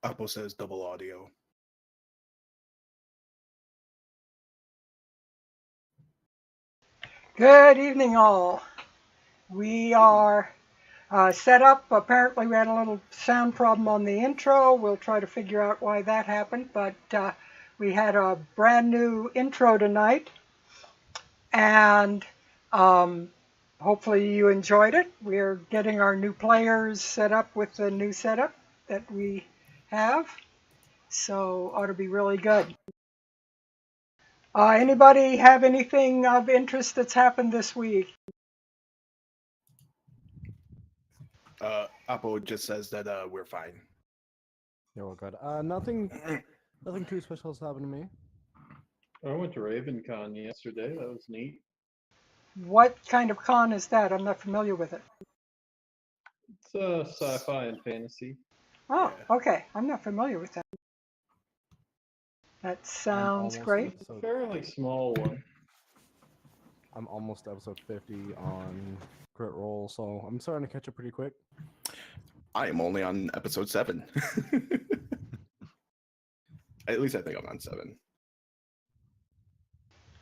Apple says double audio. Good evening, all. We are set up. Apparently, we had a little sound problem on the intro. We'll try to figure out why that happened, but we had a brand new intro tonight, and hopefully you enjoyed it. We're getting our new players set up with the new setup that we have, so ought to be really good. Anybody have anything of interest that's happened this week? Apple just says that we're fine. Yeah, we're good. Nothing too special has happened to me. I went to RavenCon yesterday. That was neat. What kind of con is that? I'm not familiar with it. It's sci-fi and fantasy. Oh, Yeah. okay. I'm not familiar with that. That sounds great. It's a fairly small one. I'm almost episode 50 on Crit Roll, so I'm starting to catch up pretty quick. I am only on episode 7. At least I think I'm on 7.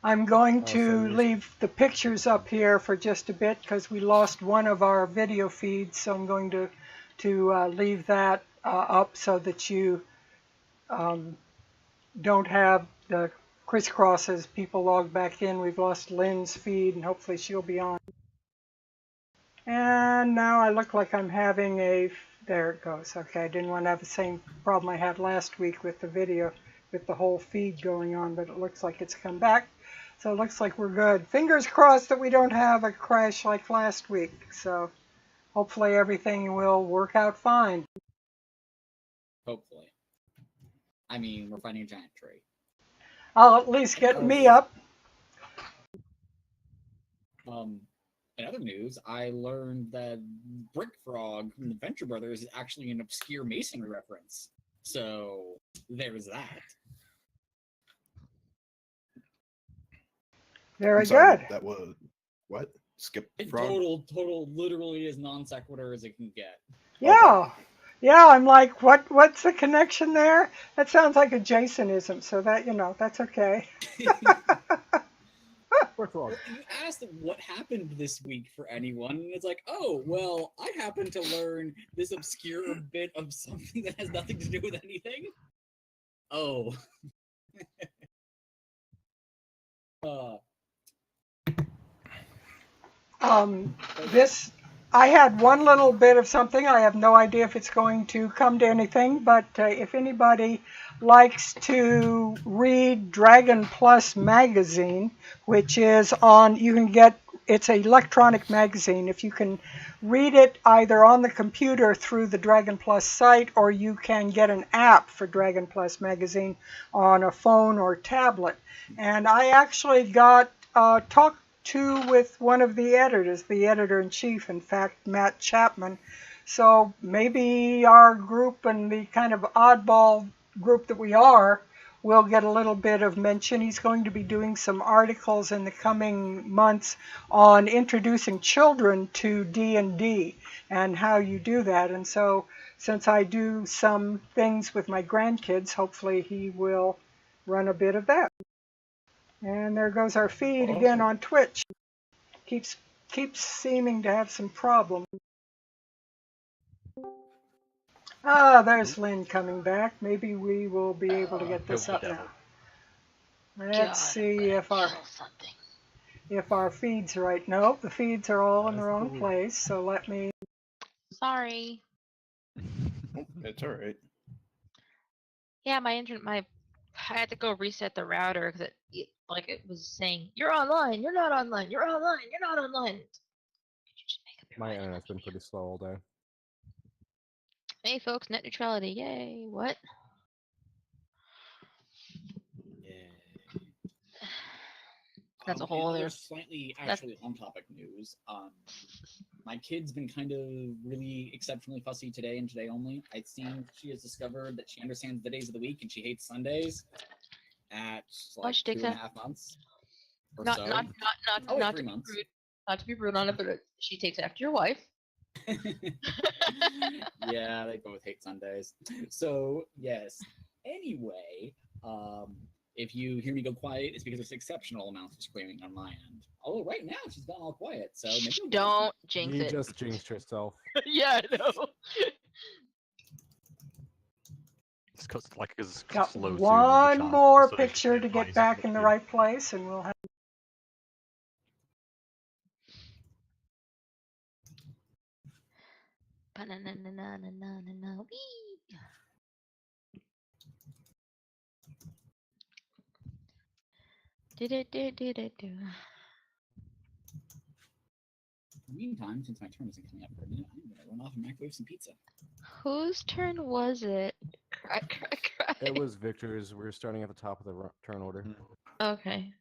I'm going So to leave the pictures up here for just a bit because we lost one of our video feeds, so I'm going to leave that up so that you don't have the crisscrosses. People log back in. We've lost Lynn's feed, and hopefully she'll be on. And now I look like I'm having there it goes. Okay, I didn't want to have the same problem I had last week with the video, with the whole feed going on, but it looks like it's come back. So it looks like we're good. Fingers crossed that we don't have a crash like last week. So hopefully everything will work out fine. Hopefully. I mean, we're fighting a giant tree. I'll at least get me up. In other news, I learned that Brick Frog from the Venture Brothers is actually an obscure masonry reference. So there's that. Very Sorry, good. that was what? Skip It frog? total, literally as non sequitur as it can get. Yeah. Okay. Yeah, I'm like, what's the connection there? That sounds like a Jasonism, so that, that's okay. You asked what happened this week for anyone, and it's like, oh, well, I happened to learn this obscure bit of something that has nothing to do with anything. Oh. I had one little bit of something. I have no idea if it's going to come to anything, but if anybody likes to read Dragon Plus magazine, which is it's an electronic magazine. If you can read it either on the computer through the Dragon Plus site, or you can get an app for Dragon Plus magazine on a phone or tablet. And I actually got talked with one of the editors, the editor-in-chief, in fact, Matt Chapman. So maybe our group and the kind of oddball group that we are will get a little bit of mention. He's going to be doing some articles in the coming months on introducing children to D&D and how you do that. And so since I do some things with my grandkids, hopefully he will run a bit of that. And there goes our feed again on Twitch. Keeps seeming to have some problems. There's Lynn coming back. Maybe we will be able to get this up now. Let's see if our feed's right. No, the feeds are all in the wrong place. So let me. Sorry. It's all right. Yeah, I had to go reset the router because it was saying, you're online, you're not online, you're online, you're not online. My internet's been pretty slow all day. Hey folks, net neutrality, yay, what? That's a whole other... Slightly actually on-topic news. My kid's been kind of really exceptionally fussy today and today only. I've seen she has discovered that she understands the days of the week and she hates Sundays at like 2.5 months or so. 3 months. Not to be rude on it, but she takes after your wife. Yeah, they both hate Sundays. So yes. Anyway, if you hear me go quiet, it's because there's exceptional amounts of screaming on my end. Although right now she's gone all quiet, so maybe we'll Don't jinx You it. just jinxed yourself. Yeah, I know. It's because like it's Got slow zoom of the one child, more so picture it to get rises back with in the you. right place, and we'll have. Ba-na-na-na-na-na-na-na, wee. Do-do-do-do-do-do. Meantime, since my turn isn't coming up for a minute, I'm gonna run off and microwave some pizza. Whose turn was it? Cry, cry, cry. It was Victor's. We're starting at the top of the turn order. Okay.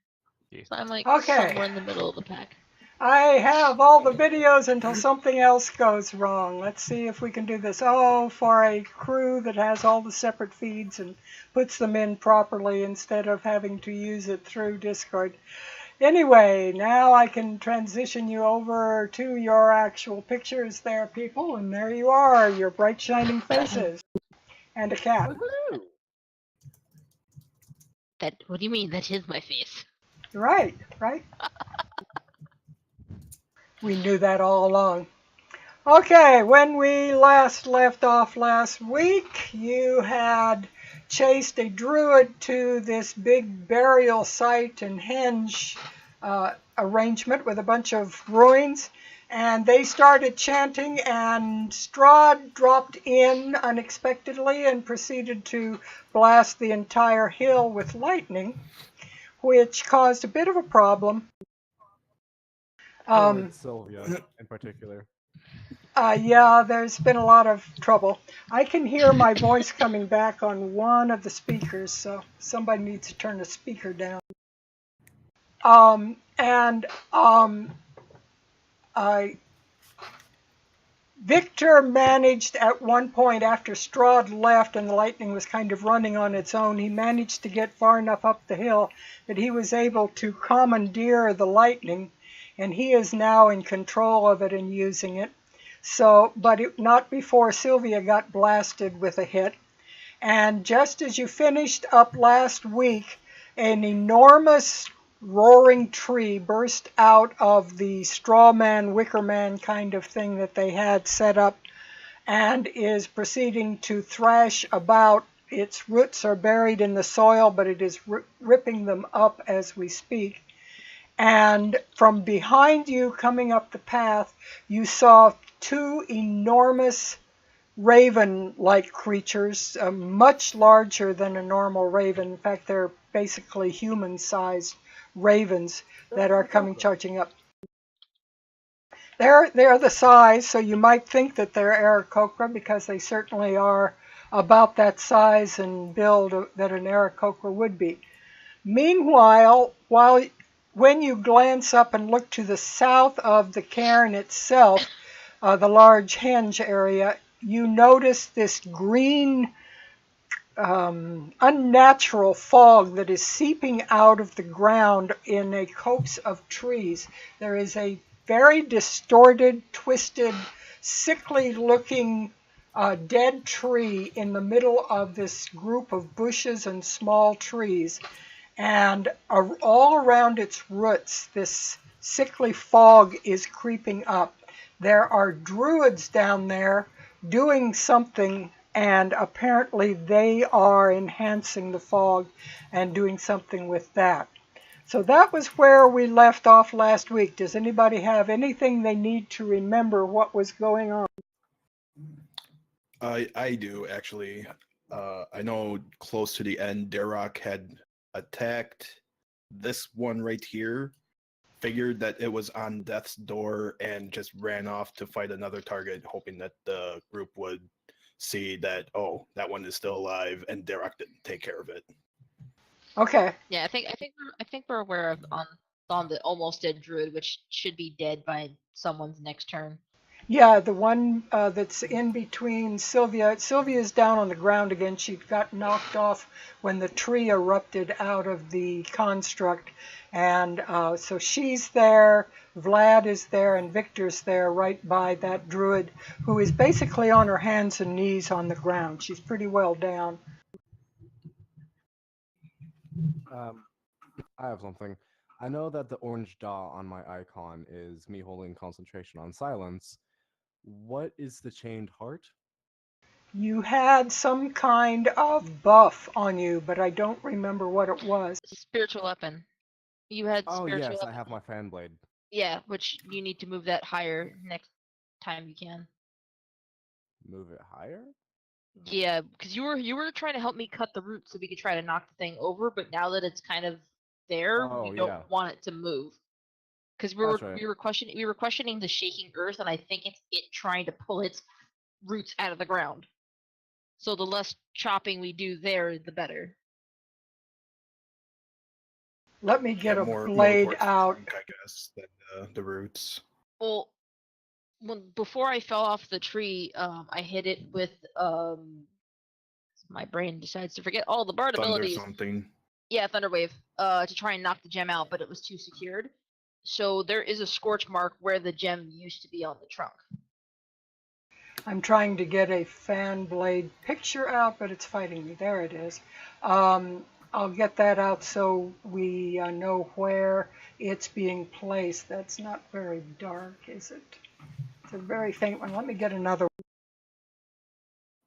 Yeah. So I'm like Okay. somewhere in the middle of the pack. I have all the videos until something else goes wrong. Let's see if we can do this. Oh, for a crew that has all the separate feeds and puts them in properly instead of having to use it through Discord. Anyway, now I can transition you over to your actual pictures there, people. And there you are, your bright shining faces. And a cat. Woohoo! That. What do you mean? That is my face. Right, right. We knew that all along. Okay, when we last left off last week, you had chased a druid to this big burial site and henge arrangement with a bunch of ruins, and they started chanting, and Strahd dropped in unexpectedly and proceeded to blast the entire hill with lightning, which caused a bit of a problem. For Sylvia in particular. Yeah, there's been a lot of trouble. I can hear my voice coming back on one of the speakers, so somebody needs to turn the speaker down. Victor managed at one point, after Strahd left and the lightning was kind of running on its own, he managed to get far enough up the hill that he was able to commandeer the lightning, and he is now in control of it and using it. So, but not before Sylvia got blasted with a hit. And just as you finished up last week, an enormous roaring tree burst out of the straw man, wicker man kind of thing that they had set up and is proceeding to thrash about. Its roots are buried in the soil, but it is ripping them up as we speak. And from behind you, coming up the path, you saw two enormous raven-like creatures, much larger than a normal raven. In fact, they're basically human-sized ravens that are coming charging up. They're the size, so you might think that they're Aarakocra, because they certainly are about that size and build that an Aarakocra would be. Meanwhile, when you glance up and look to the south of the cairn itself, the large henge area, you notice this green, unnatural fog that is seeping out of the ground in a copse of trees. There is a very distorted, twisted, sickly-looking dead tree in the middle of this group of bushes and small trees. And all around its roots, this sickly fog is creeping up. There are druids down there doing something, and apparently they are enhancing the fog and doing something with that. So that was where we left off last week. Does anybody have anything they need to remember what was going on? I do, actually. I know close to the end, Darok had attacked this one right here, figured that it was on death's door, and just ran off to fight another target, hoping that the group would see that, oh, that one is still alive, and Darok didn't take care of it. Okay. Yeah, I think we're aware of on the almost dead druid, which should be dead by someone's next turn. Yeah, the one that's in between Sylvia. Sylvia's down on the ground again. She got knocked off when the tree erupted out of the construct. And so she's there, Vlad is there, and Victor's there right by that druid who is basically on her hands and knees on the ground. She's pretty well down. I have something. I know that the orange dot on my icon is me holding concentration on silence. What is the chained heart? You had some kind of buff on you, but I don't remember what it was. Spiritual weapon. You had Oh spiritual yes, I weapon. have my fan blade. Yeah, which you need to move that higher next time you can. Move it higher? Yeah, because you were trying to help me cut the roots so we could try to knock the thing over, but now that it's kind of there, Oh, we don't yeah. want it to move. Because That's right. we were questioning the shaking earth, and I think it's it trying to pull its roots out of the ground. So the less chopping we do there, the better. Let me get Yeah, a more blade towards the out. trunk, I guess, than the roots. Well, before I fell off the tree, I hit it with my brain decides to forget all the bard Thunder abilities. something. Yeah, Thunderwave. To try and knock the gem out, but it was too secured. So there is a scorch mark where the gem used to be on the trunk. I'm trying to get a fan blade picture out, but it's fighting me. There it is. I'll get that out so we know where it's being placed. That's not very dark, is it? It's a very faint one. Let me get another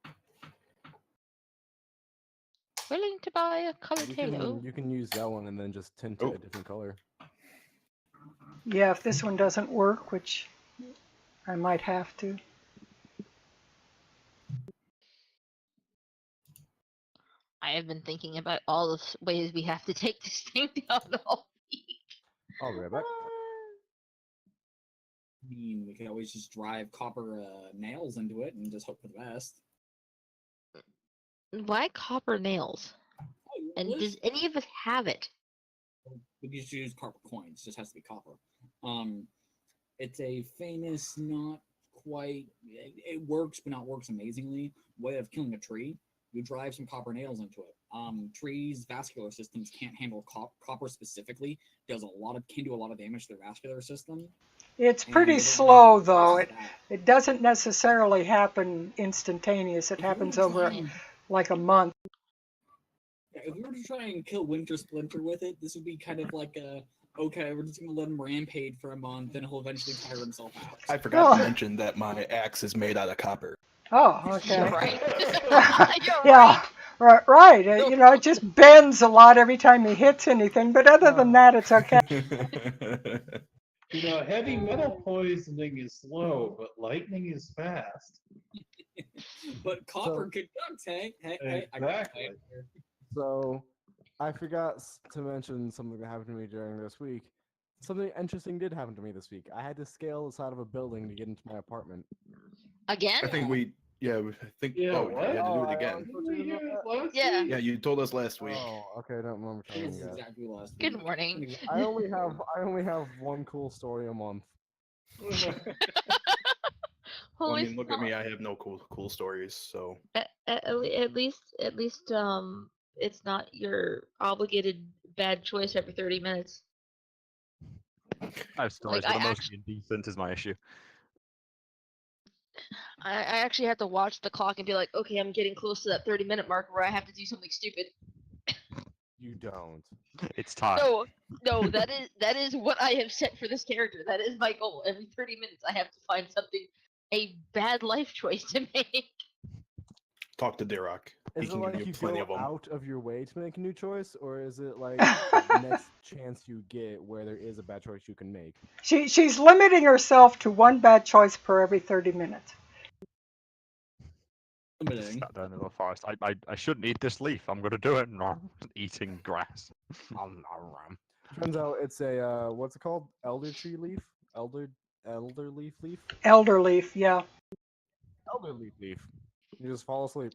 one. Willing to buy a colored halo? You can use that one and then just tint it a different color. Yeah, if this one doesn't work, which I might have to. I have been thinking about all the ways we have to take this thing down all week. I'll be right back. I mean, we could always just drive copper nails into it and just hope for the best. Why copper nails? And does any of us have it? We just use copper coins. Just has to be copper. It's a famous, not quite. It works, but not works amazingly. Way of killing a tree. You drive some copper nails into it. Trees' vascular systems can't handle copper specifically. Can do a lot of damage to their vascular system. It's pretty slow, though. It doesn't necessarily happen instantaneous. It happens over like a month. Yeah, if we were to try and kill Winter Splinter with it, this would be kind of like a, okay, we're just going to let him rampage for a month, and he'll eventually tire himself out. I forgot to mention that my axe is made out of copper. Oh, okay. You're right. You're Yeah, right. right. You know, it just bends a lot every time he hits anything, but other than that, it's okay. You know, heavy metal poisoning is slow, but lightning is fast. But copper conducts, hey, Exactly. So, I forgot to mention something that happened to me during this week. Something interesting did happen to me this week. I had to scale the side of a building to get into my apartment. Again? I think we had to do it again. Yeah. You told us last week. Oh, okay, I don't remember telling This you is guys. exactly last Good morning. I only have one cool story a month. Well, I mean, look at me. I have no cool stories. So At least, it's not your obligated bad choice every 30 minutes. I have stories, Like, but the most indecent is my issue. I actually have to watch the clock and be like, okay, I'm getting close to that 30-minute mark where I have to do something stupid. You don't. It's time. No, that is what I have set for this character. That is my goal. Every 30 minutes, I have to find a bad life choice to make. talk to Darok. Is it like you plenty go of them. out of your way to make a new choice, or is it like the next chance you get where there is a bad choice you can make? She's limiting herself to one bad choice per every 30 minutes. Sat down in the forest. I shouldn't eat this leaf. I'm gonna do it. No, eating grass. Turns out it's a what's it called? Elder tree leaf? Elder leaf leaf? Elder leaf, yeah. Elder leaf leaf. You just fall asleep.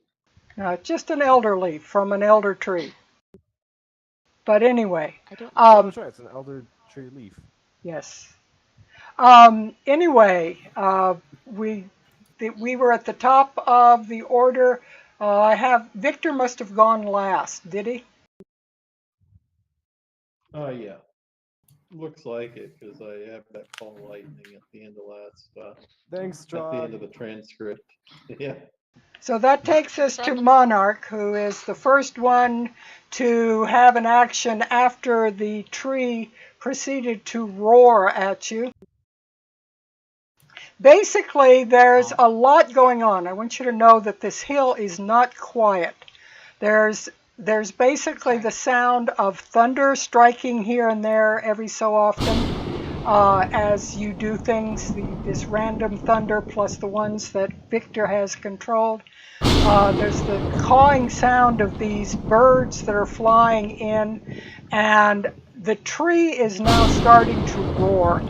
Just an elder leaf from an elder tree. But anyway, That's right, it's an elder tree leaf. yes. Anyway, we were at the top of the order. Victor must have gone last, did he? Yeah. Looks like it, because I have that call lightning at the end of Thanks, at the end of Strahd. the transcript. Yeah. So that takes us to Monarch, who is the first one to have an action after the tree proceeded to roar at you. Basically, there's a lot going on. I want you to know that this hill is not quiet. There's basically the sound of thunder striking here and there every so often as you do things, this random thunder plus the ones that Victor has controlled. There's the cawing sound of these birds that are flying in, and the tree is now starting to roar.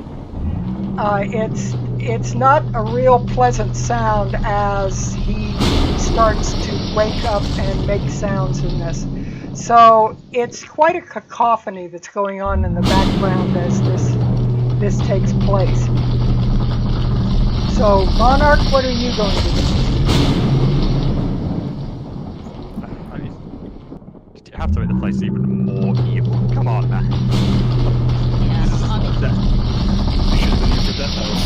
It's not a real pleasant sound as he starts to wake up and make sounds in this. So it's quite a cacophony that's going on in the background as this takes place. So Monarch, what are you going to do? You have to make the place even more evil. Come on, man. Yeah, obviously. You should have been here for Death House.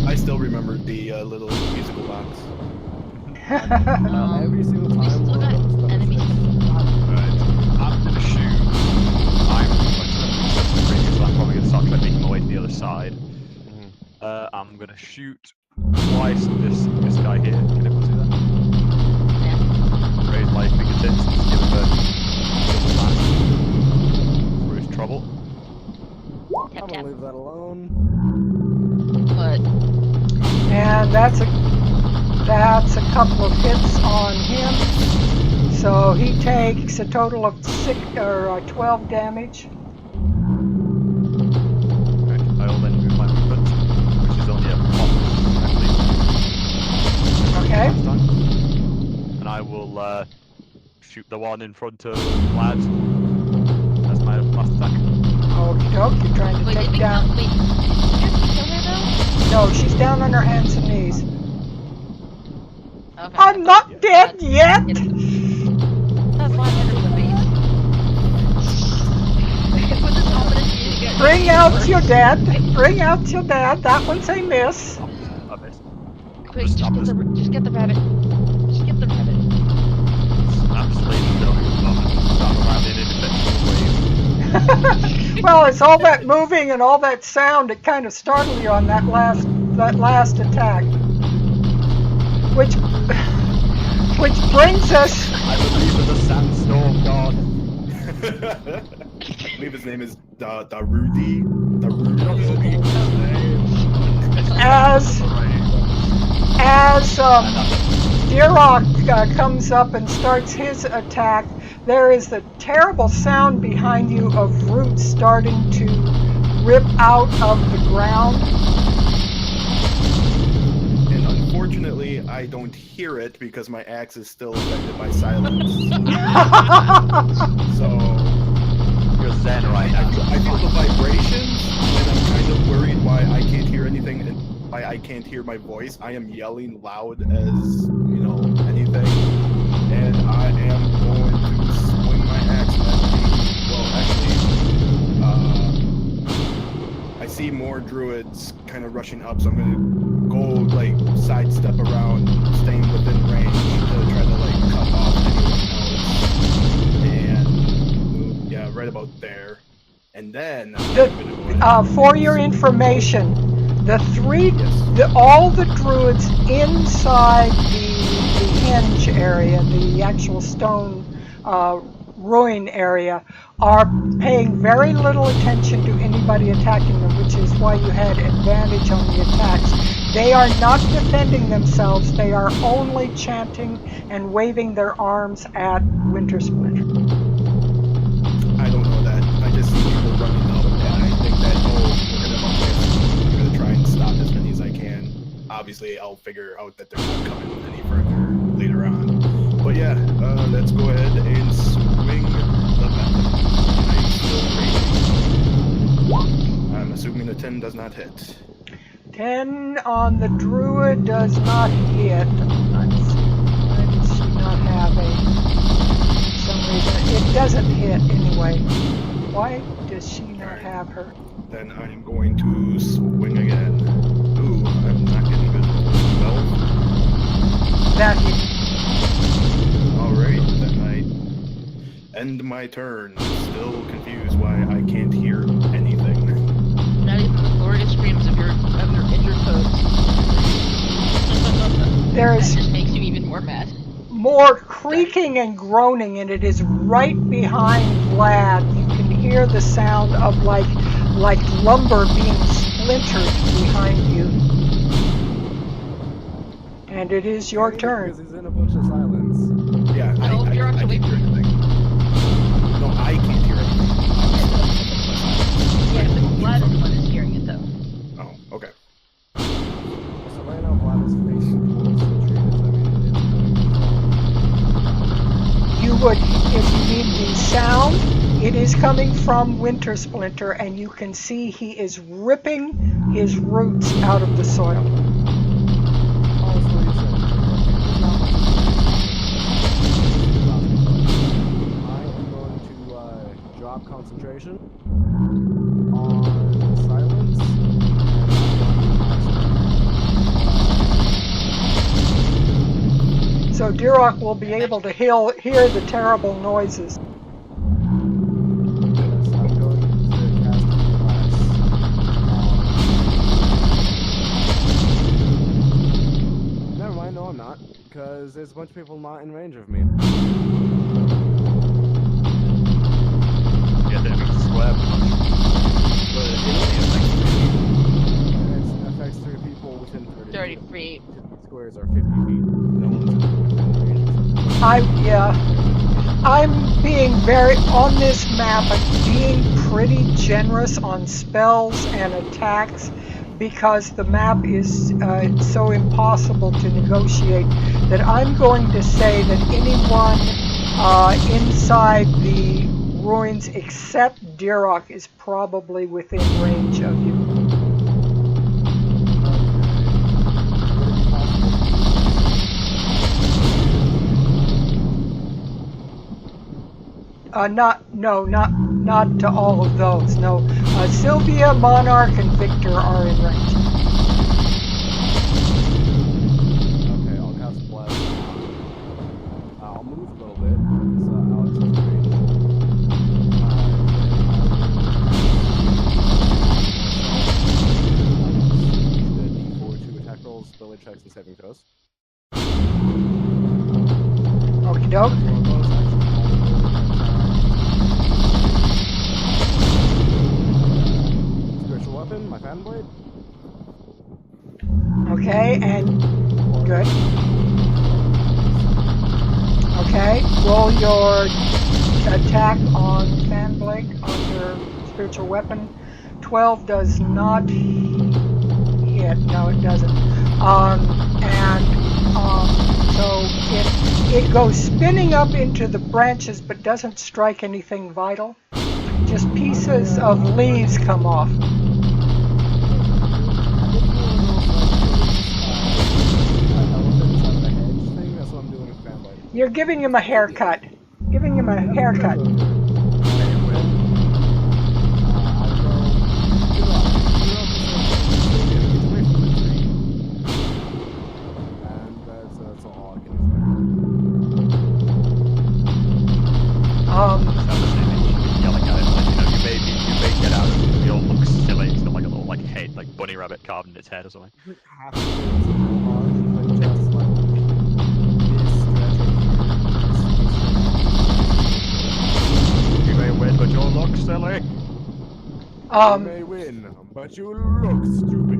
I still remember the little musical box. Every single We time still we're got about to start enemies. Right. I'm gonna shoot. I'm probably gonna start trying to make my way to the other side. I'm gonna shoot twice this guy here. Can everyone see that? Yeah. Raise my fingertips and give him a double blast for his trouble. I'm Tap gonna tap. leave that alone. But And that's a couple of hits on him. So he takes a total of 12 damage. Right. I will then move my movement, which is only a pop, I believe. Okay. Last time. And I will shoot the one in front of Lad as my last attack. Okie doke, you're trying to wait, did take we down. kill? Wait, did we kill her No, she's down on her hands and knees. though? Okay. I'm not dead yet! That's why I hit her with the base. With the confidence you need to get. Bring out your dad. Bring out your dad. That one's a miss. I missed. Quick, just get the rabbit. Just get the rabbit. Absolutely not around in indefensible ways. Well, it's all that moving and all that sound. It kind of startled you on that last attack. Which brings us. I believe in the sandstorm god. I believe his name is Darudi. As Dirok comes up and starts his attack, there is the terrible sound behind you of roots starting to rip out of the ground. And unfortunately, I don't hear it because my axe is still affected by silence. So You're zen right now. I feel the vibrations, and I'm kind of worried why I can't hear anything and why I can't hear my voice. I am yelling loud as, anything. And I am going to swing my axe at I see more druids kind of rushing up, so I'm going to go, sidestep around, staying within range to try to, cut off anyone else. And move, yeah, right about there. And then I'm going to go ahead. For your information, all the druids inside the hinge area, the actual stone ruin area, are paying very little attention to anybody attacking them, which is why you had advantage on the attacks. They are not defending themselves, they are only chanting and waving their arms at Wintersplit. I don't know that. I just see people running up, and I think that, I'm going to try and stop as many as I can. Obviously, I'll figure out that they're not coming any further later on. But yeah, let's go ahead and swing the method. I'm still raging. I'm assuming the 10 does not hit. 10 on the druid does not hit. Let's see. Why does she not have a... For some reason, it doesn't hit anyway. Why does she not have her? Then I'm going to swing again. Ooh, I'm not getting good rolls. 12. That hit. Alright, then I end my turn. Still confused why I can't hear anything. Not even the glorious screams of your injured foes. There That is just makes you even more mad. more creaking and groaning, and it is right behind Vlad. You can hear the sound of like lumber being splintered behind you. And it is your Because turn. he's in a bunch of silence. Yeah, No, you're I actually can't hear anything. No, I can't hear anything. Yeah, but Vlad is the one who's hearing it though. Oh, okay. So right now, Vlad is facing towards the tree. Does that mean that it's coming from? You would, if you need the sound, it is coming from Winter Splinter, and you can see he is ripping his roots out of the soil. Oh, that's what he's saying. Okay, there's not much I am going to drop concentration on silence. So Duroc will be able to hear the terrible noises. Yes, I'm going to cast Bless on... Never mind, no I'm not, because there's a bunch of people not in range of me. Yeah, then it makes a square pretty much. But it only affects 3 people. It affects 3 people within 30 30 feet. feet. 50 squares are 50 feet. No one's within range except I'm being on this map, I'm being pretty generous on spells and attacks because the map is so impossible to negotiate that I'm going to say that anyone inside the ruins except Duroc is probably within range of you. Not to all of those. No, Sylvia, Monarch, and Victor are in range. Okay, I'll cast Bless on. I'll move a little bit because Alex is in range. The D4 2 attack rolls, ability checks, and saving throws. Okie doke. One of those actually. Spiritual weapon, my fan blade. Okay, and good. Okay, roll your attack on Fanblade on your spiritual weapon. 12 does not hit. No, it doesn't. So it goes spinning up into the branches, but doesn't strike anything vital. Just pieces of leaves come off. You're giving him a haircut. Giving him a haircut. Yelling at it, like, you may get out of it, it'll look silly, it's got like a little like head, like bunny rabbit carved in its head or something. You may win, but you'll look silly. You may win, but you look stupid.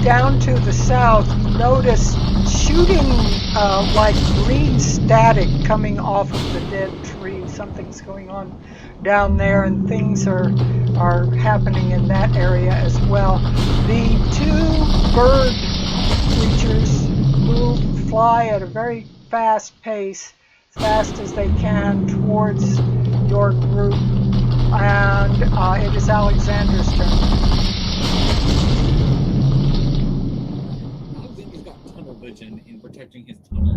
Down to the south, you notice shooting like green static coming off of the dead tree. Something's going on down there, and things are happening in that area as well. The 2 bird creatures fly at a very fast pace, fast as they can towards your group. And it is Alexander's turn. Alexander's got tunnel vision in protecting his tunnel.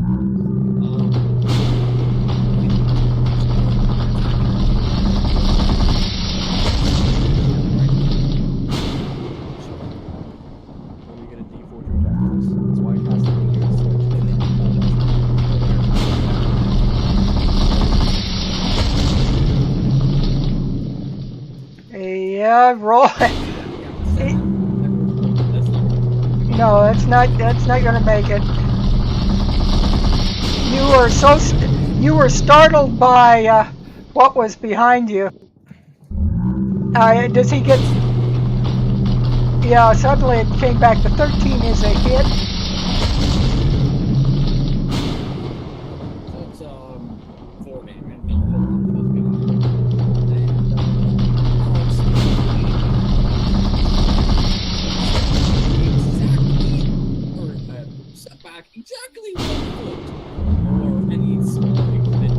When you get a D4 to attack rolls, that's why it has to be used. Yeah, roll. No, that's not gonna make it. You were startled by what was behind you. Does he get? Yeah, suddenly it came back. The 13 is a hit. So it's 4 damage. Now hold on to this guy. And step back exactly 1 foot, or any small increment.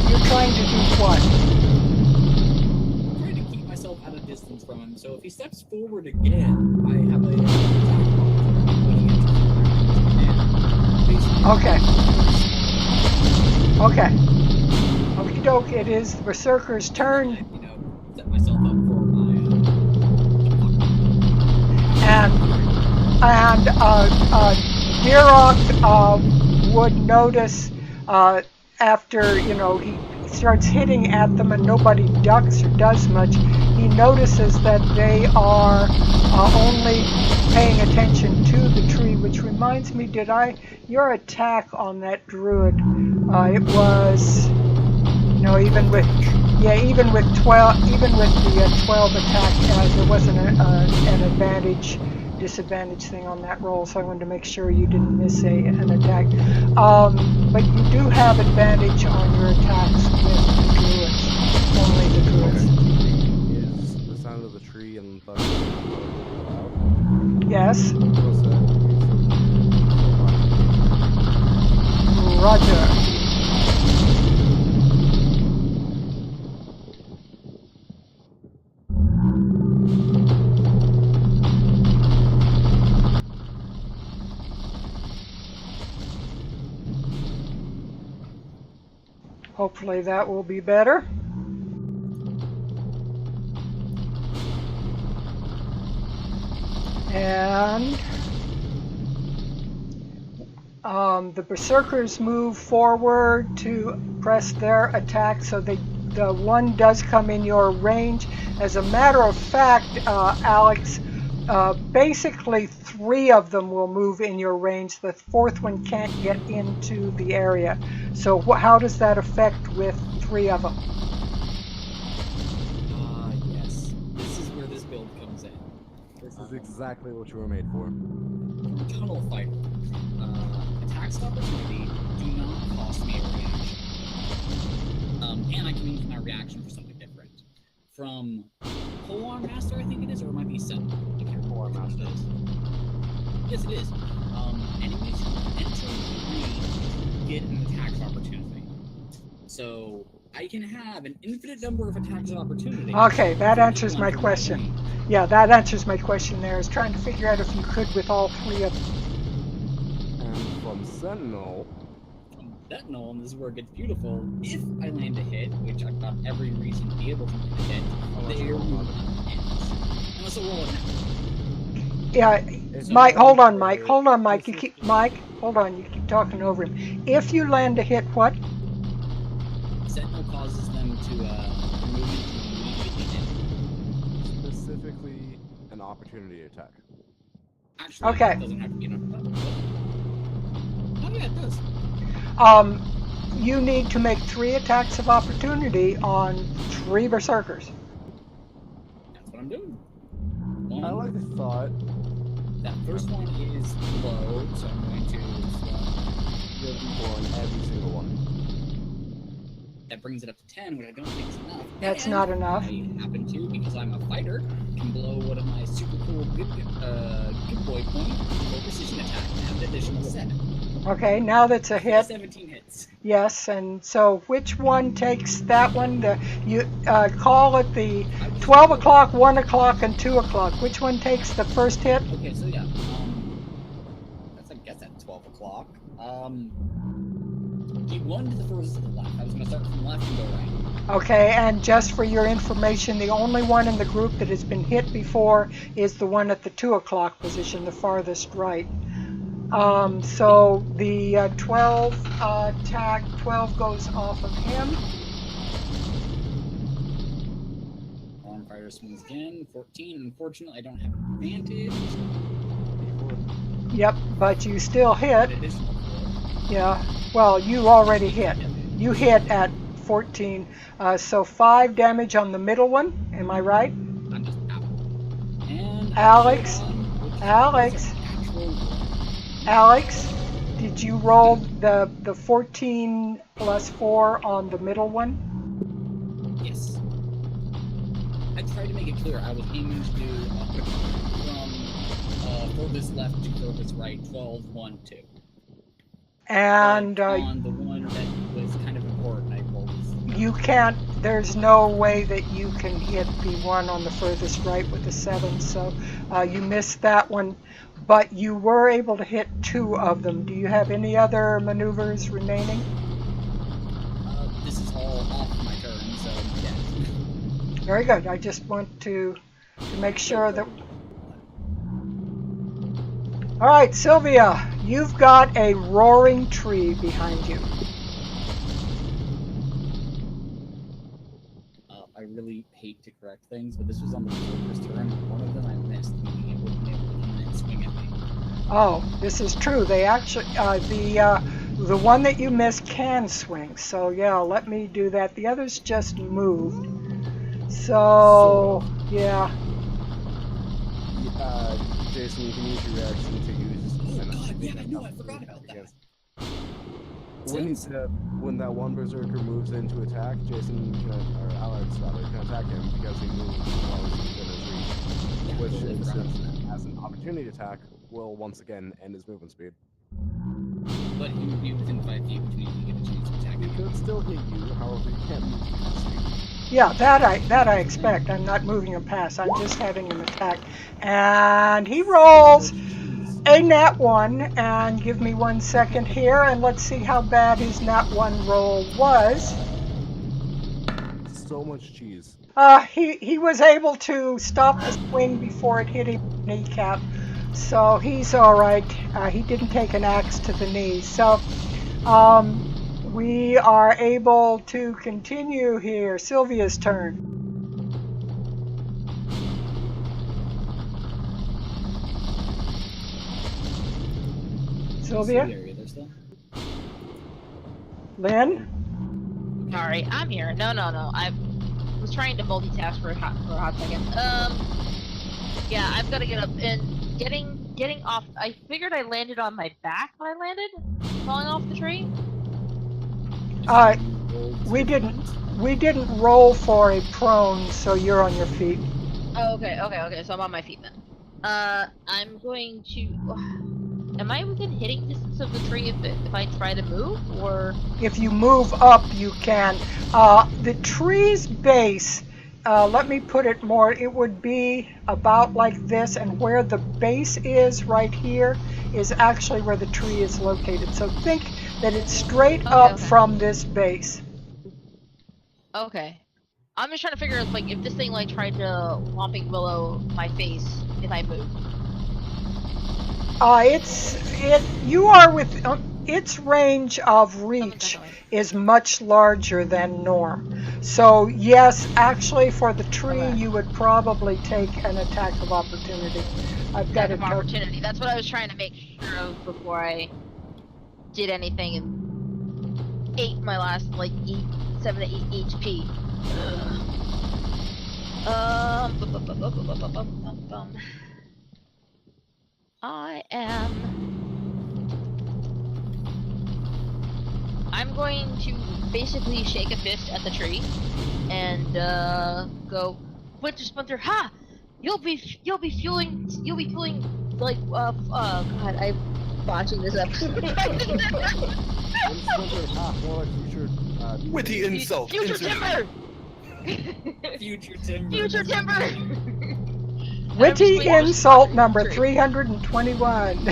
You're trying to do what? I'm trying to keep myself at a distance from him, so if he steps forward again, I have a attack Okay. Okay. Okie doke, it is the Berserker's turn. You know, set myself up for my Dirok would notice after, you know, he starts hitting at them and nobody ducks or does much, he notices that they are only paying attention to the tree, which reminds me, your attack on that druid, it was, no, even with the 12 attack, there wasn't an disadvantage thing on that roll, so I wanted to make sure you didn't miss an attack. But you do have advantage on your attacks with the druids, only the druids. Is the sound of the tree and thunder loud? Yes, What's that? Roger. Hopefully that will be better. And the Berserkers move forward to press their attack, so the one does come in your range. As a matter of fact, Alex, basically 3 of them will move in your range. The 4th one can't get into the area. So how does that affect with 3 of them? Yes. This is where this build comes in. This is exactly what you were made for. Tunnel fighter. Attacks of opportunity do not cost me a reaction. And I can use my reaction for something different. From Polearm Master, I think it is, or it might be Sentinel. I can't remember what Master it is. Yes, it is. Enemies who enter the range get an attack of opportunity. So I can have an infinite number of attacks of opportunity. Okay, that answers my question. Yeah, that answers my question there. I was trying to figure out if you could with all 3 of them. And from Sentinel, and this is where it gets beautiful, if I land a hit, which I've got every reason to be able to land a hit, the air movement ends. Unless I roll a net. Yeah, So Mike, hold on, Mike. Hold on, Mike. Hold on, you keep talking over him. If you land a hit, what? Sentinel causes them to move into immediately hit. specifically an opportunity attack. Actually, Okay. it doesn't have to be enough. Oh yeah, it does. You need to make 3 attacks of opportunity on 3 Berserkers. That's what I'm doing. I like the thought. That first one is low, so I'm going to You have D4 on every single one. that brings it up to 10, which I don't think is enough. That's And not enough. I happen to, because I'm a fighter, can blow one of my super cool good boy points for precision attack and an additional 7. Okay, now that's a hit. 17 hits. Yes, and so which one takes that one? You call it the I was 12 o'clock, 1 o'clock, and 2 o'clock. Which one takes the first hit? Okay, so yeah, that's I guess at 12 o'clock. The one to the furthest to the left. I was gonna start from left and go right. Okay, and just for your information, the only one in the group that has been hit before is the one at the 2 o'clock position, the farthest right. So the 12 attack, 12 goes off of him. Fighter swings again, 14. Unfortunately, I don't have advantage. Yep, but you still hit. An additional 4. Yeah, well, you already hit. You hit at 14. So 5 damage on the middle one, am I right? I'm just out. And Alex, Alex, Alex, did you roll the 14 plus 4 on the middle one? yes. I tried to make it clear. I was aiming to do from furthest left to furthest right, 12, 1, 2. And But on the one that was kind of important, I rolled. you can't, there's no way that you can hit the one on the furthest right with a 7, so you missed that one. But you were able to hit 2 of them. Do you have any other maneuvers remaining? This is all off my turn, so yeah. Very good. I just want to make sure that... All right, Sylvia, you've got a roaring tree behind you. I really hate to correct things, but this was on the first turn, and one of them I missed, meaning it wouldn't be able to come in and swing at me. Oh, this is true. They actually, the one that you missed can swing. So yeah, let me do that. The others just moved. So yeah. Jason, you can use your reaction to use. Oh god, yeah, I know, I forgot about that. When that one berserker moves in to attack, Jason can, or Alex rather, can attack him because he moves while he's within his reach. Yeah, Which, totally forgot about that. as an opportunity attack, will once again end his movement speed. But he would be within 5 feet, which means you get a chance to attack He him. could still hit you, however, you can't move past you. Yeah, that I expect. I'm not moving him past. I'm just having him attack. And he rolls a nat 1. And give me 1 second here, and let's see how bad his nat 1 roll was. So much cheese. He was able to stop the swing before it hit him in the kneecap. So he's all right. He didn't take an axe to the knee. So we are able to continue here. Sylvia's turn. Sylvia? Are you there still? Lynn? Sorry, I'm here. No. I was trying to multitask for a hot second. Yeah, I've got to get up and getting off. I figured I landed on my back when I landed, falling off the tree. We didn't roll for a prone, so you're on your feet. Oh, okay. So I'm on my feet then. I'm going to. Am I within hitting distance of the tree if I try to move, or? If you move up, you can. The tree's base, let me put it more, it would be about like this, and where the base is right here is actually where the tree is located. So think that it's straight up from this base. Okay. I'm just trying to figure out if this thing tried to Whomping Willow my face if I moved. You are with its range of reach is much larger than norm. So yes, actually for the tree you would probably take an attack of opportunity. I've got Attack of opportunity. That's what I was trying to make sure of before I did anything and ate my last 7 to 8 HP. I'm going to basically shake a fist at the tree and go, Splinter, ha! You'll be feeling God, botching this episode. Wind splinter, more like future. Witty insult. Future insert. timber! Future timber. Future timber! Witty waiting for insult Spock number tree. 321.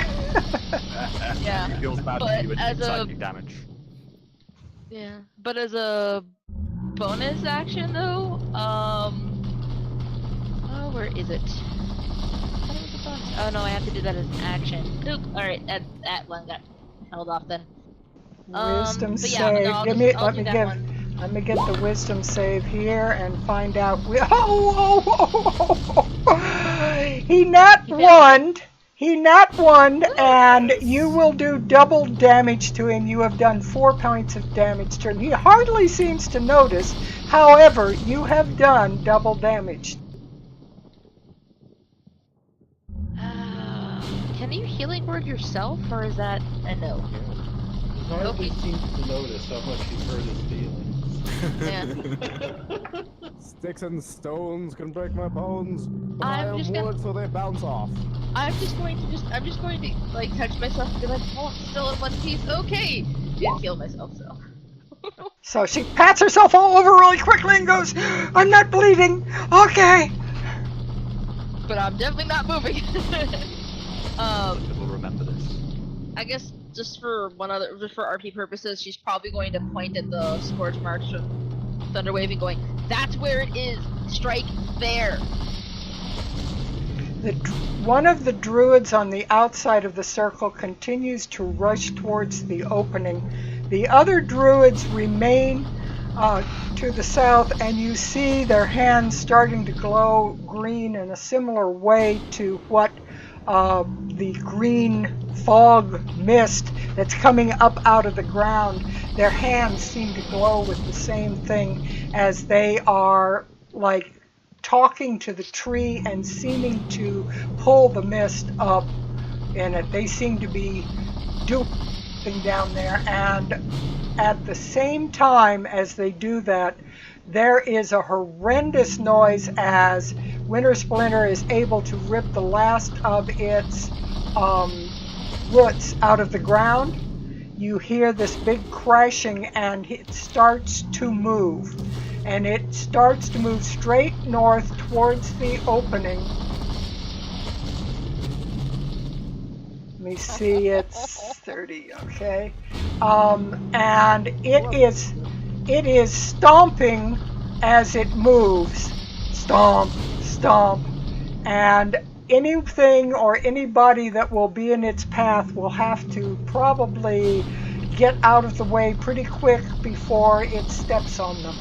Yeah. Feels bad But to do with as a- psychic damage. Yeah, but as a bonus action though, oh, where is it? I thought it was a bonus. Oh no, I have to do that as an action. Oop. All right, that one got held off then. Wisdom but yeah, save. no, I'll Give just- me. I'll do that one. Let me get the wisdom save here and find out. He nat He failed. one. He nat one, and you will do double damage to him. You have done 4 points of damage to him. He hardly seems to notice. However, you have done double damage. Can you healing word yourself, or is that a no? He hardly seems to notice how much he hurt his feelings. Yeah. Sticks and stones can break my bones, but I'm I am just gonna- wood, so they bounce off. I'm just going to like touch myself and be like, oh, I'm still in one piece. Okay, didn't heal myself, so. So she pats herself all over really quickly and goes, "I'm not bleeding. Okay." But I'm definitely not moving. We'll remember this. I guess just for RP purposes, she's probably going to point at the scorch marks of Thunderwave and going, "That's where it is. Strike there." One of the druids on the outside of the circle continues to rush towards the opening. The other druids remain to the south, and you see their hands starting to glow green in a similar way to what the green fog mist that's coming up out of the ground. Their hands seem to glow with the same thing as they are like talking to the tree and seeming to pull the mist up in it. They seem to be doing something down there, and at the same time as they do that, there is a horrendous noise as Winter Splinter is able to rip the last of its roots out of the ground. You hear this big crashing, and it starts to move. And it starts to move straight north towards the opening. Let me see, it's 30, okay. And it is stomping as it moves. Stomp, stomp. And anything or anybody that will be in its path will have to probably get out of the way pretty quick before it steps on them.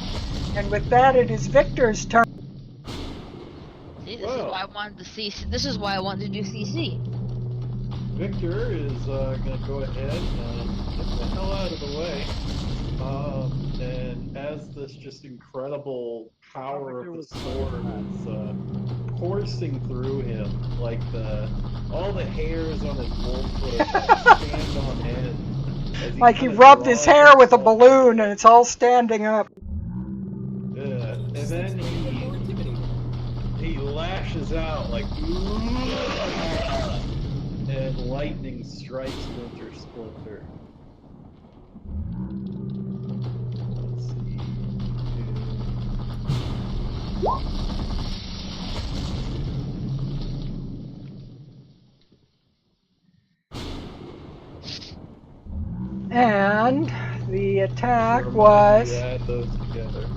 And with that, it is Victor's turn. See, this is why I wanted to see. This is why I wanted to do CC. Victor is gonna go ahead and get the hell out of the way. And as this just incredible power of the sword is coursing through him, like all the hairs on his wolf foot stand on end. as Like he kinda rubbed his draws hair with a himself. balloon and it's all standing up. And then he lashes out like, and lightning strikes Winter Splinter. Let's see. And the attack Never mind, was you add those together.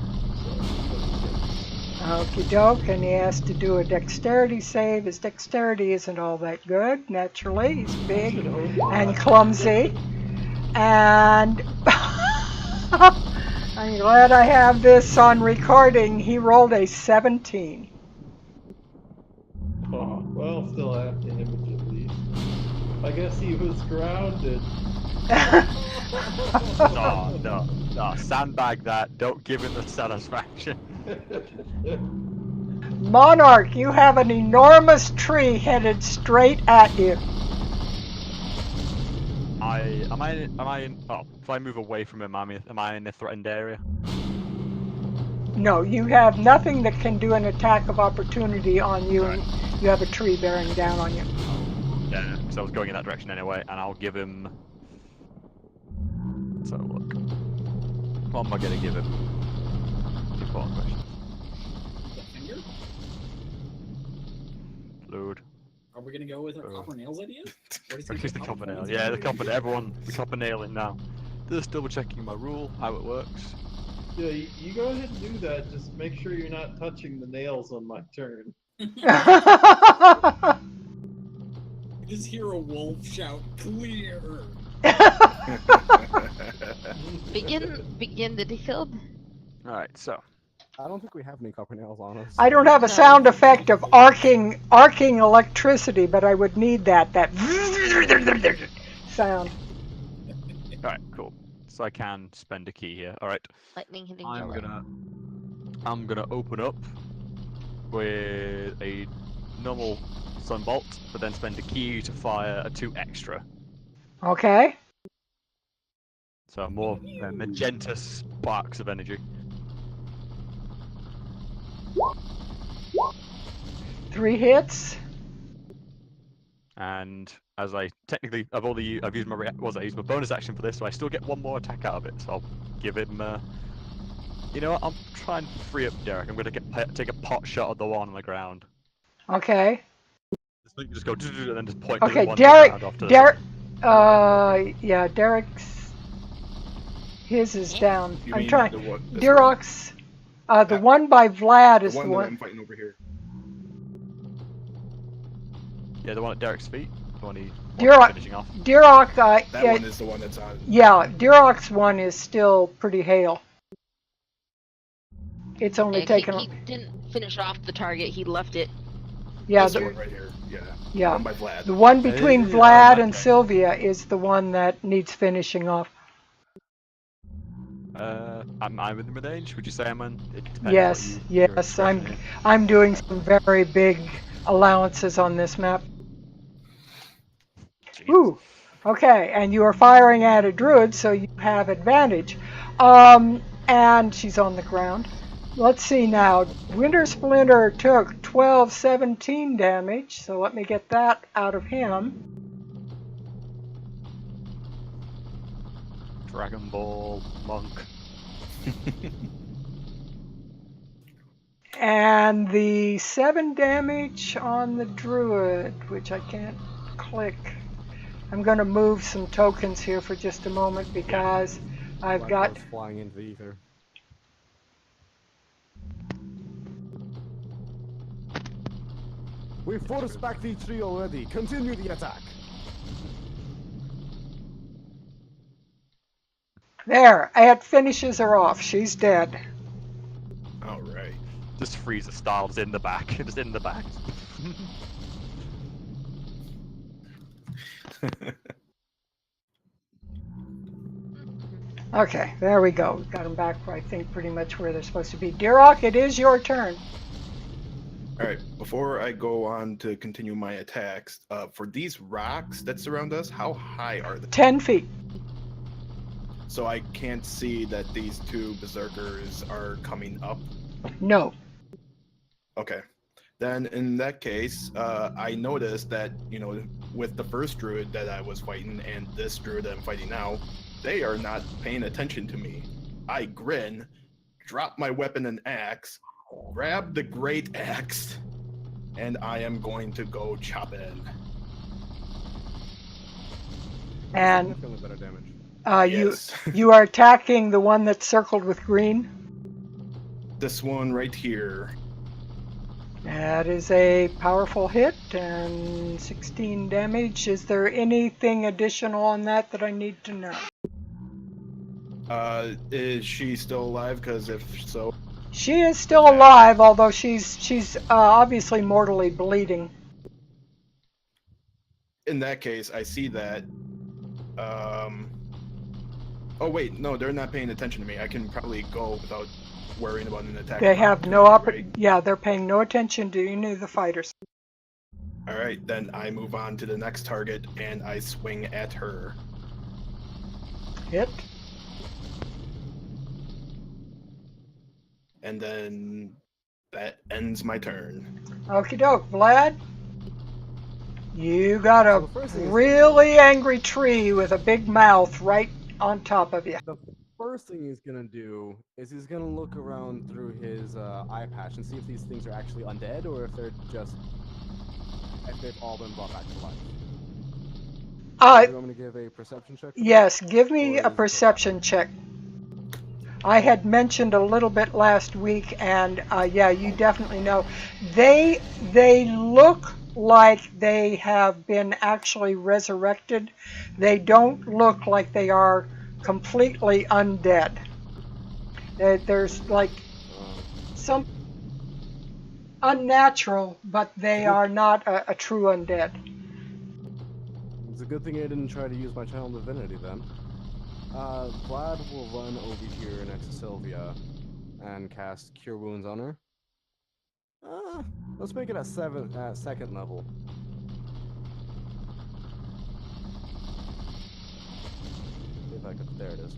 So, okie doke, and he has to do a dexterity save. His dexterity isn't all that good, naturally. He's big and clumsy. And I'm glad I have this on recording. He rolled a 17. oh, well, still half damage at least. I guess he was grounded. No, sandbag that. Don't give him the satisfaction. Monarch, you have an enormous tree headed straight at you. Am I in? Oh, if I move away from him, am I in the threatened area? No, you have nothing that can do an attack of opportunity on you, and you have a tree bearing down on you. Yeah, because I was going in that direction anyway, and I'll give him. Let's have a look. What am I going to give him? Important question. The finger? Load. Are we gonna go with our copper nails idea? Or is Or it just the copper nail. Yeah, the copper nail. Everyone, the copper nailing now. Just double checking my rule, how it works. Yeah, you go ahead and do that. Just make sure you're not touching the nails on my turn. Just hear a wolf shout, "Clear!" Begin the defilled. Alright, so. I don't think we have any copper nails on us. I don't have a sound effect of arcing electricity, but I would need that sound. Alright, cool. So I can spend a key here. Alright. Lightning hitting I'm jelly. gonna open up with a normal sunbolt, but then spend a key to fire a 2 extra. Okay. So more magenta sparks of energy. 3 hits. And as I technically, I've used my used my bonus action for this, so I still get 1 more attack out of it. So I'll give him. You know what? I'm trying to free up Derek. I'm gonna take a pot shot at the one on the ground. Okay. Just go and then just point. Okay, to the one on the ground off to the Derek. Yeah, Derek's. His is down. You I'm mean trying. the what- this Durox. The one by Vlad is The the one that one. I'm fighting over here. Yeah, the one at Derek's feet. The one he Duroc. finishing off. Duroc. That Yeah, one is the one that's on. yeah. Duroc's one is still pretty hale. It's only Yeah, taken. he didn't finish off the target. He left it. Yeah, This one right here. Yeah. yeah. One by Vlad. The one between Yeah, Vlad and okay. Sylvia is the one that needs finishing off. I'm in the mid-range. Would you say I'm in? It depends what Yes, your yes. discretion is. I'm doing some very big allowances on this map. Jesus. Ooh. Okay, and you are firing at a druid, so you have advantage. And she's on the ground. Let's see now. Winter Splinter took 12, 17 damage, so let me get that out of him. Dragon Ball monk. And the 7 damage on the druid, which I can't click. I'm going to move some tokens here for just a moment because I've Black got... goes flying into the ether. We forced back the tree already. Continue the attack. There, it finishes her off. She's dead. All right. Just freeze style, just in the back. Just in the back. Okay, there we go. Got them back, I think, pretty much where they're supposed to be. Duroc, it is your turn. All right. Before I go on to continue my attacks, for these rocks that surround us, how high are they? 10 feet. So I can't see that these 2 berserkers are coming up. No. Okay. Then in that case, I noticed that, with the first druid that I was fighting and this druid that I'm fighting now, they are not paying attention to me. I grin, drop my weapon and axe, grab the great axe, and I am going to go chop in. And Significantly better damage. Yes. you are attacking the one that's circled with green. This one right here. That is a powerful hit and 16 damage. Is there anything additional on that I need to know? Is she still alive? Because if so, She is still alive, although she's obviously mortally bleeding. in that case, I see that. Oh wait, no, they're not paying attention to me. I can probably go without worrying about an attack. They have no Yeah, they're paying no attention to any of the fighters. All right, then I move on to the next target and I swing at her. Hit. And then that ends my turn. Okie doke, Vlad. You got So a the first thing is- really angry tree with a big mouth right on top of you. The first thing he's gonna do is he's gonna look around through his eye patch and see if these things are actually undead or if they've all been brought back to life. Uh, Do you want me to give a perception check? For yes, give me Or a is it perception check. I had mentioned a little bit last week, and yeah, you definitely know. They look like they have been actually resurrected. They don't look like they are completely undead. There's like some unnatural, but they are not a true undead. It's a good thing I didn't try to use my channel divinity then. Vlad will run over here next to Sylvia and cast Cure Wounds on her. Let's make it at second level. If I could, there it is.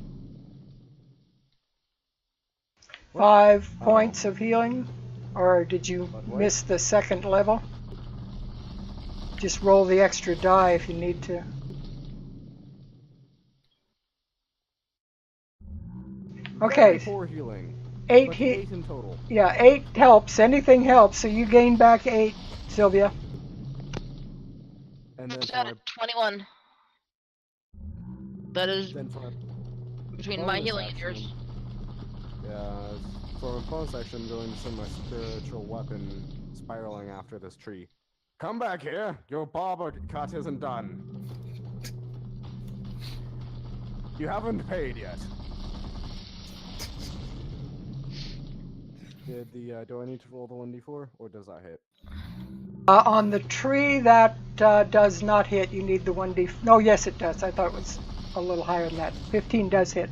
5 points of healing, or did you What? miss the second level? Just roll the extra die if you need to. Okay. Very poor healing. 8 But he 8 in total. Yeah, 8 helps. Anything helps. So you gain back 8, Sylvia. And then Got for it, 21. That is then for between my bonus healing and action, yours. yeah, for a bonus action, I'm going to send my spiritual weapon spiraling after this tree. Come back here! Your barber cut isn't done. You haven't paid yet. Do I need to roll the 1d4 or does that hit? On the tree that does not hit, you need the 1d. No, yes it does. I thought it was a little higher than that. 15 does hit.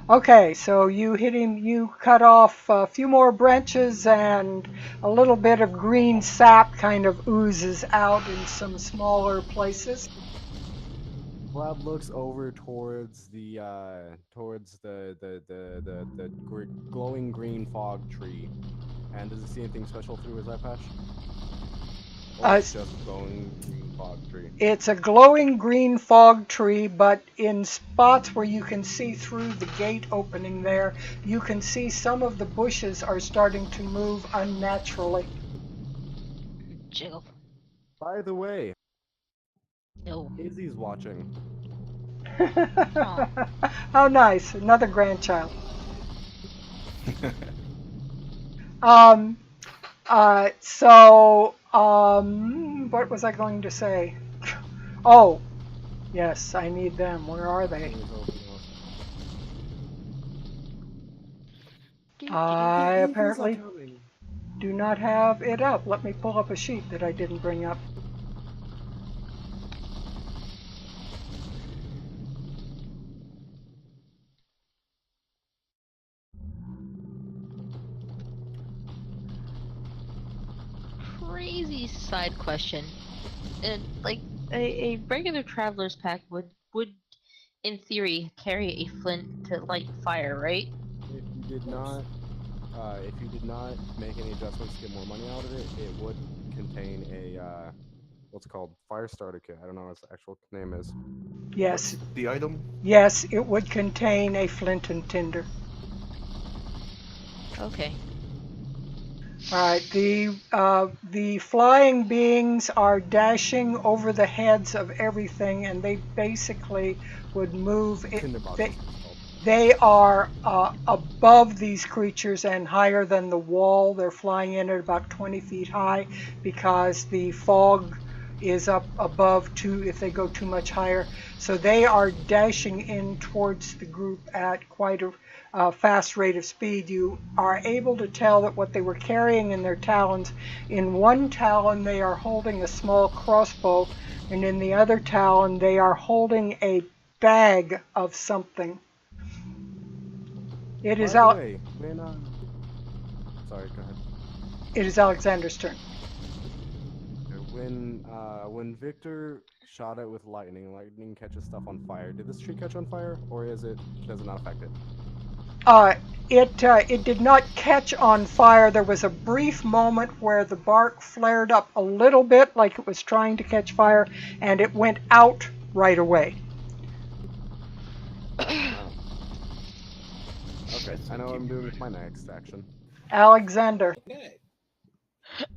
Okay, so you hit him, you cut off a few more branches and a little bit of green sap kind of oozes out in some smaller places. Vlad looks over towards the glowing green fog tree, and does he see anything special through his eye patch? Or is it just glowing green fog tree? It's a glowing green fog tree, but in spots where you can see through the gate opening there, you can see some of the bushes are starting to move unnaturally. Jiggle. By the way, No. Izzy's watching. How nice, another grandchild. What was I going to say? Oh, yes, I need them. Where are they? I apparently do not have it up. Let me pull up a sheet that I didn't bring up. Crazy side question. And like a regular traveler's pack would in theory carry a flint to light fire, right? If you did not make any adjustments to get more money out of it, it would contain a what's called fire starter kit. I don't know what its actual name is. Yes. What's the item? Yes, it would contain a flint and tinder. Okay. All right, the flying beings are dashing over the heads of everything, and they basically would move. They are above these creatures and higher than the wall. They're flying in at about 20 feet high because the fog is up above if they go too much higher. So they are dashing in towards the group at quite a fast rate of speed. You are able to tell that what they were carrying in their talons, in one talon they are holding a small crossbow, and in the other talon they are holding a bag of something. It is out. Sorry, go ahead. It is Alexander's turn. When Victor shot it with lightning catches stuff on fire. Did this tree catch on fire, or does it not affect it? It did not catch on fire. There was a brief moment where the bark flared up a little bit like it was trying to catch fire, and it went out right away. Okay, I know what I'm doing with my next action. Alexander. Okay.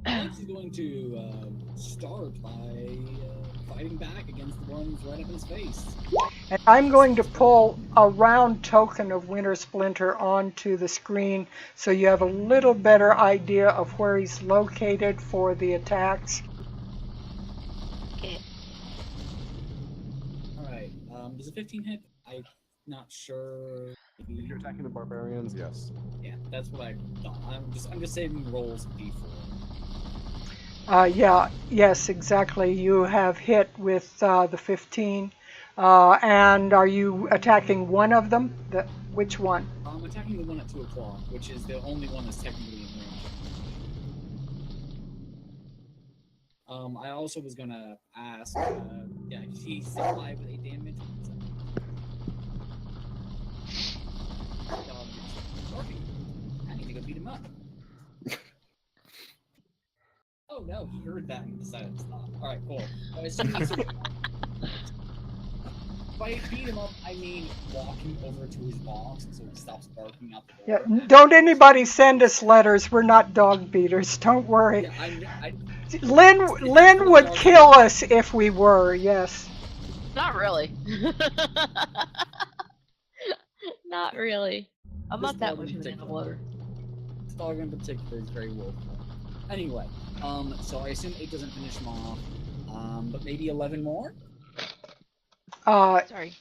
Alex is going to start by fighting back against the ones right up in his face. And I'm going to pull a round token of Winter Splinter onto the screen so you have a little better idea of where he's located for the attacks. Okay. Alright, does a 15 hit? I'm not sure. If you're attacking the barbarians, yes. Yeah, that's what I thought. I'm just saving rolls D4. Yes, exactly. You have hit with the 15. And are you attacking one of them? Which one? I'm attacking the one at 2 o'clock, which is the only one that's technically in range. I also was gonna ask, yeah, he's still alive with 8 damage. Dog is barking. I need to go beat him up. Oh no, he heard that and decided to stop. Alright, cool. I assume he's by beat him up, I mean walk him over to his box so he stops barking out the door. Yeah, don't anybody send us letters. We're not dog beaters. Don't worry. Yeah, Lynn would kill us if we were, yes. Not really. Not really. I'm not that much of an animal. This dog in particular is very willful. Anyway, so I assume 8 doesn't finish him off, but maybe 11 more? Sorry.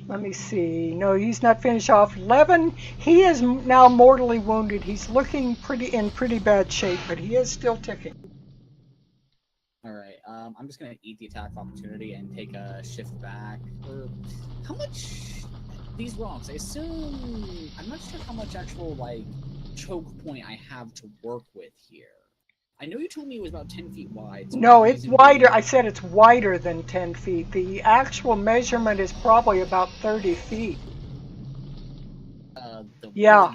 Let me see. No, he's not finished off. 11, he is now mortally wounded. He's looking in pretty bad shape, but he is still ticking. Alright, I'm just gonna eat the attack of opportunity and take a shift back. How much... These rocks, I assume... I'm not sure how much actual, like, choke point I have to work with here. I know you told me it was about 10 feet wide. So No, it's wider. I said it's wider than 10 feet. The actual measurement is probably about 30 feet. Yeah.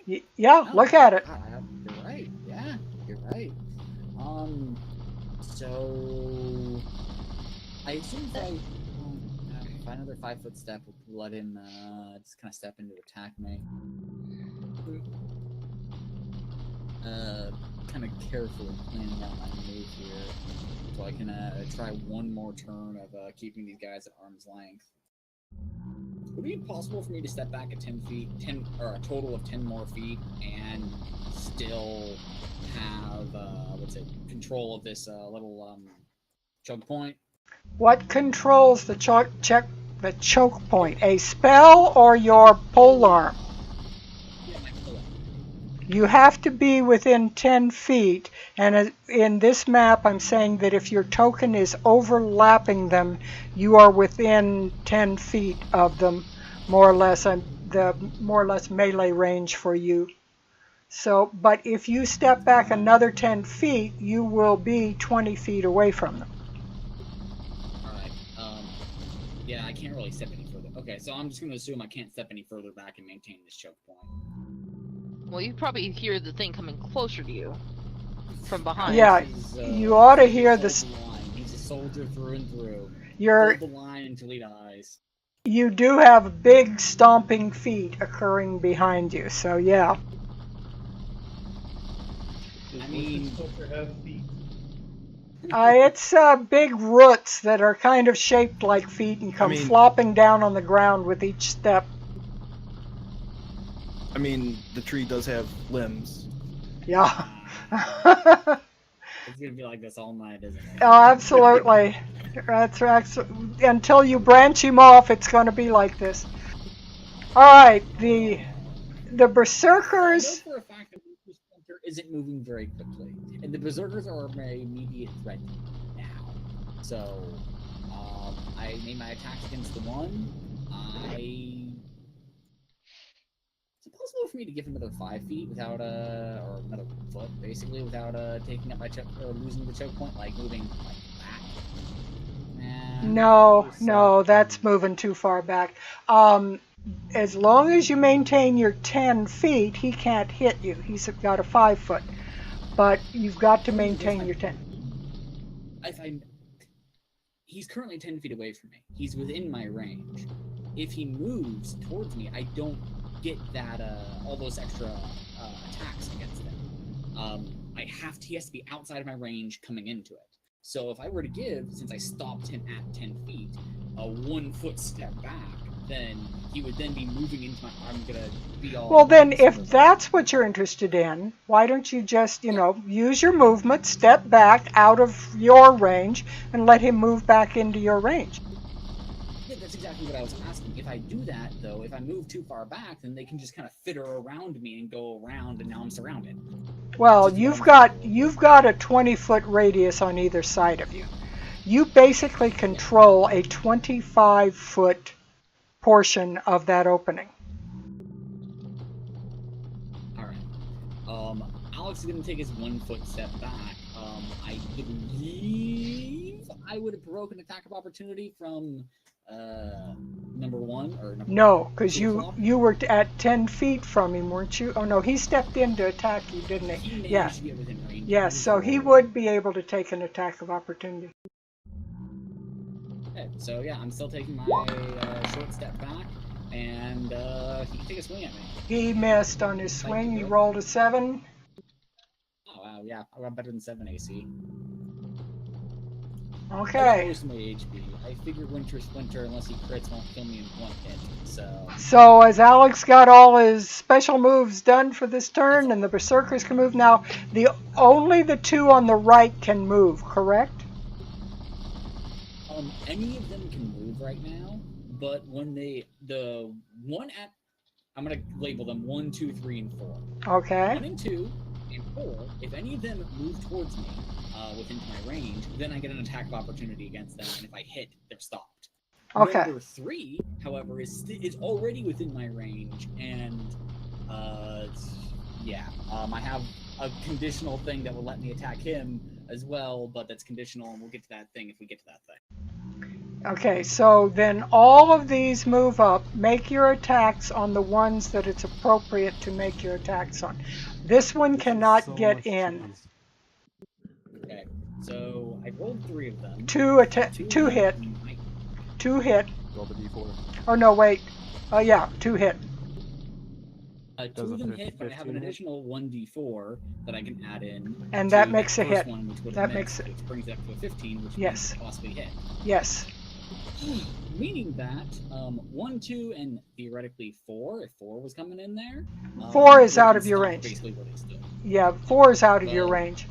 Yeah, Oh, look at it. You're right. Yeah, you're right. So... I assume if I another 5-foot step, we'll let him just kind of step in to attack me. Kind of carefully planning out my move here, so I can try one more turn of keeping these guys at arm's length. Would it be possible for me to step back at 10 feet, or a total of 10 more feet, and still have control of this little choke point? What controls the choke point? A spell or your polearm? You have to be within 10 feet, and in this map I'm saying that if your token is overlapping them, you are within 10 feet of them, more or less, the more or less melee range for you. So, but if you step back another 10 feet, you will be 20 feet away from them. Alright, yeah, I can't really step any further. Okay, so I'm just going to assume I can't step any further back and maintain this choke point. Well, you probably hear the thing coming closer to you from behind. Yeah, you ought to hear this. He's a soldier through and through. Hold the line until he dies. You do have big stomping feet occurring behind you, so yeah. Does I mean, Splinter have feet? It's big roots that are kind of shaped like feet and come flopping down on the ground with each step. I mean, the tree does have limbs. Yeah. It's gonna be like this all night, isn't it? Oh, absolutely. That's until you branch him off, it's going to be like this. All right, the berserkers. I know for a fact that Mr. Splinter isn't moving very quickly, and the berserkers are my immediate threat now. So, I made my attacks against the one. Is it possible for me to give him another 5 feet without or another foot basically without taking up my choke or losing the choke point, like moving like back? No, that's moving too far back. as long as you maintain your 10 feet, he can't hit you. He's got a 5 foot, but you've got to maintain your 10. He's currently 10 feet away from me. He's within my range. If he moves towards me, I don't get that all those extra attacks against him. He has to be outside of my range coming into it. So if I were to give, since I stopped him at 10 feet, a 1 foot step back, then he would then be moving into my. I'm gonna be all. Well, then, if that's what you're interested in, why don't you just, use your movement, step back out of your range, and let him move back into your range? Yeah, that's exactly what I was asking. If I do that, though, if I move too far back, then they can just kind of fitter around me and go around, and now I'm surrounded. Well, you've got a 20-foot radius on either side of you. You basically control a 25-foot portion of that opening. All right. Alex is going to take his 1 foot step back. I believe I would have broken attack of opportunity from number 1 or number No, because you were at 10 feet from him, weren't you? Oh no, he stepped in to attack you, didn't he? He Yeah. managed to get within range. Yes, so he would be able to take an attack of opportunity. Okay, so yeah, I'm still taking my short step back, and he can take a swing at me. He missed on his swing. He rolled a 7. Oh wow, yeah, I got better than 7 AC. I got Okay. most of my HP. I figure Winter Splinter, unless he crits, won't kill me in 1 hit. So as Alex got all his special moves done for this turn, and the Berserkers can move now, only the 2 on the right can move, correct? Any of them can move right now, but when I'm gonna label them 1, 2, 3, and 4. Okay. 1 and 2 and 4. If any of them move towards me within my range, then I get an attack of opportunity against them, and if I hit, they're stopped. Okay. Number 3, however, is already within my range, and I have a conditional thing that will let me attack him as well, but that's conditional, and we'll get to that thing if we get to that thing. Okay, so then all of these move up. Make your attacks on the ones that it's appropriate to make your attacks on. This one cannot So get much in. cheese. Okay, so I rolled 3 of them. 2 hit. 2 hit. Roll the d4. Oh no, wait. Oh yeah, 2 hit. 2 of them hit, but I have an additional 1d4 that I can add in. And to that makes a first hit. One, which would That have makes missed, it. which brings it up to a 15, which Yes. means possibly hit. Yes. Meaning that 1, 2, and theoretically 4, if 4 was coming in there. 4 is would out be of your stopped range. Basically what it's doing. Yeah, 4 is out of your Well- range.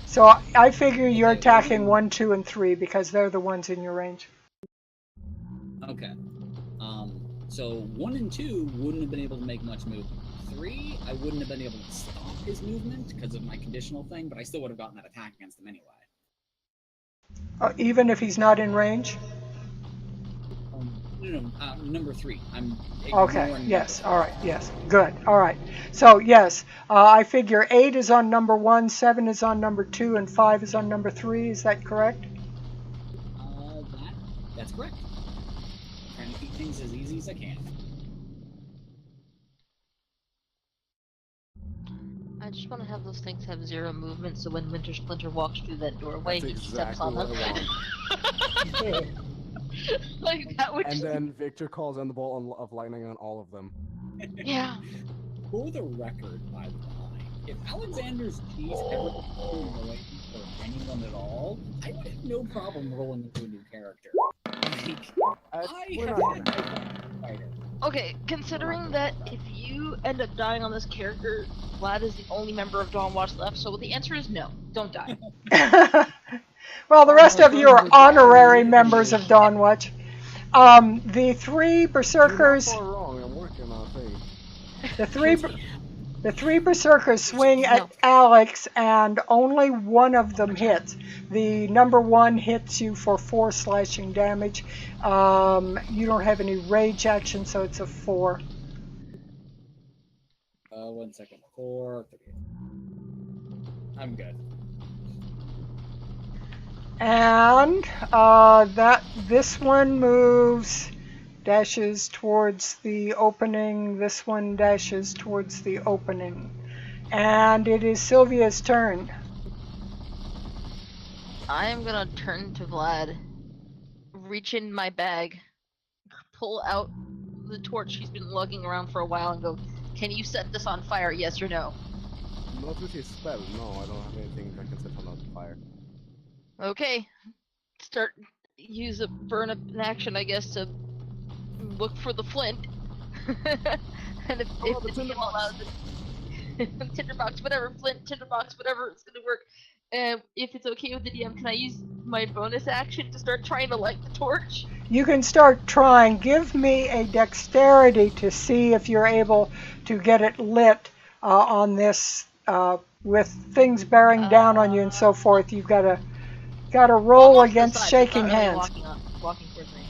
So I figure you're Okay, attacking 1, 2, and 3 because they're the ones in your range. Okay. So 1 and 2 wouldn't have been able to make much movement. 3, I wouldn't have been able to stop his movement because of my conditional thing, but I still would have gotten that attack against him anyway. Even if he's not in range? No, number 3. I'm Okay, ignoring yes, number all right, yes, good, all right. So, yes, I figure 8 is on number 1, 7 is on number 2, and 5 is on number 3, is that correct? That's correct. I'm trying to keep things as easy as I can. I just want to have those things have 0 movement, so when Winter Splinter walks through that doorway, That's he steps exactly on what them. I want. Like, that would And just... then Victor calls in the bolt of lightning on all of them. Yeah. For the record, by the way, if Alexander's cheese ever came away for anyone at all, I would have no problem rolling into a new character. Like, We're have not had gonna- my fighter. Okay, considering that if you end up dying on this character, Vlad is the only member of Dawnwatch left, so the answer is no. Don't die. Well, the rest of you are honorary members of Dawnwatch. The 3 berserkers, You're not far wrong. I'm working on a thing. the 3 berserkers swing at Alex, and only one of them hits. The number 1 hits you for 4 slashing damage. You don't have any rage action, so it's a 4. 1 second. 4, 38. I'm good. And this one moves dashes towards the opening. This one dashes towards the opening. And it is Sylvia's turn. I am gonna turn to Vlad, reach in my bag, pull out the torch he's been lugging around for a while, and go, "Can you set this on fire? Yes or no?" Not with his spell. No, I don't have anything that can set on a fire. Okay. Start use a burn up in action, I guess, to look for the flint. And if Oh, the the DM tinderbox. allows it, tinderbox, whatever, flint, tinderbox, whatever, it's gonna work. If it's okay with the DM, can I use my bonus action to start trying to light the torch? You can start trying. Give me a dexterity to see if you're able to get it lit on this with things bearing down on you and so forth. You've got to Well, roll I'm off to the against side, so it's shaking not really hands. walking towards me.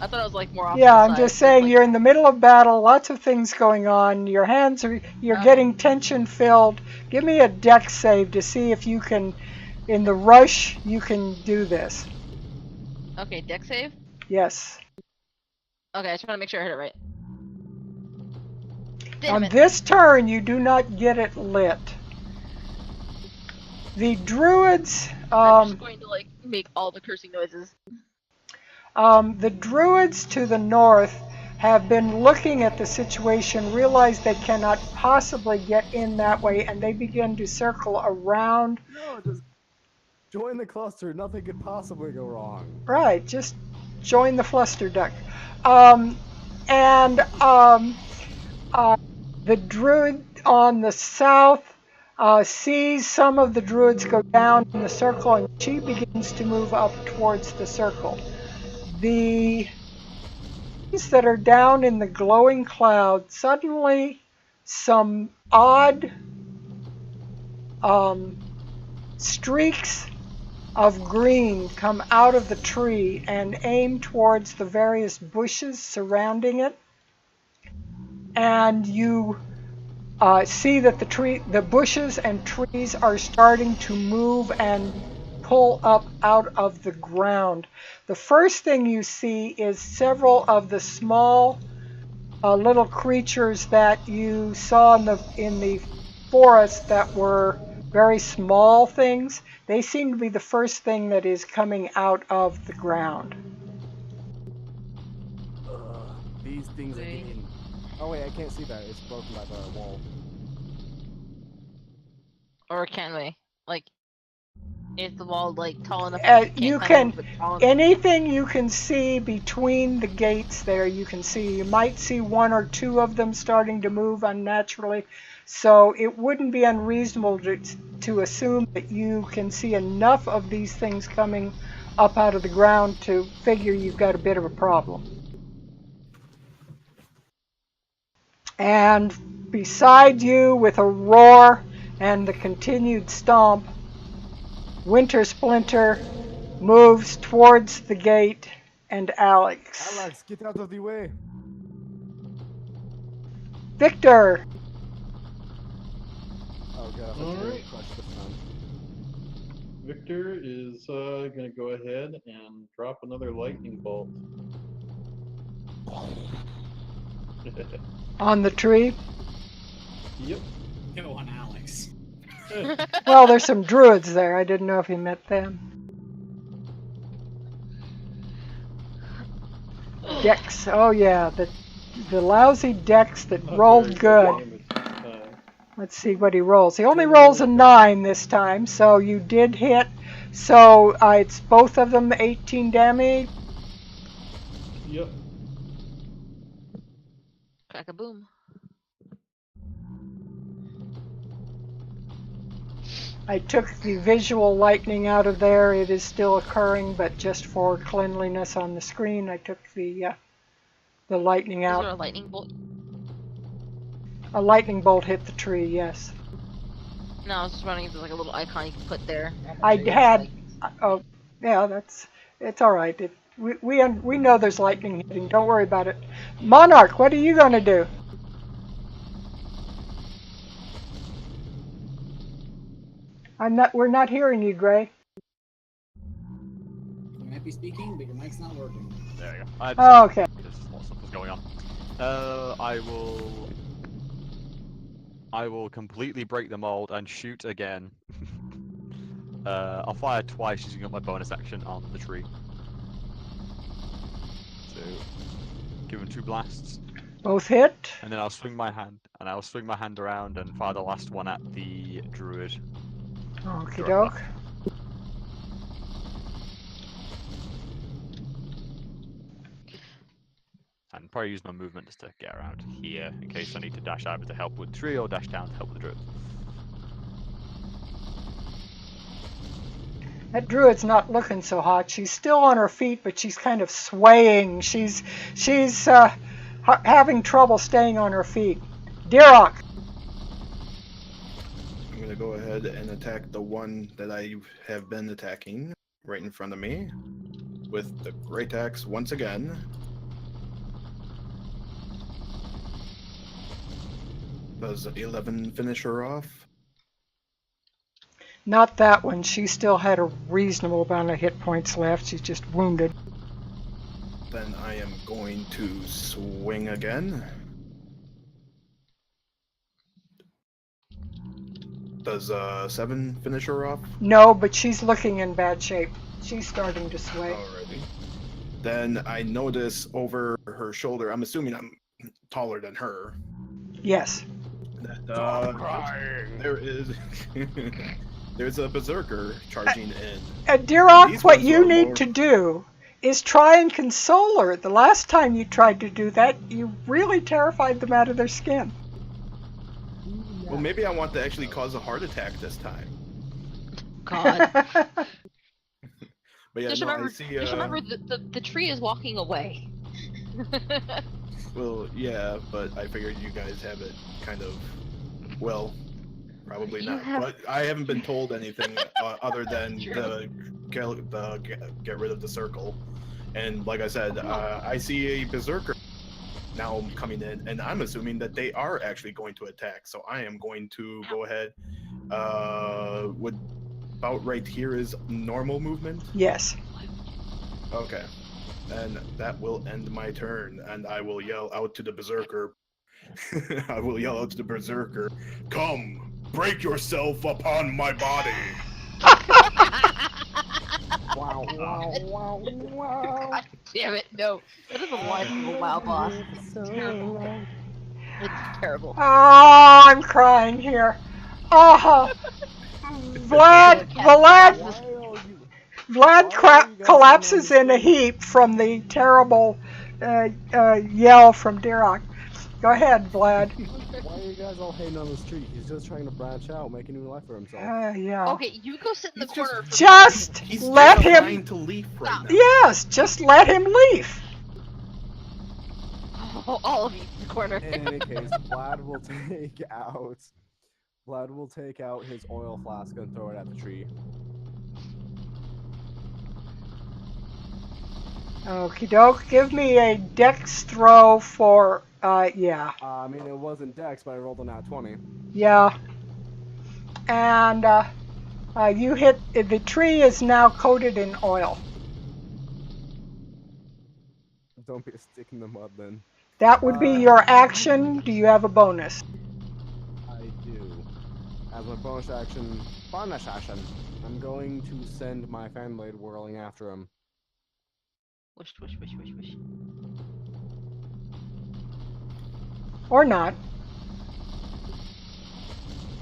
I thought I was like more off to Yeah, the I'm side. just so it's saying like, you're in the middle of battle, lots of things going on. Your hands are, you're getting tension filled. Give me a dex save to see if you can, in the rush, you can do this. Okay, dex save? Yes. Okay, I just want to make sure I heard it right. Damn On it. this turn, you do not get it lit. The druids, I'm just going to like make all the cursing noises. the druids to the north have been looking at the situation, realize they cannot possibly get in that way, and they begin to circle around. No, just join the cluster. Nothing could possibly go wrong. Right, just join the flusterduck. The druid on the south sees some of the druids go down in the circle, and she begins to move up towards the circle. The ones that are down in the glowing cloud, suddenly some odd streaks of green come out of the tree and aim towards the various bushes surrounding it. And you see that the bushes and trees are starting to move and pull up out of the ground. The first thing you see is several of the small little creatures that you saw in the forest that were very small things. They seem to be the first thing that is coming out of the ground. These things again. Oh wait, I can't see that. It's broken by the wall. Or can we? Like, is the wall like tall enough? You can, anything you can see between the gates there, you can see. You might see one or two of them starting to move unnaturally. So it wouldn't be unreasonable to assume that you can see enough of these things coming up out of the ground to figure you've got a bit of a problem. And beside you, with a roar and the continued stomp, Winter Splinter moves towards the gate, and Alex. Alex, get out of the way. Victor. Oh god, All right. crush the sun. Victor is going to go ahead and drop another lightning bolt. On the tree. Yep. Go on, Alex. Well, there's some druids there. I didn't know if he meant them. Dex. Oh yeah, the lousy Dex that rolled good. Let's see what he rolls. He only rolls a 9 this time, so you did hit. So it's both of them 18 damage. Yep. Crack a boom. I took the visual lightning out of there. It is still occurring, but just for cleanliness on the screen, I took the lightning Is out. there a lightning bolt? A lightning bolt hit the tree, yes. No, I was just wondering if there's like a little icon you can put there. I had. Oh, yeah, it's all right. We know there's lightning hitting. Don't worry about it. Monarch, what are you going to do? We're not hearing you, Gray. You might be speaking, but your mic's not working. There you go. Oh, okay. what stuff was going on. I will completely break the mold and shoot again. I'll fire twice using up my bonus action on the tree. So, give him 2 blasts, Both hit. and then I'll swing my hand, around and fire the last one at the druid. Okie doke. And probably use my movement just to get around here in case I need to dash either to help with the tree or dash down to help with the druid. That druid's not looking so hot. She's still on her feet, but she's kind of swaying. She's having trouble staying on her feet. Dirok. I'm gonna go ahead and attack the one that I have been attacking right in front of me with the great axe once again. Does 11 finish her off? Not that one. She still had a reasonable amount of hit points left. She's just wounded. Then I am going to swing again. Does 7 finish her off? No, but she's looking in bad shape. She's starting to sway. Alrighty. Then I notice over her shoulder, I'm assuming I'm taller than her. Yes. There is there's a berserker charging in. Dirok, These what ones you are need more- to do is try and console her. The last time you tried to do that, you really terrified them out of their skin. Well, maybe I want to actually cause a heart attack this time. God. But yeah, Just no, remember, I see. just remember the tree is walking away. Well, yeah, but I figured you guys have it kind of. Well, probably You not. have- But I haven't been told anything other than True. get rid of the circle. And like I said, I see a berserker now coming in, and I'm assuming that they are actually going to attack. So I am going to go ahead. Would about right here is normal movement? Yes. Okay. And that will end my turn, and I will yell out to the berserker. I will yell out to the berserker, "Come, break yourself upon my body!" Wow, wow, wow, wow. God damn it, no. That is a line from a WoW boss. It's terrible. It's terrible. Oh, I'm crying here. Oh, Vlad collapses in a heap from the terrible yell from Dirok. Go ahead, Vlad. Why are you guys all hating on the street? He's just trying to branch out, make a new life for himself. Yeah. Okay, you go sit in the He's corner. Just He's let just him. trying to leave right now. Yes, just let him leave. Oh, all of you in the corner. In any case, Vlad will take out his oil flask and throw it at the tree. Okie doke. Give me a dex throw for, yeah. I mean, it wasn't Dex, but I rolled a nat 20. Yeah. And you hit, the tree is now coated in oil. Don't be a stick in the mud then. That would be your action. Do you have a bonus? I do. As my bonus action, I'm going to send my fan blade whirling after him. Wish, wish, wish, wish, wish. Or not.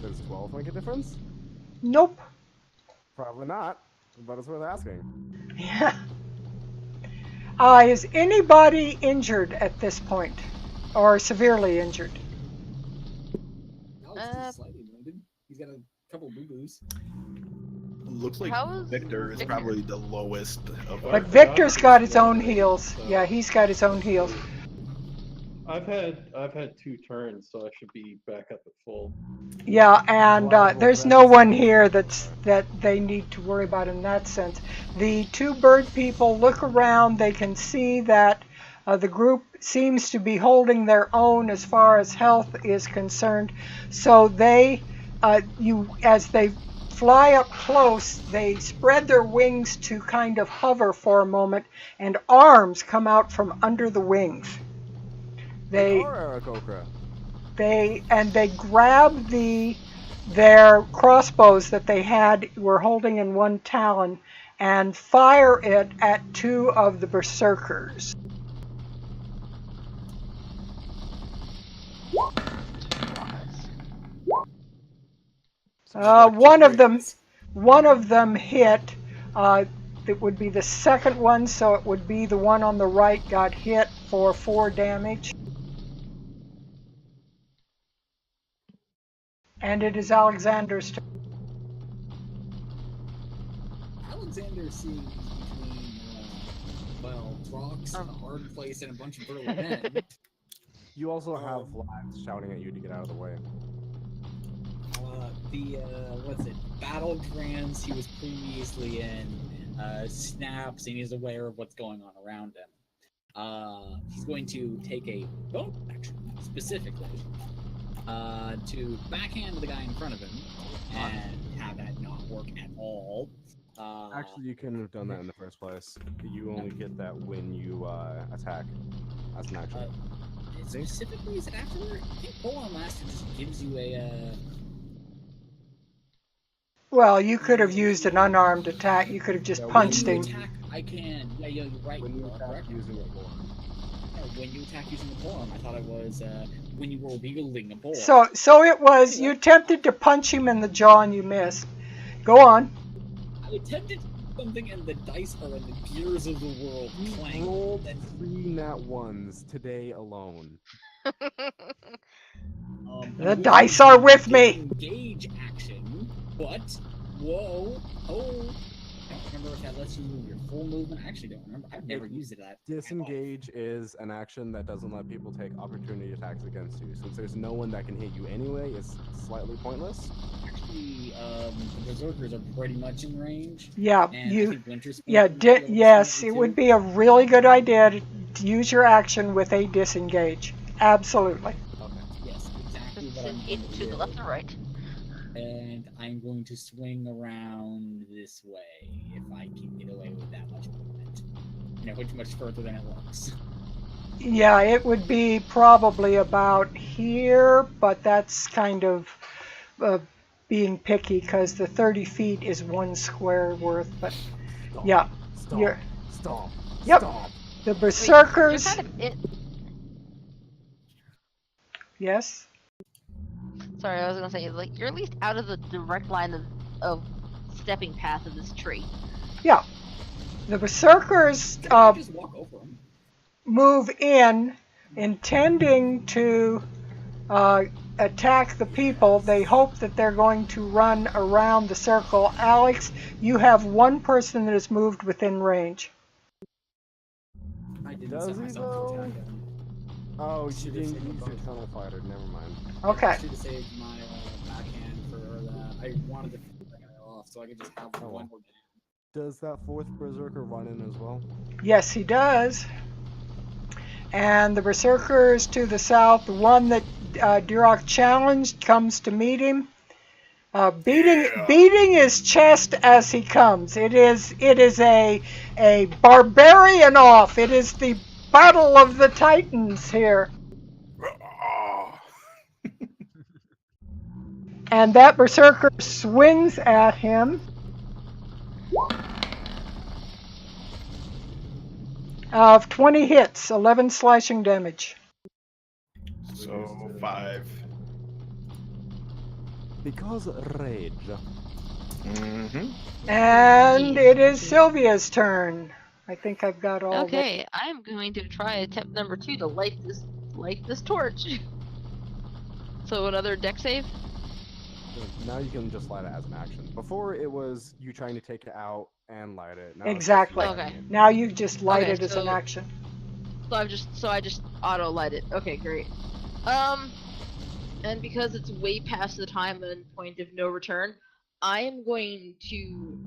Does 12 make a difference? Nope. Probably not, but it's worth asking. Yeah. Is anybody injured at this point? Or severely injured? Alex is slightly wounded. He's got a couple boo-boos. Looks like How is Victor is Victor? probably the lowest of But us. Victor's got his own heals. Yeah, he's got his own heals. I've had 2 turns, so I should be back up at full. Yeah, and there's no one here that they need to worry about in that sense. The 2 bird people look around. They can see that the group seems to be holding their own as far as health is concerned. So they, as they fly up close, they spread their wings to kind of hover for a moment, and arms come out from under the wings. They They are Aarakocra. they grab their crossbows that they were holding in one talon and fire it at two of the berserkers. One of them hit. It would be the second one, so it would be the one on the right got hit for 4 damage. And it is Alexander's turn. Alexander seems between, well, rocks, a hard place, and a bunch of burly men. You also have lads shouting at you to get out of the way. What's it? Battlegrounds he was previously in snaps, and he's aware of what's going on around him. He's going to take a bonus action, specifically, to backhand the guy in front of him, and have that not work at all. Actually, you couldn't have done that in the first place. You only get that when you attack as an action. Specifically, is it afterward? I think Polearm Master just gives you a. Well, you could have used an unarmed attack. You could have just punched him. Attack, I can. Yeah, you're right. When you attack using a polearm. When you attack using the polearm, I thought it was when you were wielding a pole. So it was. You attempted to punch him in the jaw and you missed. Go on. I attempted something, and the dice are in the gears of the world playing. Rolled 3 nat 1s today alone. The dice are with me. Engage action, but whoa, oh. I don't remember if that lets you move your full movement. I actually don't remember. I've never used it that. Disengage is an action that doesn't let people take opportunity attacks against you. Since there's no one that can hit you anyway, it's slightly pointless. Actually, the berserkers are pretty much in range. Yeah, and yes, it would be a really good idea to use your action with a disengage. Absolutely. Okay. Yes, exactly what I'm Disengage going to the left or right. And I'm going to swing around this way if I can get away with that much movement. Which much further than it looks. Yeah, it would be probably about here, but that's kind of being picky because the 30 feet is 1 square worth. But Stomp, yeah, stomp, stomp, yep. Stomp. The berserkers. Wait, you're kind of Yes. Sorry, I was gonna say, like, you're at least out of the direct line of stepping path of this tree. Yeah. The berserkers Just walk over them. move in, intending to attack the people. They hope that they're going to run around the circle. Alex, you have one person that has moved within range. I didn't Does set he, myself to though? attack him. Oh, you Should've didn't saved use the your bonus. tunnel fighter. Never mind. Okay. I should have saved my backhand for that. I wanted to finish that guy off so I could just have Oh, one well. more down. Does that 4th berserker run in as well? Yes, he does. And the berserkers to the south, the one that Duroc challenged, comes to meet him, beating his chest as he comes. It is a barbarian off. It is the battle of the Titans here. And that berserker swings at him. Of 20 hits, 11 slashing damage. So 5. Because rage. Mm-hmm. And it is Sylvia's turn. I think I've got all Okay, I'm going to try attempt number 2 to light this torch. So another deck save. Now you can just light it as an action. Before it was you trying to take it out and light it. Now Exactly. It's just you Okay. lighting it. Now you just light Okay, it as an so- action. So I just auto light it. Okay, great. And because it's way past the time and point of no return, I'm going to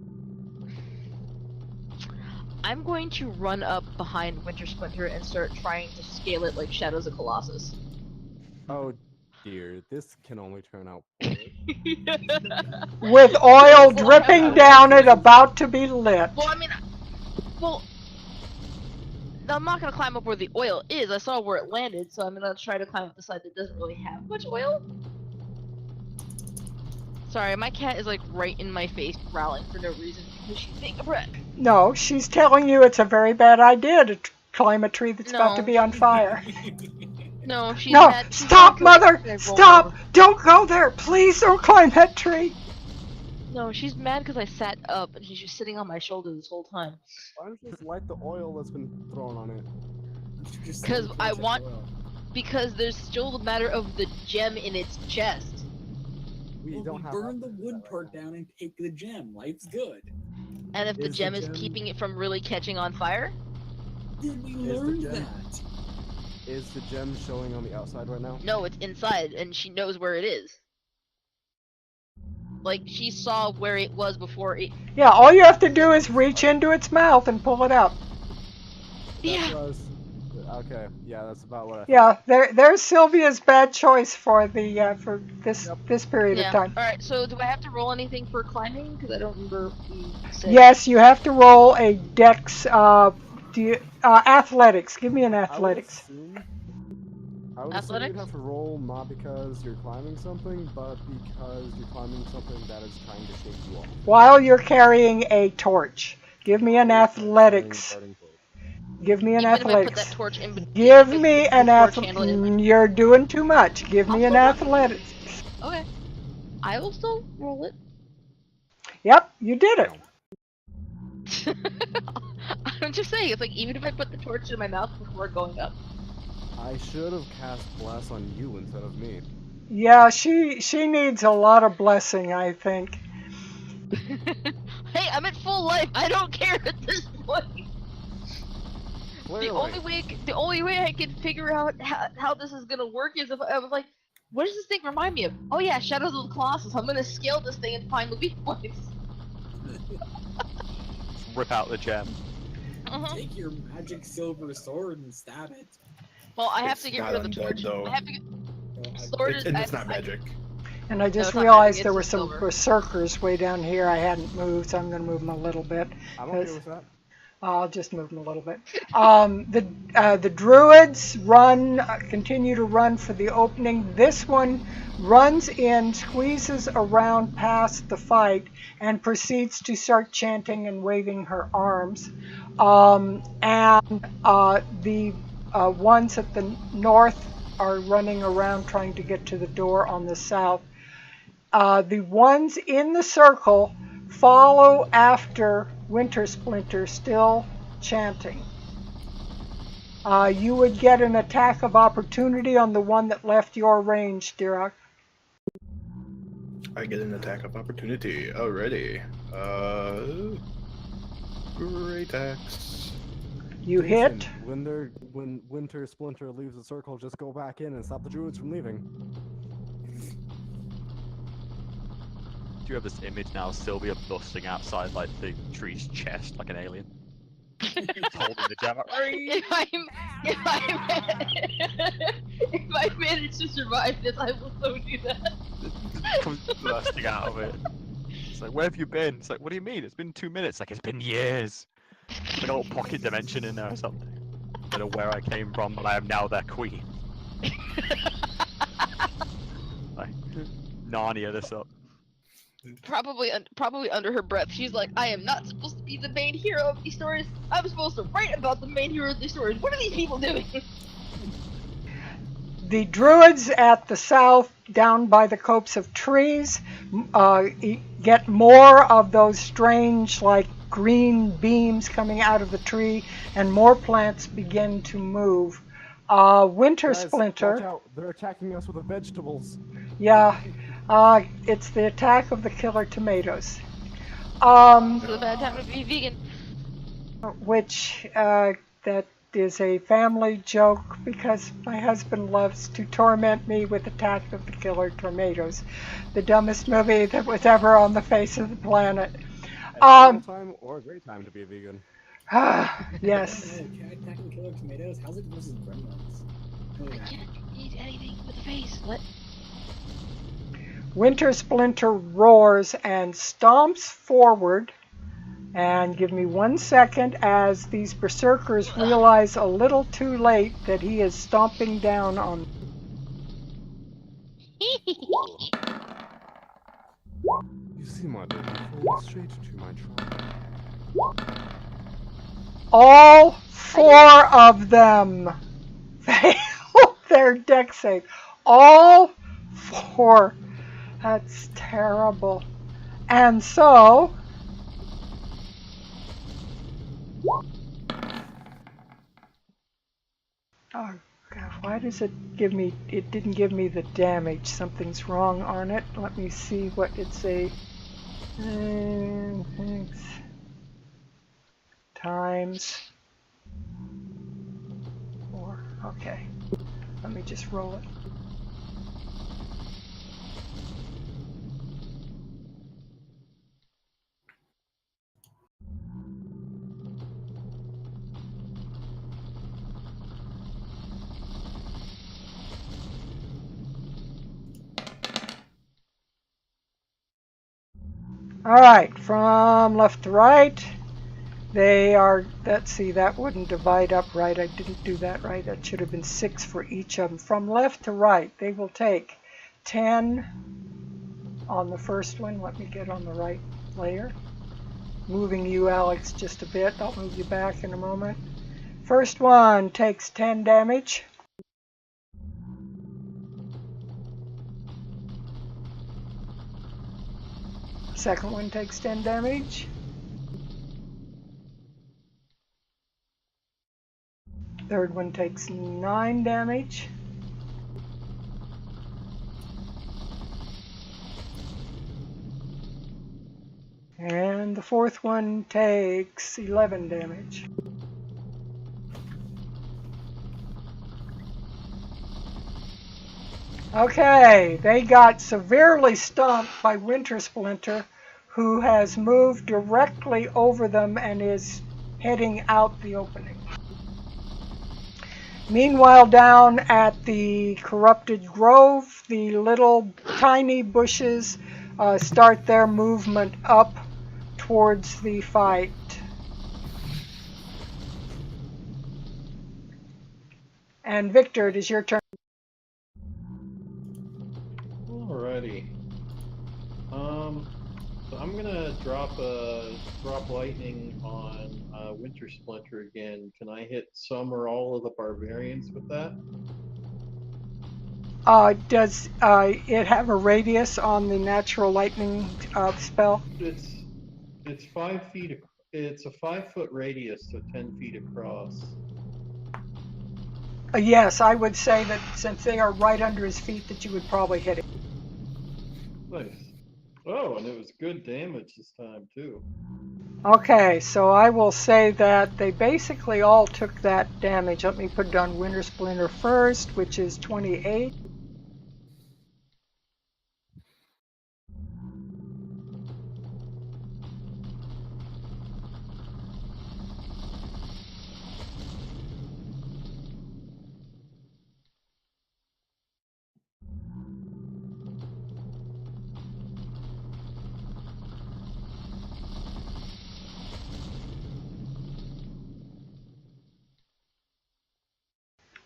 run up behind Winter Splinter and start trying to scale it like Shadows of Colossus. Oh dear, this can only turn out poorly. with oil dripping down it, about to be lit. Well, I mean, well, I'm not gonna climb up where the oil is. I saw where it landed, so I'm gonna try to climb up the side that doesn't really have much oil. Sorry, my cat is like right in my face, growling for no reason because she's being a brat. No, she's telling you it's a very bad idea to climb a tree that's about to No. be on fire. No, she's No, mad. She's stop, mad 'cause Mother! I rolled Stop! over. Don't go there! Please don't climb that tree! No, she's mad because I sat up and she's just sitting on my shoulder this whole time. Why don't you just light the oil that's been thrown on it? Because I want, because there's still the matter of the gem in its chest. We don't have burn the access to wood that part right now. down and take the gem. Life's good. And if the Is the gem is gem- keeping it from really catching on fire, Did we Is the learn gem- that? Is the gem showing on the outside right now? no, it's inside and she knows where it is. Like, she saw where it was before it. Yeah, all you have to do is reach into its mouth and pull it out. Yeah. That was... Okay, yeah, that's about what I Yeah, there's Sylvia's bad choice for the for this period of Yeah. time. Alright, so do I have to roll anything for climbing? Because I don't remember if we said. Yes, you have to roll a dex athletics. Give me an athletics. I would assume Athletics? you'd have to roll not because you're climbing something, but because you're climbing something that is trying to shake you off. While you're carrying a torch. Give me an athletics. Give me an Even if I put athletics. that torch in between. Give me an athletics. You're doing too much. Give me an athletics. Okay. I will still roll it. Yep, you did it. I'm just saying, it's like, even if I put the torch in my mouth before going up. I should have cast Bless on you instead of me. Yeah, she needs a lot of blessing, I think. Hey, I'm at full life. I don't care at this point. Clearly. The only way I can figure out how this is gonna work is if I was like, what does this thing remind me of? Oh yeah, Shadows of the Colossus. I'm gonna scale this thing and find the weak points. Rip out the gem. Take your magic silver sword and stab it. Well, I have It's to get not rid of the undead, torch. though. I have to get sword. It's not magic. And I just it's not realized magic, there it's were just some silver. berserkers way down here I hadn't moved, so I'm going to move them a little bit. I'm okay with that. I'll just move them a little bit. The druids continue to run for the opening. This one runs in, squeezes around past the fight, and proceeds to start chanting and waving her arms. The ones at the north are running around trying to get to the door on the south. The ones in the circle follow after Winter Splinter, still chanting. You would get an attack of opportunity on the one that left your range, Dirac. I get an attack of opportunity already. Great axe. You Jason, hit. When Winter Splinter leaves the circle, just go back in and stop the druids from leaving. Do you have this image now, Sylvia busting outside like the tree's chest like an alien? Holding the gem up. If I manage to survive this, I will so do that. Comes bursting out of it. It's like, where have you been? It's like, what do you mean? It's been 2 minutes. Like, it's been years. Like a little pocket dimension in there or something. I don't know where I came from, but I am now their queen. Like, Narnia this up. Probably under her breath, she's like, I am not supposed to be the main hero of these stories. I'm supposed to write about the main hero of these stories. What are these people doing? The druids at the south, down by the copse of trees, get more of those strange, like, green beams coming out of the tree, and more plants begin to move. Winter Guys, Splinter. Watch out. They're attacking us with the vegetables. Yeah, it's the attack of the killer tomatoes. It's a bad time to be vegan. Which that is a family joke because my husband loves to torment me with Attack of the Killer Tomatoes, the dumbest movie that was ever on the face of the planet. A terrible time or a great time to be a vegan. Yes. Attack of the Killer Tomatoes? How's it versus Gremlins? I can't eat anything with a face. What? Winter Splinter roars and stomps forward. And give me 1 second as these berserkers realize a little too late that he is stomping down on. You see, my lady, fall straight to my trial. All 4 of them fail their deck save. All 4. That's terrible. And so, oh God, why does it give me, it didn't give me the damage. Something's wrong on it. Let me see what it's a, thanks. Times 4. Okay, let me just roll it. All right, from left to right, they are, let's see, that wouldn't divide up right. I didn't do that right. That should have been 6 for each of them. From left to right, they will take 10 on the first one. Let me get on the right layer. Moving you, Alex, just a bit. I'll move you back in a moment. First one takes 10 damage. Second one takes 10 damage. Third one takes 9 damage. And the fourth one takes 11 damage. Okay, they got severely stomped by Winter Splinter, who has moved directly over them and is heading out the opening. Meanwhile, down at the corrupted grove, the little tiny bushes start their movement up towards the fight. And Victor, it is your turn. Alrighty. So I'm gonna drop lightning on Winter Splinter again. Can I hit some or all of the barbarians with that? Does it have a radius on the natural lightning spell? It's 5 feet. It's a 5-foot radius, so 10 feet across. Yes, I would say that since they are right under his feet, that you would probably hit it. Nice. Oh, and it was good damage this time too. Okay, so I will say that they basically all took that damage. Let me put it on Winter Splinter first, which is 28.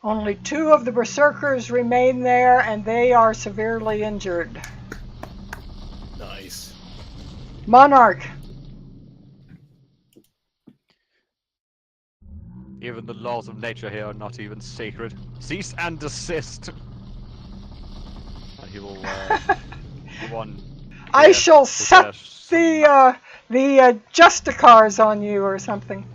Only 2 of the berserkers remain there, and they are severely injured. Nice. Monarch. Even the laws of nature here are not even sacred. Cease and desist. And he will go on. I shall set some the Justicars on you or something.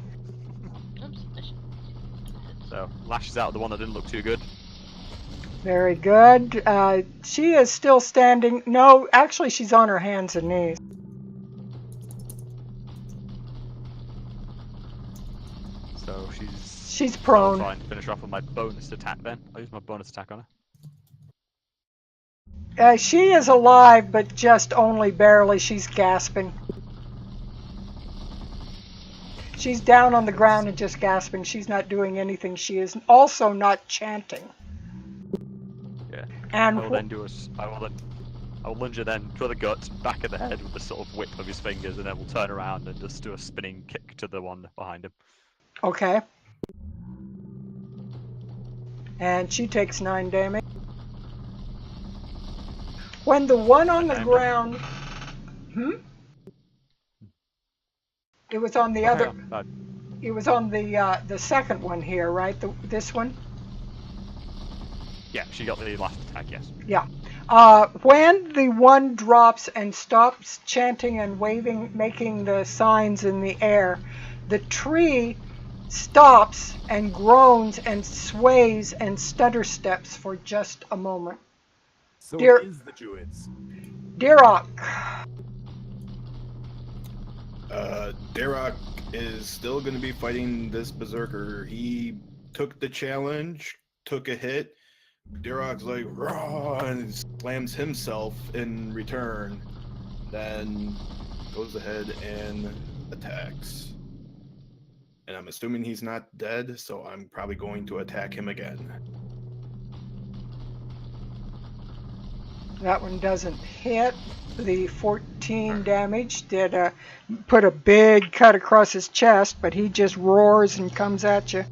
So lashes out at the one that didn't look too good. Very good. She is still standing. No, actually, she's on her hands and knees. So She's I'll prone. try and finish her off with my bonus attack then. I'll use my bonus attack on her. She is alive, but just only barely. She's gasping. She's down on the ground and just gasping. She's not doing anything. She is also not chanting. Yeah. And I will then I'll lunge and then to the gut, back of the head with the sort of whip of his fingers, and then we'll turn around and just do a spinning kick to the one behind him. Okay. And she takes 9 damage. When the one on the ground... It was on the other... It was on the second one here, right? This one? Yeah, she got the last attack, yes. Yeah. When the one drops and stops chanting and waving, making the signs in the air, the tree stops and groans and sways and stutter steps for just a moment. So Dear- it is the Druids. Dirok. Derek is still going to be fighting this berserker. He took the challenge, took a hit. Derek's like, raw, and slams himself in return. Then goes ahead and attacks. And I'm assuming he's not dead, so I'm probably going to attack him again. That one doesn't hit. The 14 damage did put a big cut across his chest, but he just roars and comes at you.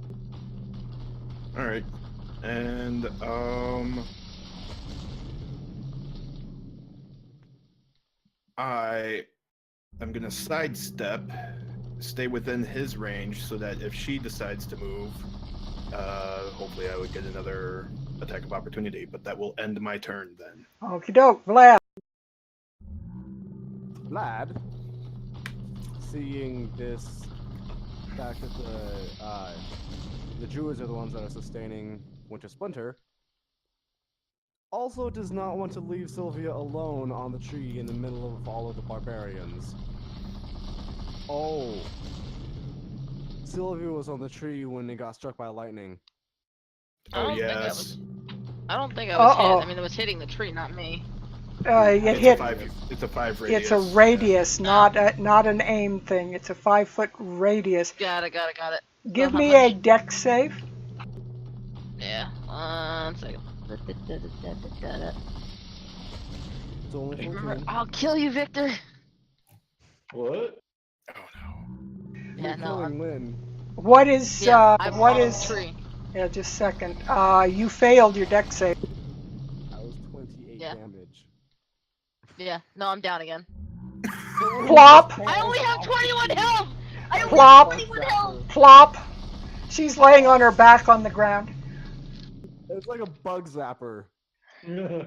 All right, and I am gonna sidestep, stay within his range, so that if she decides to move, hopefully I would get another attack of opportunity. But that will end my turn then. Okie doke, Vlad. Vlad, seeing this fact that the Druids are the ones that are sustaining Winter Splinter, also does not want to leave Sylvia alone on the tree in the middle of all of the barbarians. Oh. Sylvia was on the tree when it got struck by lightning. I Oh don't think I yes. was. I don't think I was Uh-oh. hit. I mean, it was hitting the tree, not me. It It's hit. a 5. It's a 5 radius. It's a radius, not an aim thing. It's a 5-foot radius. Got it. Give How me much? a dex save. Yeah. 1 second. It's only Remember, 14. I'll kill you, Victor. What? Oh no. Yeah, You're no. killing Lynn. What is I'm what on is? the tree. Yeah, just a second. You failed your dex save. That was 28 Yeah. damage. Yeah. No, I'm down again. Plop, I only have 21 health. I only Plop. have 21 health. plop. She's laying on her back on the ground. It's like a bug zapper. I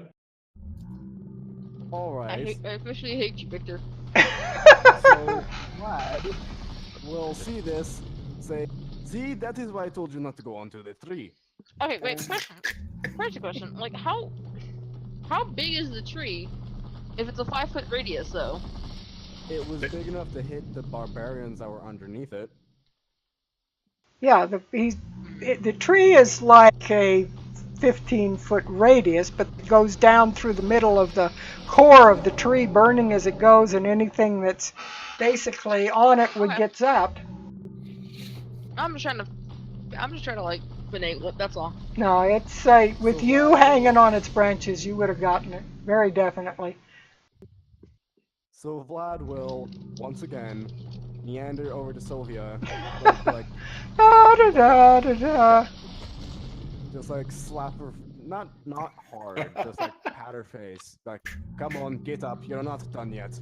Alright. officially hate you, Victor. So, Vlad will see this, say, see, that is why I told you not to go onto the tree. Okay, wait. Question. First question. Like, how big is the tree? If it's a 5-foot radius, though. It was big enough to hit the barbarians that were underneath it. Yeah, the tree is like a 15-foot radius, but it goes down through the middle of the core of the tree, burning as it goes, and anything that's basically on it would Okay. get zapped. I'm just trying to like finagle it. That's all. No, it's with So you Vlad- hanging on its branches, you would have gotten it very definitely. So Vlad will, once again, meander over to Sylvia, like Da da da da da. just like slap her, not hard, just like pat her face, like, come on, get up, you're not done yet.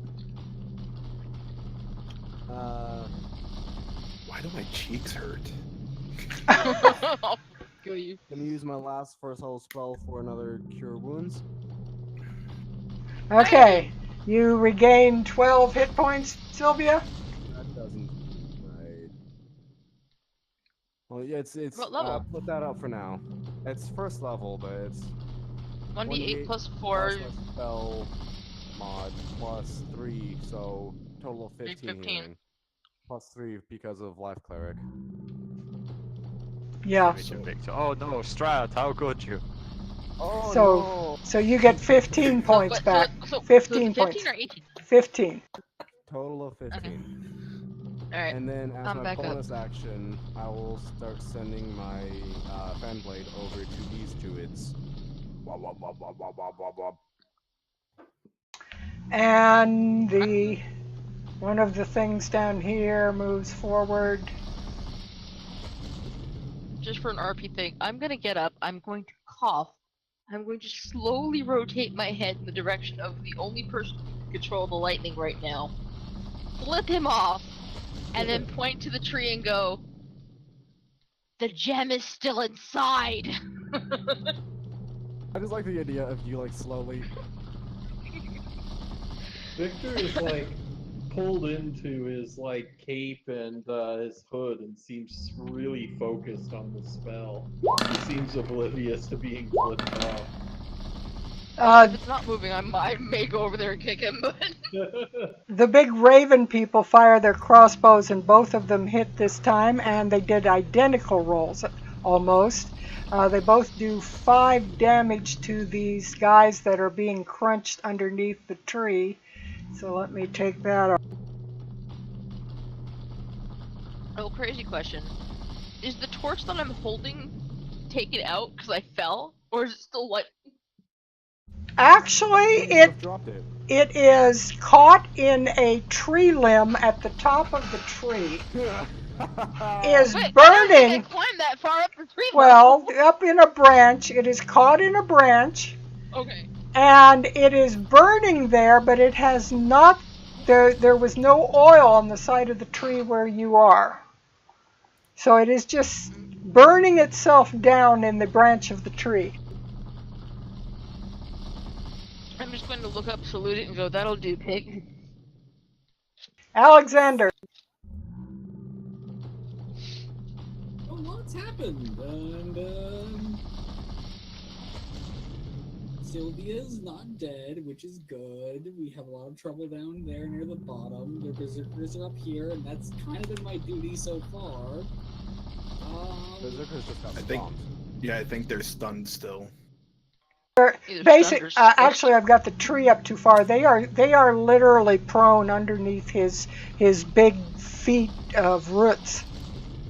Why do my cheeks hurt? I'll kill you. Gonna use my last first level spell for another cure wounds. Okay, you regain 12 hit points, Sylvia. That doesn't right. Well, yeah, it's What level? put that up for now. It's first level, but it's 1d8 plus 4. plus my spell mod plus 3, so total of 15. 15. Healing. Plus 3 because of life cleric. Yeah. Victor. Oh no, Strat, how could you? Oh So- So you get 15 points back. 15 points. 15 or 18? 15. Total of 15. Alright. And then as I'm my back up. bonus action, I will start sending my fan blade over to these druids. Wop, wop, wop, wop, wop, wop, wop, wop. And one of the things down here moves forward. Just for an RP thing, I'm gonna get up, I'm going to cough, I'm going to slowly rotate my head in the direction of the only person who can control the lightning right now, flip him off, and then point to the tree and go, "The gem is still inside!" I just like the idea of you, like, slowly... Victor is like pulled into his like cape and his hood and seems really focused on the spell. He seems oblivious to being flipped off. If it's not moving, I may go over there and kick him, but... The big raven people fire their crossbows, and both of them hit this time, and they did identical rolls, almost. They both do 5 damage to these guys that are being crunched underneath the tree. So let me take that off. Oh, crazy question. Is the torch that I'm holding taken out because I fell? Or is it still what? Actually, Dropped it. it is caught in a tree limb at the top of the tree. Is Wait, I don't burning. think I climbed that far up the tree. Well, up in a branch. It is caught in a branch. Okay. And it is burning there, but it has not. There was no oil on the side of the tree where you are. So it is just burning itself down in the branch of the tree. I'm just going to look up, salute it, and go, "That'll do, pig." Alexander. A lot's happened, and Sylvia's not dead, which is good. We have a lot of trouble down there near the bottom. The berserkers are up here, and that's kind of been my duty so far. Berserkers just got I think- stomped. Yeah, I think they're stunned still. Actually, I've got the tree up too far. They are literally prone underneath his big feet of roots.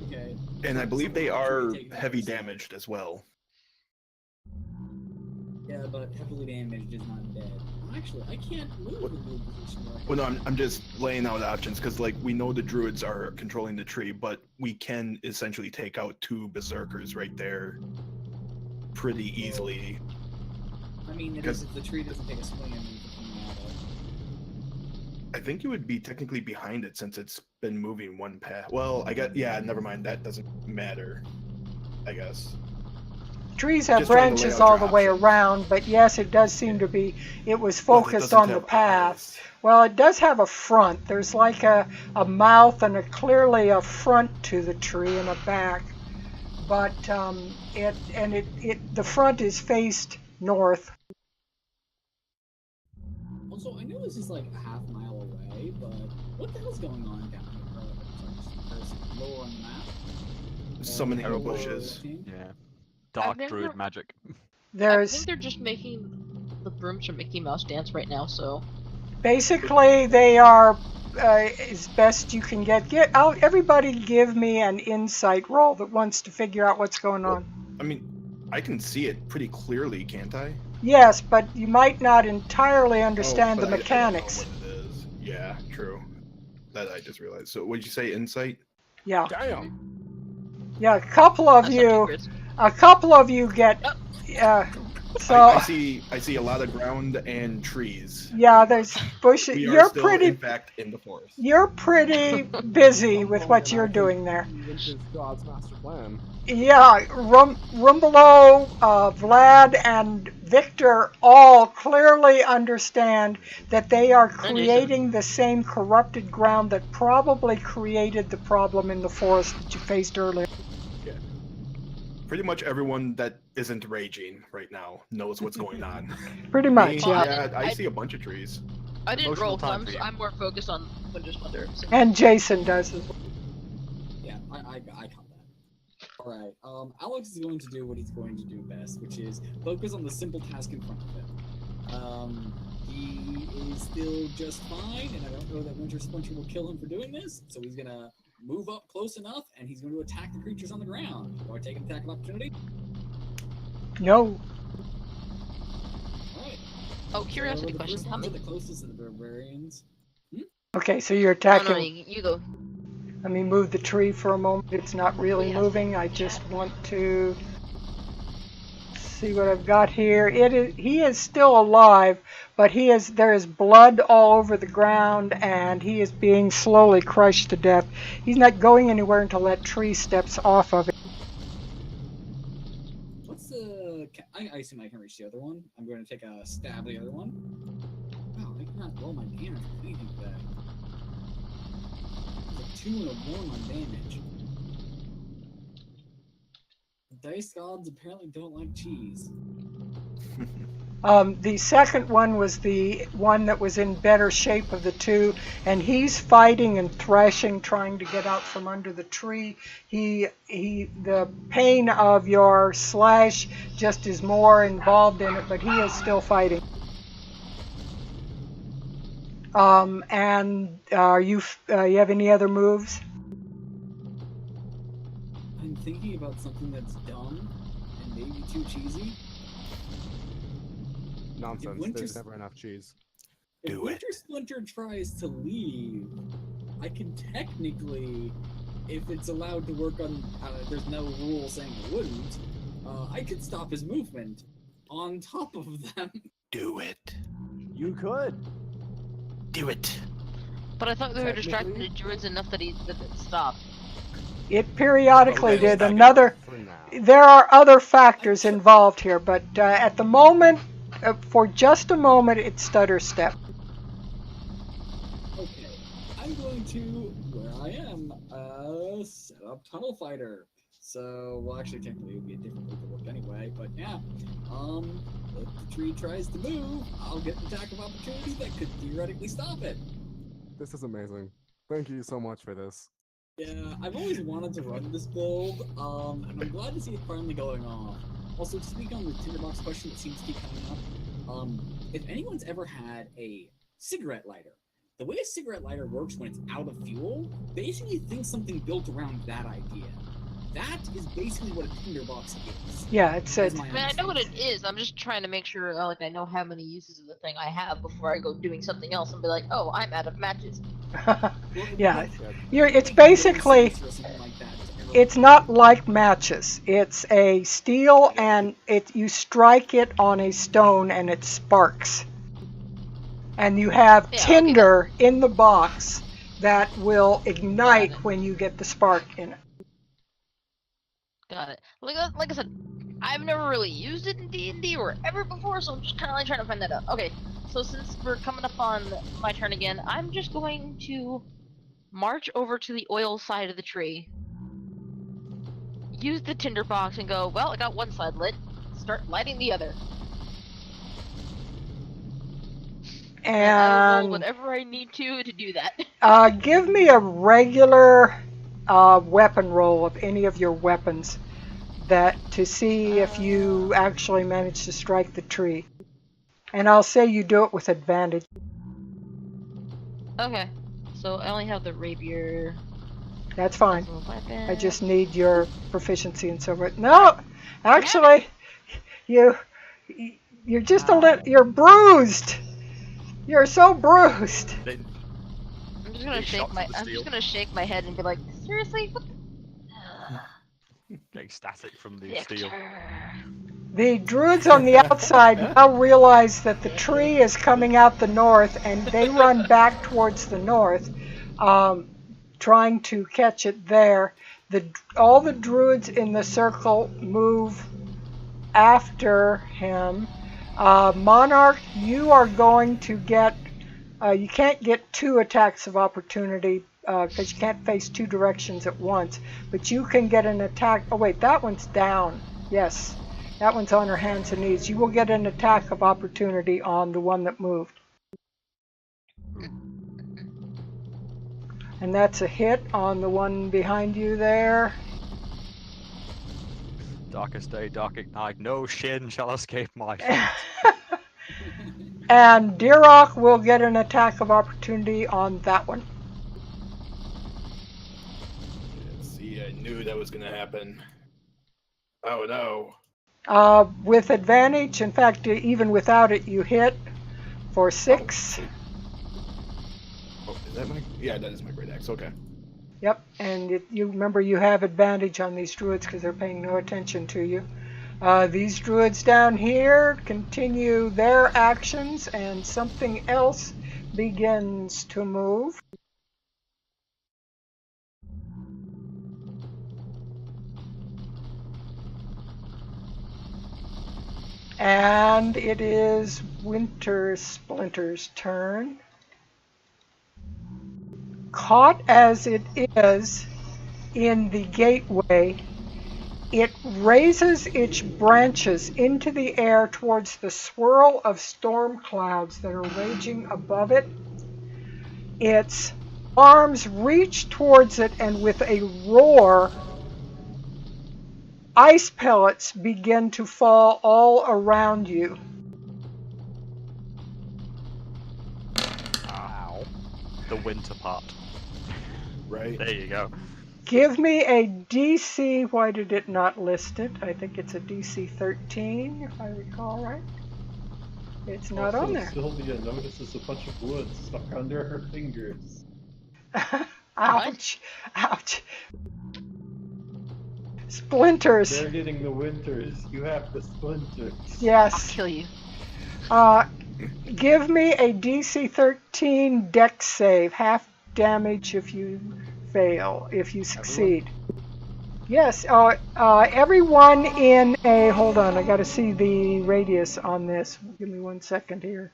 Okay. And I believe they are Taking heavy damage. damaged as well. Yeah, but heavily damaged is not dead. Actually, I can't move in the position where I Well, no, I'm just laying out options because, like, we know the druids are controlling the tree, but we can essentially take out 2 berserkers right there pretty easily. I mean, it is if the tree doesn't take a swing at me for coming at it. I think you would be technically behind it since it's been moving one path. Well, yeah, never mind. That doesn't matter, I guess. Trees have Just trying to lay branches out all your the way options. around, but yes, it does seem to be. It was But it focused doesn't on the have path. eyes. Well, it does have a front. There's like a mouth and clearly a front to the tree and a back. But the front is faced north. Also, I know this is like a half mile away, but what the hell's going on down here? Lower on the map? Summoning Lower bushes. 15? Yeah. Dark think druid they're- magic. I There's think they're just making the brooms from Mickey Mouse dance right now, so... basically they are as best you can get. Everybody give me an insight roll that wants to figure out what's going on. I mean, I can see it pretty clearly, can't I? Yes, but you might not entirely understand the but mechanics. I don't know what it is. Yeah, true. That I just realized. So, what did you say? Insight? Yeah, Damn! yeah. A couple of That's you, not too get. So I see a lot of ground and trees. yeah, there's bushes. We are You're still, pretty. in fact, in the forest. You're pretty busy with what you're doing there. This is God's master plan. Yeah, Rumbelow, Vlad, and Victor all clearly understand that they are creating the same corrupted ground that probably created the problem in the forest that you faced earlier. Pretty much everyone that isn't raging right now knows what's going on. Pretty much, Me, yeah. I see a bunch of trees. I didn't Emotional roll, so time for you. I'm more focused on Winter Splendor. So. And Jason does as well. Yeah, I caught that. Alright, Alex is going to do what he's going to do best, which is focus on the simple task in front of him. He is still just fine, and I don't know that Winter Splinter will kill him for doing this, so he's gonna move up close enough, and he's going to attack the creatures on the ground. Do I take an attack of opportunity? No. Alright. Oh, curiosity So the question. first How ones are many? the closest to the barbarians. Okay, so you're Oh, attacking. no, you go. Let me move the tree for a moment. It's not really Yes. moving. I just want to see what I've got here. He is still alive, but there is blood all over the ground, and he is being slowly crushed to death. He's not going anywhere until that tree steps off of it. What's the? I assume I can reach the other one. I'm going to take a stab at the other one. Wow, I cannot roll my damage for anything today. There's a 2 and a 1 on damage. Dice gods apparently don't like cheese. The second one was the one that was in better shape of the two, and he's fighting and thrashing, trying to get out from under the tree. The pain of your slash just is more involved in it, but he is still fighting. And you have any other moves? I'm thinking about something that's dumb and maybe too cheesy. Nonsense. Winter There's s- never enough cheese. If Do Winter Splinter tries to leave, I can technically, if it's allowed to work on, there's no rule saying it wouldn't, I could stop his movement on top of them. Do it. You could. Do it. But I thought we were distracting Technically- the druids enough that it stopped. It periodically Well, did. that's Another. For now. There are other factors involved here, but at the moment, for just a moment, it's stutter step. Okay, I'm going to, where I am, set up Tunnel Fighter. So, well, actually, technically, it would be a different group of work anyway, but yeah. If the tree tries to move, I'll get an attack of opportunity that could theoretically stop it. This is amazing. Thank you so much for this. Yeah, I've always wanted to run this build, and I'm glad to see it finally going off. Also, to speak on the tinderbox question that seems to keep coming up, if anyone's ever had a cigarette lighter, the way a cigarette lighter works when it's out of fuel, basically think something built around that idea. That is basically what a tinderbox is. Yeah, it's Is my I mean, I know what it understanding. is. I'm just trying to make sure, like, I know how many uses of the thing I have before I go doing something else and be like, oh, I'm out of matches. yeah. Yeah. It's basically. Or something like that. It's not like matches. It's a steel, and you strike it on a stone, and it sparks. And you have Yeah, okay, tinder in the box that will ignite Got it. when you get the spark in it. Got it. Like I said, I've never really used it in D&D or ever before, so I'm just kind of like trying to find that out. Okay, so since we're coming up on my turn again, I'm just going to march over to the oil side of the tree, use the tinderbox, and go, well, I got one side lit, start lighting the other. And I will roll And whatever I need to do that. give me a regular weapon roll of any of your weapons to see if you actually manage to strike the tree. And I'll say you do it with advantage. Okay, so I only have the rapier. That's fine. as a weapon. I just need your proficiency and so forth. No, actually, you're just a little. You're bruised. You're so bruised. Then I'm just gonna Big shake shots my. of the I'm steel. just gonna shake my head and be like, seriously, what getting static from the Victor. steel. The druids on the outside now realize that the tree is coming out the north, and they run back towards the north, trying to catch it there. All the druids in the circle move after him. Monarch, you are going to get. You can't get 2 attacks of opportunity because you can't face 2 directions at once. But you can get an attack. Oh wait, that one's down. Yes, that one's on her hands and knees. You will get an attack of opportunity on the one that moved. And that's a hit on the one behind you there. Darkest day, darkest night, no shin shall escape my And Dirok will get an attack of opportunity on that one. See, I knew that was going to happen. Oh no. With advantage, in fact, even without it, you hit. For 6. Oh, is that my? Yeah, that is my great axe. Okay. Yep, and you remember you have advantage on these druids because they're paying no attention to you. These druids down here continue their actions, and something else begins to move. And it is Winter Splinter's turn. Caught as it is in the gateway, it raises its branches into the air towards the swirl of storm clouds that are raging above it. Its arms reach towards it, and with a roar, ice pellets begin to fall all around you. Ow. The winter part. Right. There you go. Give me a DC. Why did it not list it? I think it's a DC 13, if I recall right. It's not Also, on there. Sylvia notices a bunch of wood stuck under her fingers. Ouch. Ouch. Splinters. They're getting the winters. You have the splinters. I'll Yes. kill you. Give me a DC 13 dex save. Half damage if you fail. If you succeed. Yes. Everyone in a... Hold on. I got to see the radius on this. Give me 1 second here.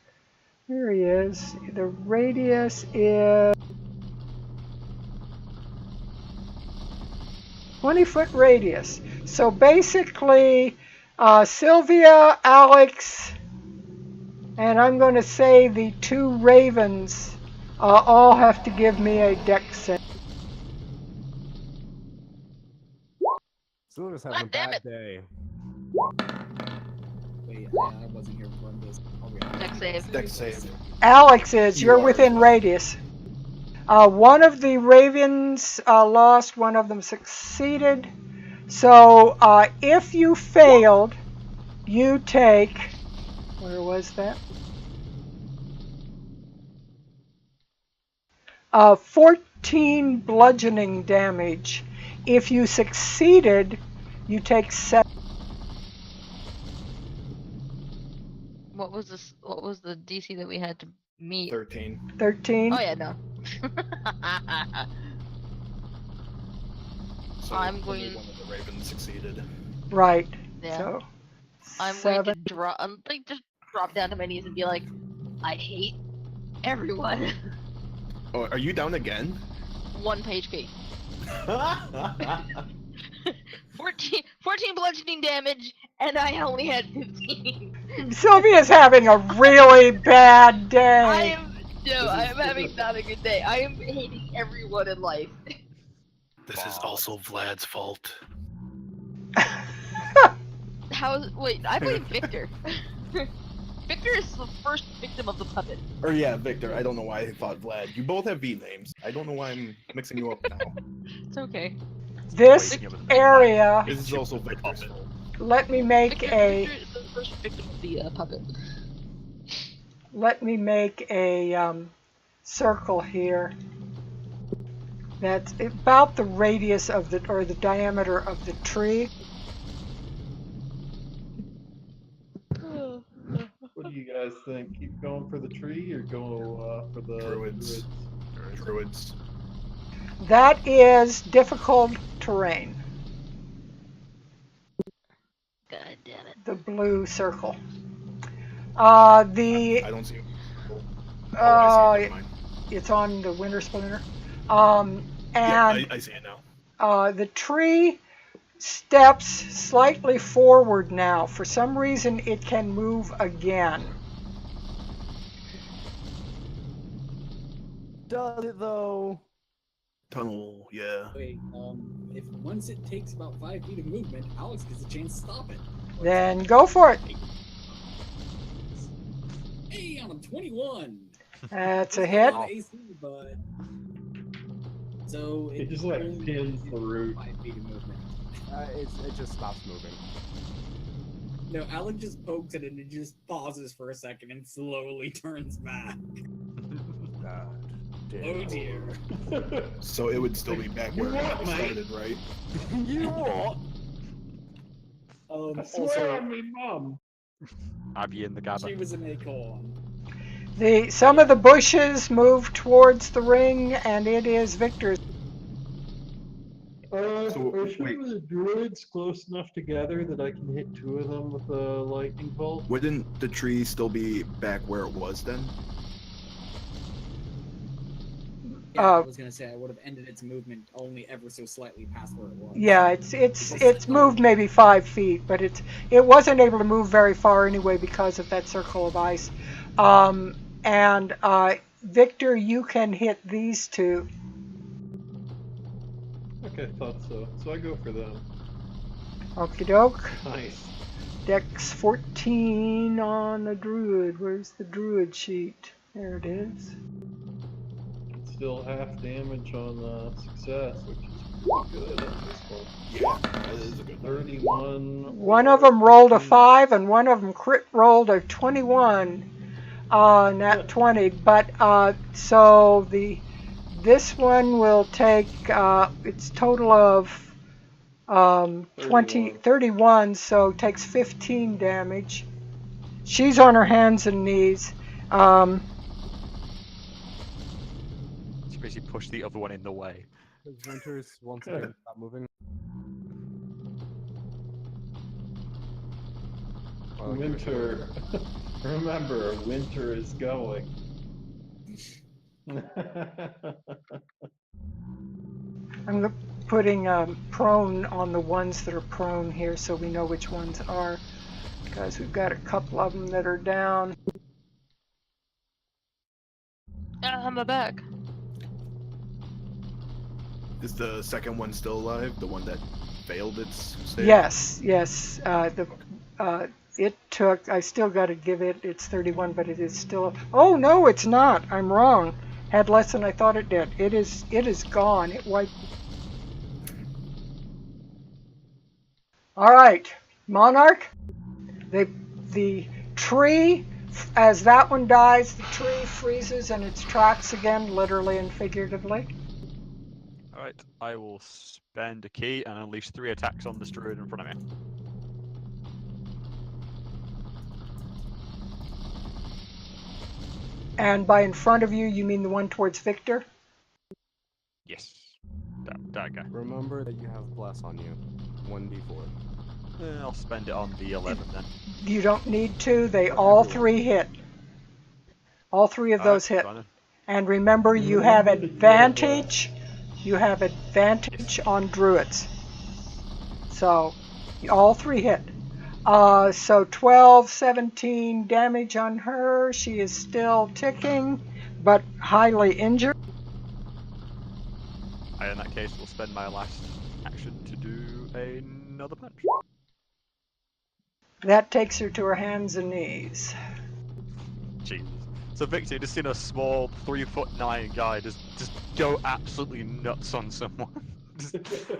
Here he is. The radius is... 20-foot radius. So basically, Sylvia, Alex, and I'm going to say the 2 ravens all have to give me a dex save. Sylvia's having a damn bad it. day. Wait, I wasn't here for this. Dex save. Dex save. Alex is. You You're are within as well. radius. One of the ravens lost. One of them succeeded. So if you failed, you take... Where was that? 14 bludgeoning damage. If you succeeded, you take 7. What was this? What was the DC that we had to meet? 13. 13. Oh yeah, no. So I'm only going- one of the ravens succeeded. Right. Yeah. So I'm 7. going to drop. I'm like just drop down to my knees and be like, I hate everyone. Oh, are you down again? 1 HP. 14 bludgeoning damage, and I only had 15. Sylvia's having a really bad day. I am having not a good day. I am hating everyone in life. This is also Vlad's fault. Wait, I blame Victor. Victor is the first victim of the puppet. Or yeah, Victor. I don't know why I thought Vlad. You both have V names. I don't know why I'm mixing you up now. It's okay. This Wait, area, This is also Victor's fault. let me make Victor is the first victim of the puppet. let me make a circle here. That's about the radius of the, or the diameter of the tree. What do you guys think? Keep going for the tree or go for the Druids. Druids. That is difficult terrain. God damn it. The blue circle. I don't see. Oh, I see it. Never mind. It's on the Winter Splinter. Yeah, And I see it now. the tree steps slightly forward now. For some reason, it can move again. Does it though? Tunnel, yeah. Wait, if once it takes about 5 feet of movement, Alex gets a chance to stop it. Then go for it. Hey, I'm 21. That's a It's hit. not AC, but so It it just like only pins the root. 5 feet of movement. It just stops moving. No, Alec just pokes it and it just pauses for a second and slowly turns back. Oh dear. So it would still be back You where what, it mate? started, right? You what? I swear Also, on me mum. Abby in the gabba. she was an acorn. Some of the bushes move towards the ring, and it is Victor's. So, Are some wait. of the druids close enough together that I can hit 2 of them with a lightning bolt? Wouldn't the tree still be back where it was then? Yeah, I was gonna say I would have ended its movement only ever so slightly past where it was. Yeah, it's moved maybe 5 feet, but it wasn't able to move very far anyway because of that circle of ice. And Victor, you can hit these 2. Okay, thought so. So I go for them. Okie doke. Nice. Dex 14 on the druid. Where's the druid sheet? There it is. It's still half damage on success, which is pretty good on this one. Yeah, that is a good one. 31. One of or them rolled a 15. 5, and one of them crit rolled a 21. Nat 20. But so this one will take its total of 31, so takes 15 damage. She's on her hands and knees. She basically pushed the other one in the way. Does Winters once again stop moving? Well, Winter. Remember, winter is going. I'm putting prone on the ones that are prone here so we know which ones are, because we've got a couple of them that are down. I'm back. Is the second one still alive? The one that failed its save? Yes. It took, I still got to give it, it's 31, but it is still, oh no, it's not, I'm wrong. Had less than I thought it did. It is gone. It wiped. All right, Monarch. The tree, as that one dies, the tree freezes in its tracks again, literally and figuratively. Alright, I will spend a key and unleash 3 attacks on this druid in front of me. And by in front of you, you mean the one towards Victor? Yes. That guy. remember that you have bless on you. 1d4. I'll spend it on the 11 then. You don't need to. They For all everyone. 3 hit. All 3 of those hit. Fine. And remember, you have advantage. You have advantage on druids. So, all 3 hit. So 12, 17 damage on her. She is still ticking, but highly injured. In that case, we'll spend my last action to do another punch. That takes her to her hands and knees. Jesus. So Victor, you just seen a small 3'9" guy just go absolutely nuts on someone. Just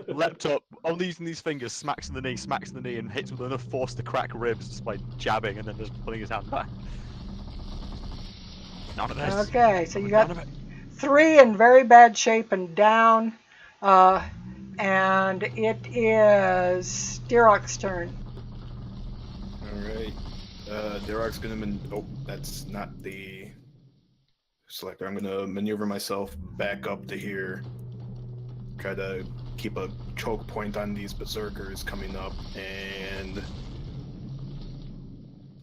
leapt up, only using these fingers, smacks in the knee, and hits with enough force to crack ribs just by jabbing and then just putting his hand back. None of this. Okay, so you None got of it. 3 in very bad shape and down. And it is Dirok's turn. Alright. Derok's gonna oh, that's not the selector. I'm gonna maneuver myself back up to here. Try to keep a choke point on these berserkers coming up and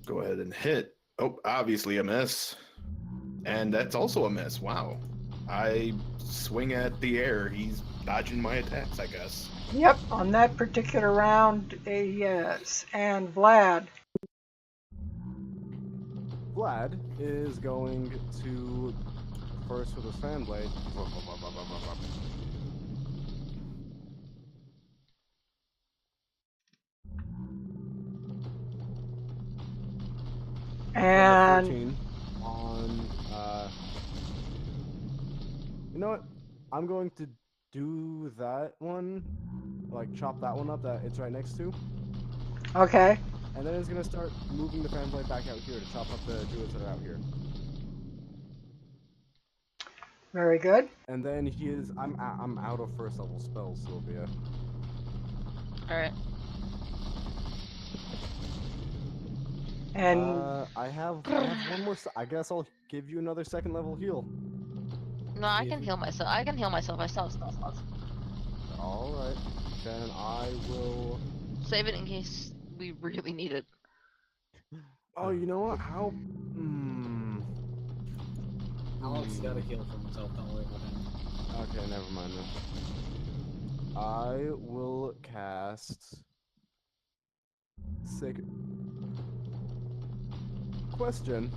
go ahead and hit. Oh, obviously a miss. And that's also a miss. Wow. I swing at the air. He's dodging my attacks, I guess. Yep, on that particular round, yes. And Vlad. Vlad is going to first with his fan blade. And 14 on you know what? I'm going to do that one, like chop that one up that it's right next to. okay. And then it's gonna start moving the fan blade back out here to chop up the druids that are out here. Very good. And then I'm out of first level spells, Sylvia. Alright. And I have one more. I guess I'll give you another second level heal. No, I can heal myself. I can heal myself. I still have spell slots. All right, then I will. Save it in case we really need it. Oh, you know what? How? Alex got a heal for himself. Don't worry about him. Okay, never mind then. I will cast. Sick. Question: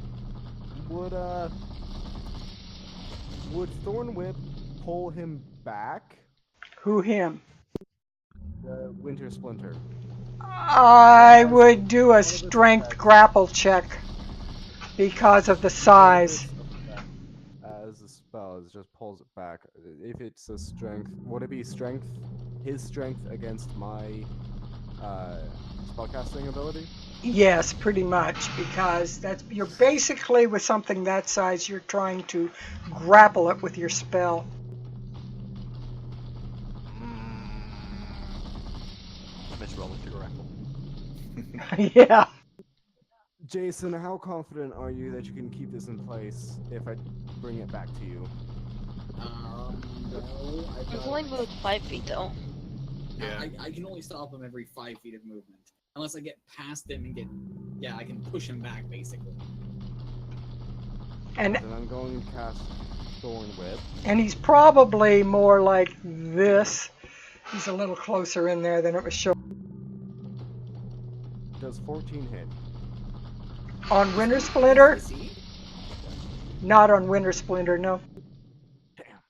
Would Thorn Whip pull him back? who him? The Winter Splinter. I would do a strength grapple check because of the size. As a spell, it just pulls it back. If it's a strength, would it be strength? His strength against my spellcasting ability? Yes, pretty much, because you're basically with something that size, you're trying to grapple it with your spell. I miss rolling to grapple. Yeah. Jason, how confident are you that you can keep this in place if I bring it back to you? No, I've only moved 5 feet though. Yeah. I can only stop him every 5 feet of movement. Unless I get past him and yeah, I can push him back basically. And Then I'm going to cast Thorn Whip. he's probably more like this. He's a little closer in there than it was showing. Does 14 hit? On Winter Splinter? See? Not on Winter Splinter, no. Damn.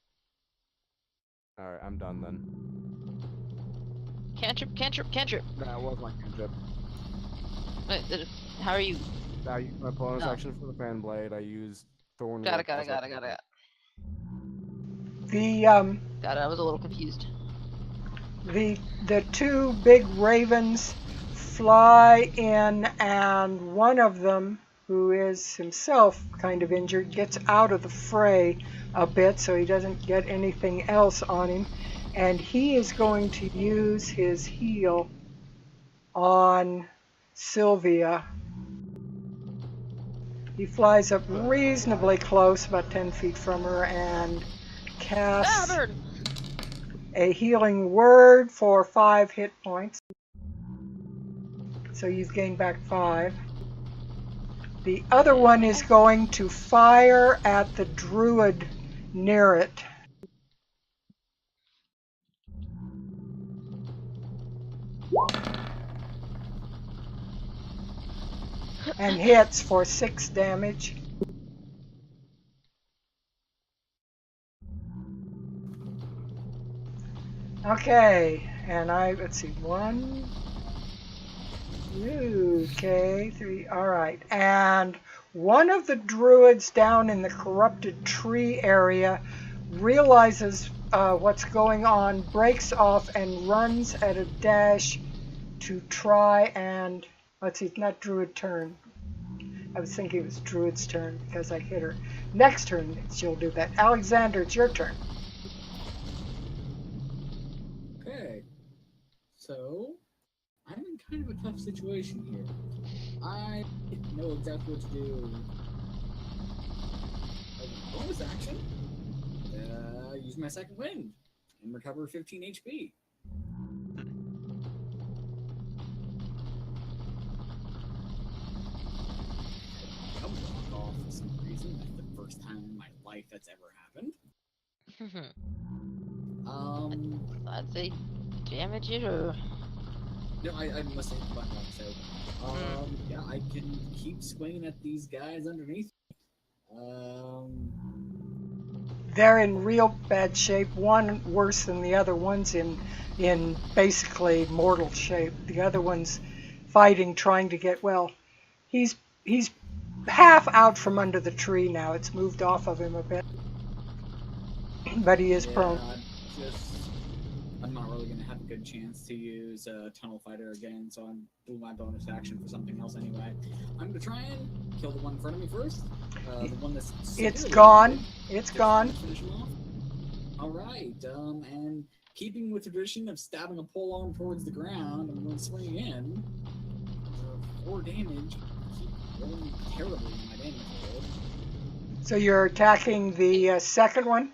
Alright, I'm done then. Cantrip, cantrip, cantrip. That was my cantrip. Wait, how are you? I used my bonus No. action for the fan blade. I used Thorn Got Whip. it. as my- The Got it. I was a little confused. the two big ravens fly in, and one of them, who is himself kind of injured, gets out of the fray a bit so he doesn't get anything else on him, and he is going to use his heal on Sylvia. He flies up reasonably close, about 10 feet from her, and casts Burn! a healing word for 5 hit points. So you've gained back 5. The other one is going to fire at the druid near it. And hits for 6 damage. Okay, and let's see, 1, okay, 3, alright. And one of the druids down in the corrupted tree area realizes what's going on, breaks off, and runs at a dash to try and, let's see, it's not druid turn. I was thinking it was druid's turn because I hit her. Next turn, she'll do that. Alexander, it's your turn. Okay. So, I'm in kind of a tough situation here. I know exactly what to do. Bonus action. Use my second wind and recover 15 HP. I'll walk off for some reason. That's the first time in my life that's ever happened. I'd say damage it or. No, I must have hit the button wrong. So, yeah, I can keep swinging at these guys underneath. They're in real bad shape. One worse than the other. One's in basically mortal shape. The other one's fighting, trying to get, well, he's half out from under the tree now. It's moved off of him a bit. But he is prone. I'm not really going to have a good chance to use a Tunnel Fighter again, so I'm doing my bonus action for something else anyway. I'm gonna try and kill the one in front of me first. The one that's It's severely gone. wounded. It's Just gone. finish him off. All right, and keeping with the tradition of stabbing a polearm towards the ground, I'm going to swing in. 4 damage. Keep rolling terribly on my damage roll. So you're attacking the second one?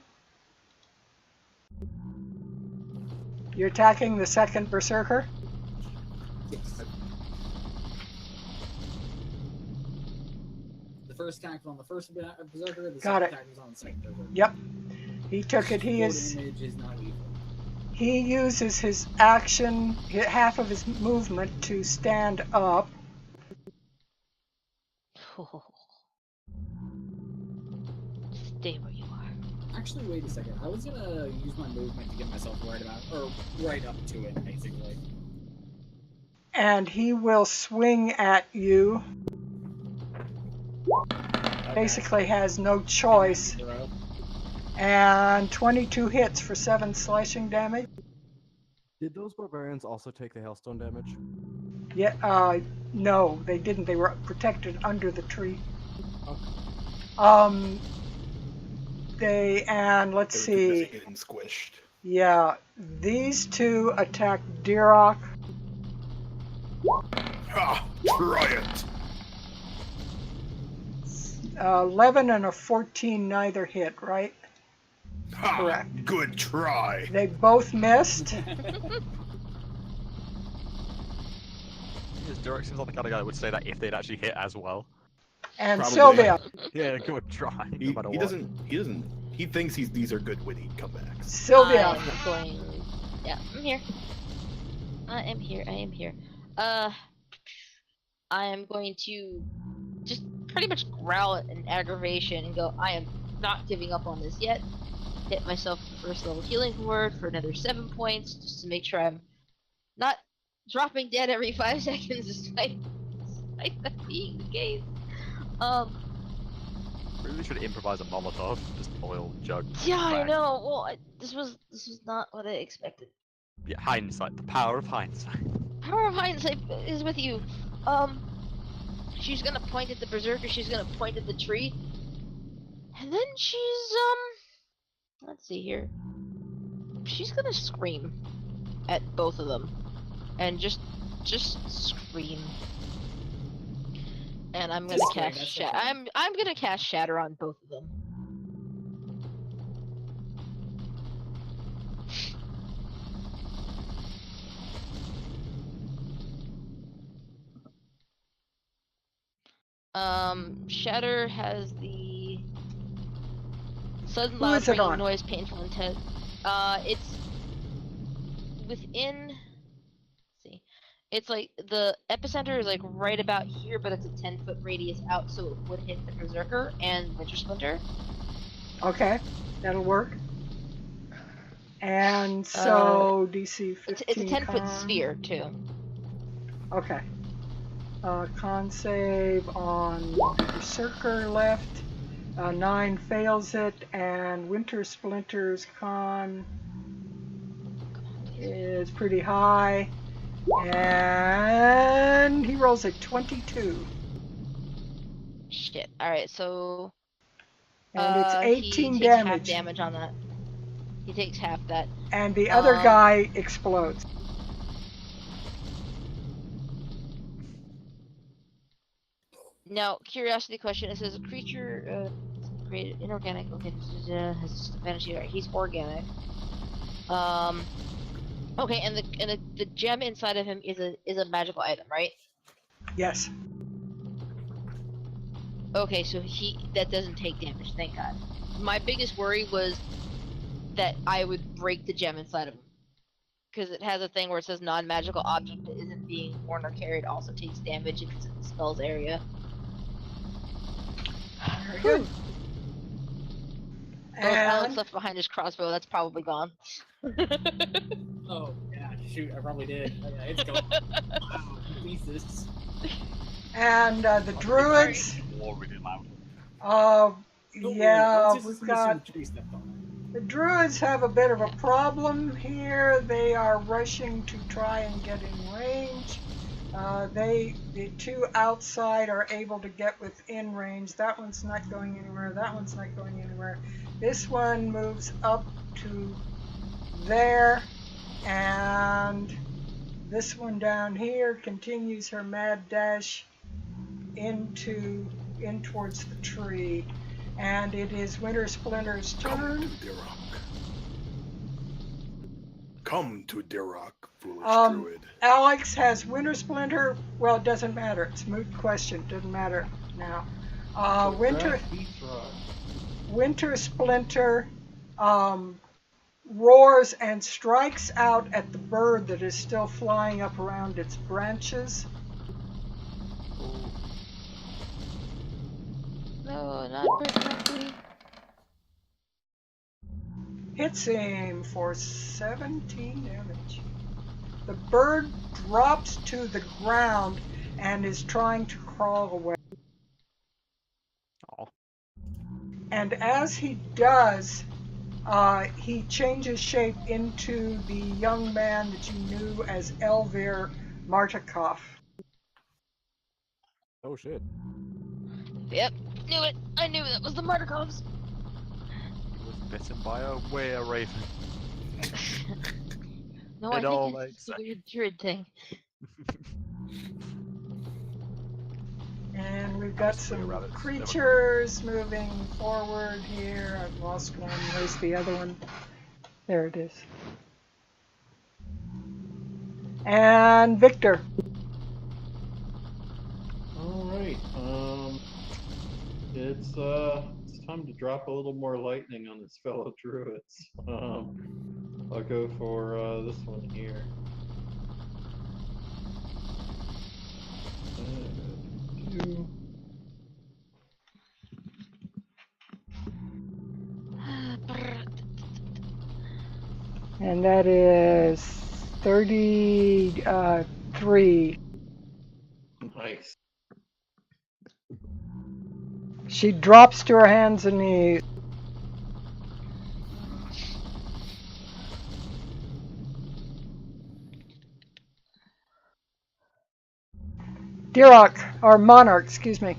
You're attacking the second berserker? Yes. The first attack was on the first berserker. The Got second it. attack was on the second berserker. Yep. He took it. 4 damage is not lethal. He uses his action, half of his movement, to stand up. Stay where you are. Actually, wait a second. I was gonna use my movement to get myself right up to it, basically. And he will swing at you. Okay. Basically has no choice. Throw. And 22 hits for 7 slashing damage. Did those barbarians also take the hailstone damage? Yeah, no, they didn't. They were protected under the tree. Okay. Let's They were too busy see. getting squished. Yeah, these two attack Dirok. Ha! Try it! 11 and a 14 neither hit, right? Ha! Correct. Good try. They both missed. Yes, Derek seems like the kind of guy that would say that if they'd actually hit as well. And Probably. Sylvia. Yeah, good try. No He, matter he what. doesn't. He thinks these are good witty comebacks. Sylvia. I'm going. Yeah, I'm here. I am here. I am going to just pretty much growl in aggravation and go, I am not giving up on this yet. Hit myself with the first level healing word for another 7 points, just to make sure I'm not dropping dead every 5 seconds, despite that being the case. Really should improvise a Molotov. Just oil jug. Yeah, I bang. know. Well, this was not what I expected. Yeah, hindsight. The power of hindsight. Power of hindsight is with you. She's gonna point at the berserker. She's gonna point at the tree, and then she's let's see here. She's gonna scream at both of them, and just scream. And I'm gonna Just scream, cast that's shatter. okay. I'm gonna cast shatter on both of them. Shatter has the sudden Who loud is it ringing on? noise, painful intense. It's within. Let's see, it's like the epicenter is like right about here, but it's a 10-foot radius out, so it would hit the berserker and Winter Splinter. Okay, that'll work. And so DC 15. It's a 10-foot con. sphere too. Okay. Con save on the Berserker left. 9 fails it, and Winter Splinter's con is pretty high. And he rolls a 22. Shit. All right, so And it's he 18 takes half damage. damage on that. He takes half that. And the other guy explodes. Now, curiosity question. It says a creature created inorganic. Okay, has advantage here. He's organic. Okay, and the gem inside of him is a magical item, right? Yes. Okay, so that doesn't take damage. Thank God. My biggest worry was that I would break the gem inside of him, because it has a thing where it says non-magical object that isn't being worn or carried also takes damage if it's in the spell's area. Very good. Well, Alex And left behind his crossbow. That's probably gone. Oh, yeah, shoot, I probably did. Yeah, it's gone. Wow, Jesus. the druids. War really loud. Don't worry, Yeah, once this we've is in the got tree stepped on. The druids have a bit of a problem here. They are rushing to try and get in range. The two outside are able to get within range. That one's not going anywhere. That one's not going anywhere. This one moves up to there, and this one down here continues her mad dash in towards the tree. And it is Winter Splinter's turn. Come to Dirok. Come to Dirok, foolish druid. Alex has Winter Splinter. Well, it doesn't matter. It's a moot question. Doesn't matter now. Winter Splinter roars and strikes out at the bird that is still flying up around its branches. No, not perfectly. Hits him for 17 damage. The bird drops to the ground and is trying to crawl away. Oh. And as he does, he changes shape into the young man that you knew as Elvir Martikov. Oh shit. Yep, knew it. I knew that was the Martikovs. He was bitten by a were-raven. No, It I all think makes it's a weird druid thing. And we've got some rabbits. creatures moving forward here. I've lost one. Where's the other one? There it is. And Victor. Alright, it's time to drop a little more lightning on his fellow druids. I'll go for this one here. Two. And that is 33. Nice. She drops to her hands and knees. Dirok, or Monarch, excuse me.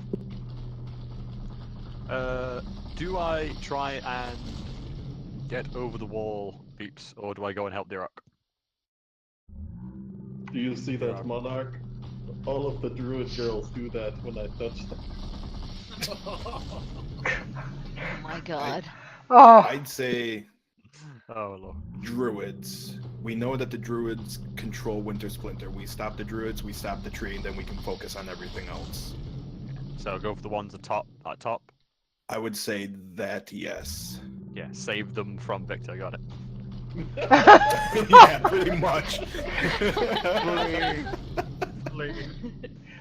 Do I try and get over the wall, peeps, or do I go and help Dirok? Do you see that, Monarch? All of the druid girls do that when I touch them. Oh my god. Oh, I'd say Oh lord. druids. We know that the druids control Winter Splinter. We stop the druids, we stop the tree, and then we can focus on everything else. So go for the ones at top. I would say that, yes. Yeah, save them from Victor. Got it. Yeah, pretty much.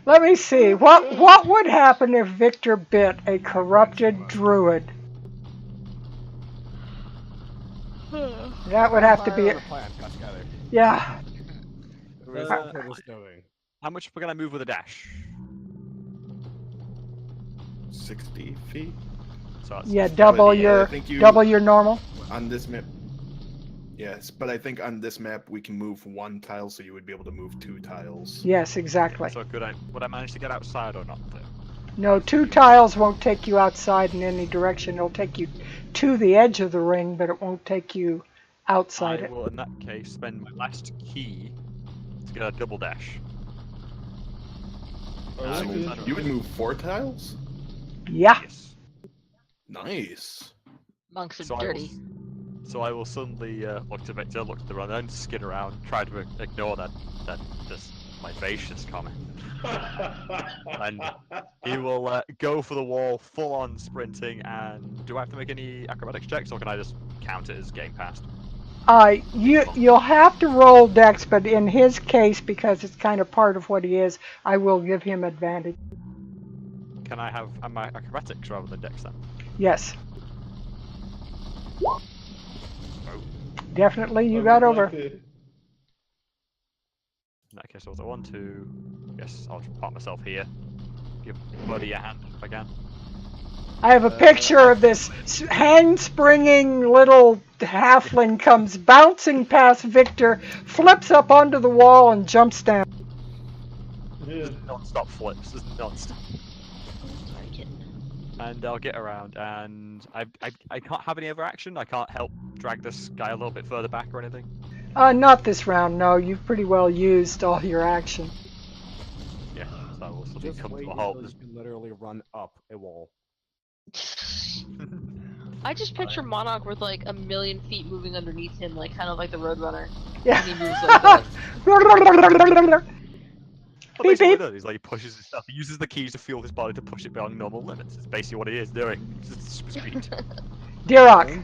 let me see. What would happen if Victor bit a corrupted druid? That would have to be it. Yeah. How much can I move with a dash? 60 feet? So that's Yeah, double But, your I think you- double your normal. On this map. Yes, but I think on this map we can move one tile, so you would be able to move 2 tiles. Yes, exactly. So would I manage to get outside or not though? No, 2 tiles won't take you outside in any direction. It'll take you to the edge of the ring, but it won't take you outside I it. will in that case spend my last key to get a double dash. I like So it. you would move 4 tiles? Yeah. Yes. Nice. Monks are So dirty. I will suddenly look to Victor, look to the run, and skin around, try to ignore that this my vacious comment. And he will go for the wall, full on sprinting. And do I have to make any acrobatics checks, or can I just count it as game passed? You'll have to roll dex, but in his case, because it's kind of part of what he is, I will give him advantage. Can I have my acrobatics rather than dex then? Yes. Oh. Definitely, you I got would over. like to- In that case, I was at 1, 2. Yes, I'll just pop myself here. Give Buddy a hand if I can. I have a picture of this hand-springing little halfling comes bouncing past Victor, flips up onto the wall, and jumps down. Yeah. Non-stop flips, just non-stop. Sorry, kid. And I'll get around, and I can't have any other action. I can't help drag this guy a little bit further back or anything. Not this round, no. You've pretty well used all your action. Yeah, so we'll sort of Just come wait to a until halt. you can literally run up a wall. I just picture Monarch with like a million feet moving underneath him, like kind of like the Roadrunner. Yeah. And he moves like that. Well, Beep, basically beep. what he does is like he pushes his stuff. He uses the keys to fuel his body to push it beyond normal limits. It's basically what he is doing. It's just super speed. Dirok.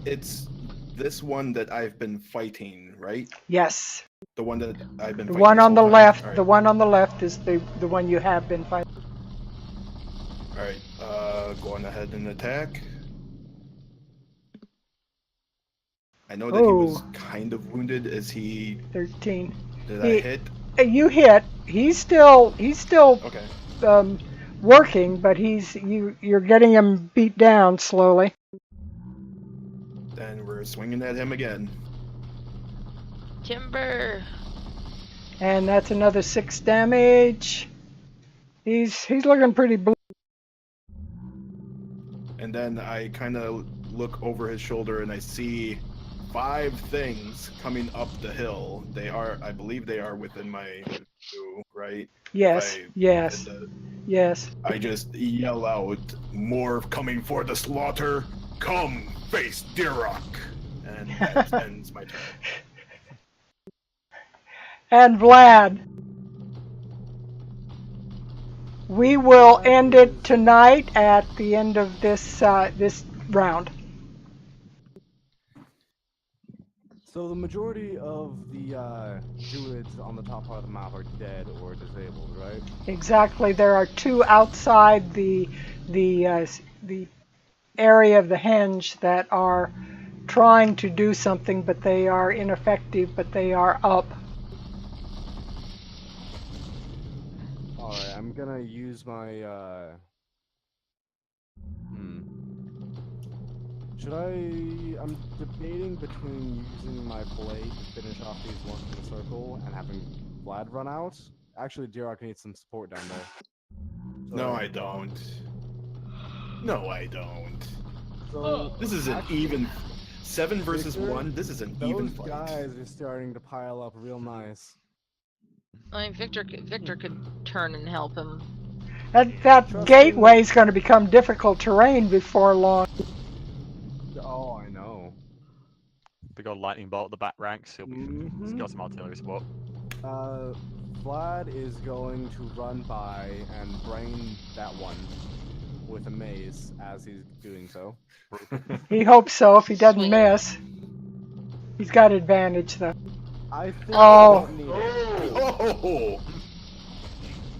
It's this one that I've been fighting, right? Yes. The one that I've been The fighting one this on the whole time? left. Alright. The one on the left is the one you have been fighting. Alright, going ahead and attack. I know that he was Oh. kind of wounded. Is he? 13. Did He- I hit? You hit. He's still Okay. working, but you're getting him beat down slowly. Then we're swinging at him again. Timber. And that's another 6 damage. He's looking pretty blue. And then I kind of look over his shoulder and I see 5 things coming up the hill. I believe they are within my view, right? Yes. If I Yes. hit the- Yes. I just yell out, "More coming for the slaughter! Come, face Dirok!" And that ends my turn. And Vlad. We will end it tonight at the end of this this round. So the majority of the druids on the top part of the map are dead or disabled, right? Exactly. There are 2 outside the area of the henge that are trying to do something, but they are ineffective. But they are up. Alright, I'm gonna use my I'm debating between using my blade to finish off these ones in a circle and having Vlad run out. Actually, Dirok needs some support down there. No, I don't. No, I don't. So This is an actually, even 7 versus Victor, 1. This is an even those fight. guys are starting to pile up real nice. I mean, Victor could turn and help him. That Trust gateway is going to become difficult terrain before long. Oh, I know. Big old lightning bolt at the back ranks. He's got some artillery support. Vlad is going to run by and brain that one with a mace as he's doing so. He hopes so if he doesn't Swing. miss. He's got advantage though. I think Oh. I don't need it. Oh!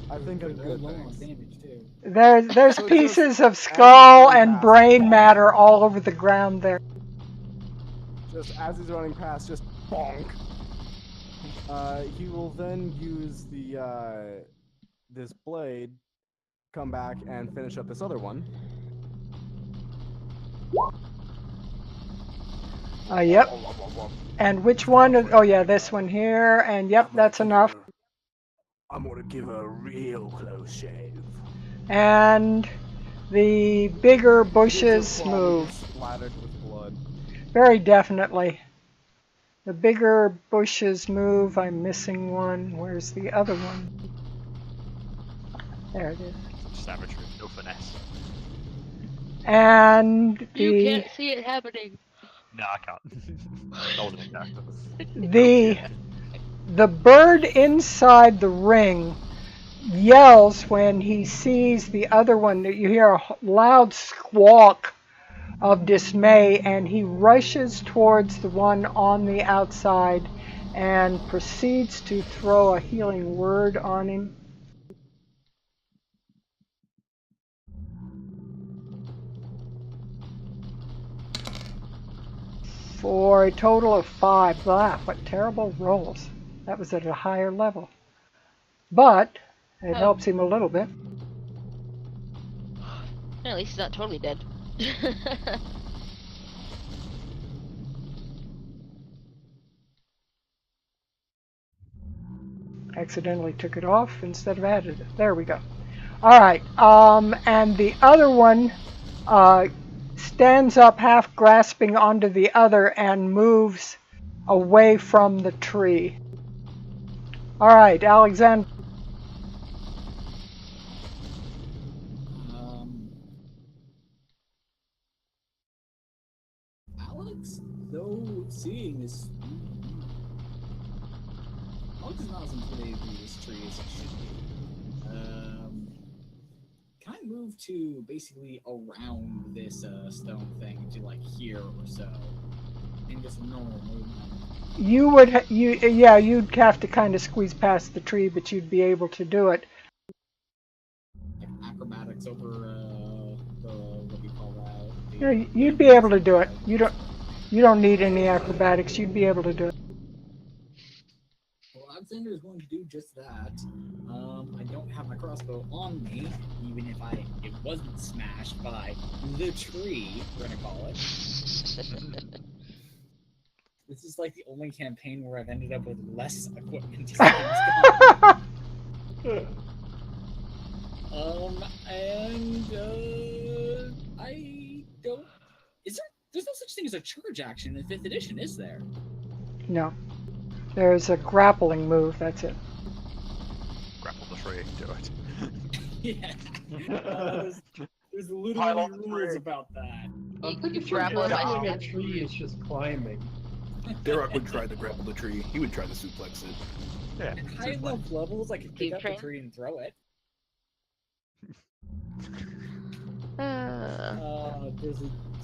I think I'm good, Roll on thanks. damage too. There's So pieces just of as skull he's and running brain past, matter all over the ground there. Just as he's running past, just bonk. He will then use the this blade, come back and finish up this other one. Yep. And which one? Oh yeah, this one here. And yep, that's enough. I'm gonna give a real close shave. And the bigger bushes His body move. is splattered with blood. Very definitely. The bigger bushes move. I'm missing one. Where's the other one? There it is. Such savagery, no finesse. And You the can't see it happening. No, I can't. That wasn't exact. the bird inside the ring yells when he sees the other one. You hear a loud squawk of dismay, and he rushes towards the one on the outside and proceeds to throw a healing word on him. For a total of 5. Blah, what terrible rolls. That was at a higher level. But it helps him a little bit. At least he's not totally dead. Accidentally took it off instead of added it. There we go. All right. And the other one stands up, half grasping onto the other, and moves away from the tree. All right, Alexander. Alex, though seeing this, Alex is not as intimidated with this tree as he should be. Can I move to basically around this stone thing to like here or so, and just normal movement? You would, yeah, you'd have to kind of squeeze past the tree, but you'd be able to do it. Like acrobatics over the what do you call that? Yeah, you'd be able to do it. You don't need any acrobatics. You'd be able to do it. Well, Alexander is going to do just that. I don't have my crossbow on me, even if it wasn't smashed by the tree, we're gonna call it. This is like the only campaign where I've ended up with less equipment as time's gone. I don't. There's no such thing as a charge action in 5th edition, is there? No. There's a grappling move, that's it. Grapple the tree, do it. Yeah. There's literally Pile on the rules tree. about that. You Pretty can sure grapple it by grappling a steps. tree is just climbing. Derek would try to grapple the tree. He would try to suplex it. Yeah. At high enough levels, I could pick Cube up train? the tree and throw it.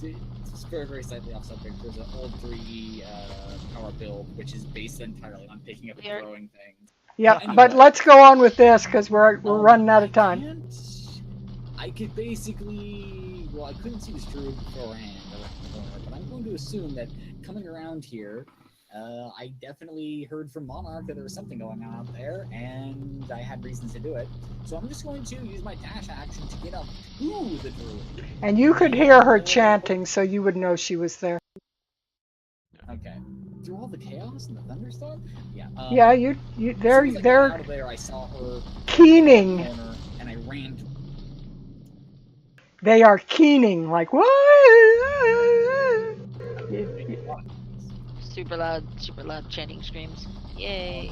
It's very, very slightly off subject. There's an old 3E power build, which is based entirely on picking up and Weird. throwing things. Yep, Anyway. but let's go on with this because we're running out of time. I could basically, well, I couldn't see this druid beforehand around the corner, but I'm going to assume that coming around here, I definitely heard from Monarch that there was something going on out there, and I had reasons to do it. So I'm just going to use my dash action to get up to the druid. And you could hear her chanting, so you would know she was there. Okay. Through all the chaos and the thunderstorm? Yeah. Yeah, they're out of there, I saw her keening. corner, and I ran to They are keening, like what? Super loud chanting screams. Yay.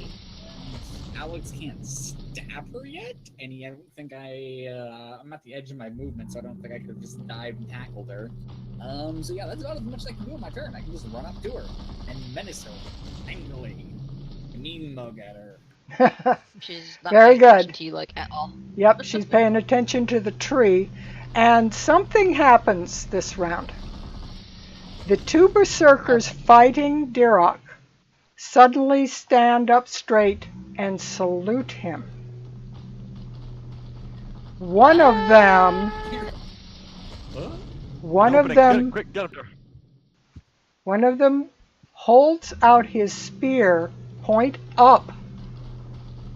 Alex can't stab her yet, and I don't think I'm at the edge of my movement, so I don't think I could have just dived and tackled her. So yeah, that's about as much as I can do on my turn. I can just run up to her and menace her, angrily, mean mug at her. She's not Very paying attention good. to you like at all. Yep, she's paying attention to the tree. And something happens this round. The two berserkers fighting Dirok suddenly stand up straight and salute him. One of them, one of them, Quick, get up there. one of them holds out his spear, point up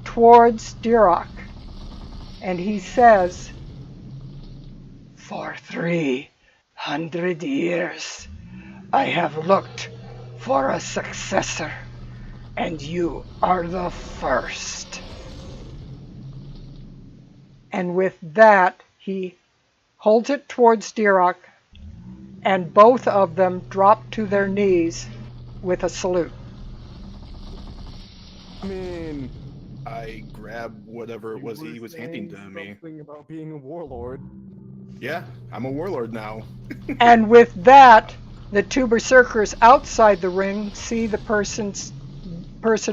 towards Dirok, and he says, "For 300 years, I have looked for a successor, and you are the first." And with that, he holds it towards Dirok, and both of them drop to their knees with a salute. I mean, I grab whatever it was he was handing to me. Something about being a warlord. Yeah, I'm a warlord now. And with that, the two berserkers outside the ring see the person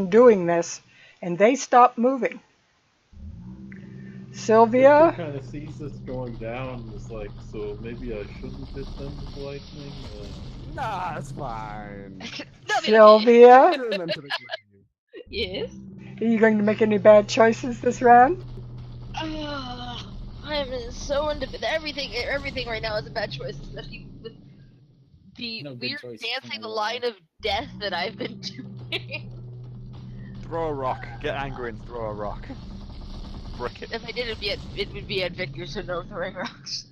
doing this, and they stop moving. Sylvia? kind of sees this going down and is like, so maybe I shouldn't hit them with lightning? Nah, it's fine. Sylvia? Turn them to the grave. Yes. Are you going to make any bad choices this round? I'm so into everything. Everything right now is a bad choice, especially with the No good weird choices dancing from the my line of death that I've been doing. Throw a rock. Get angry and throw a rock. Brick it. If I did, it would be at Victor, so no throwing rocks.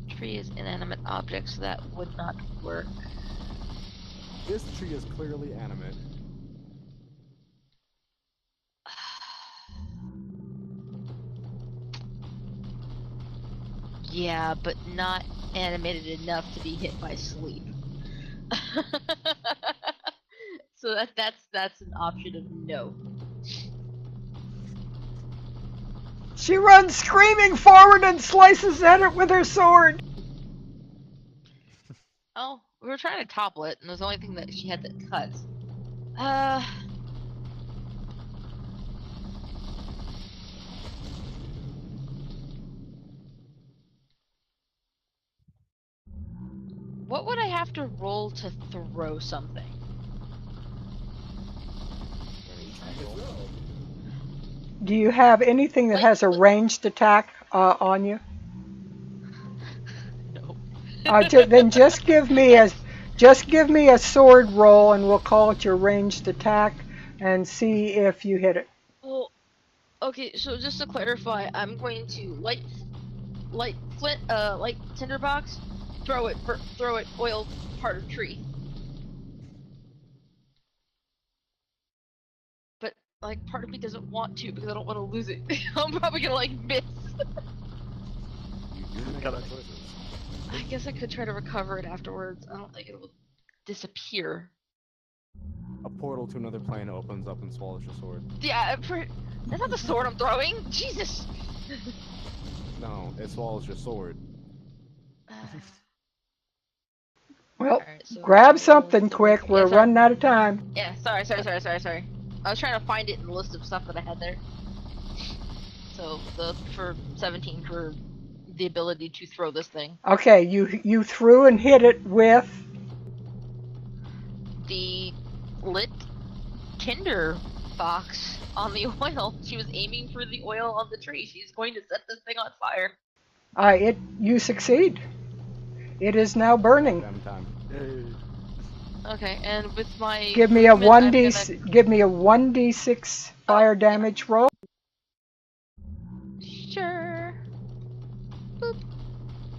Tree is inanimate object, so that would not work. This tree is clearly animate. Yeah, but not animated enough to be hit by sleep. So that's an option of no. She runs screaming forward and slices at it with her sword. Oh, we were trying to topple it, and it was the only thing that she had that cuts. What would I have to roll to throw something? Do you have anything that has a ranged attack on you? No. Then just give me a sword roll, and we'll call it your ranged attack, and see if you hit it. Well, okay. So just to clarify, I'm going to light tinderbox, throw it oil part of tree. But like part of me doesn't want to because I don't want to lose it. I'm probably gonna like miss. You do make bad choices. I guess I could try to recover it afterwards. I don't think it will disappear. A portal to another plane opens up and swallows your sword. Yeah, that's not the sword I'm throwing. Jesus. No, it swallows your sword. Well, Alright, so grab something quick. We're sorry. running out of time. Yeah, sorry. I was trying to find it in the list of stuff that I had there. So for 17 for the ability to throw this thing. Okay, you threw and hit it with. The lit tinder box on the oil. She was aiming for the oil on the tree. She's going to set this thing on fire. You succeed. It is now burning. Damn time. Okay, and with my Give me a movement, 1d6 fire damage roll. Sure. Boop.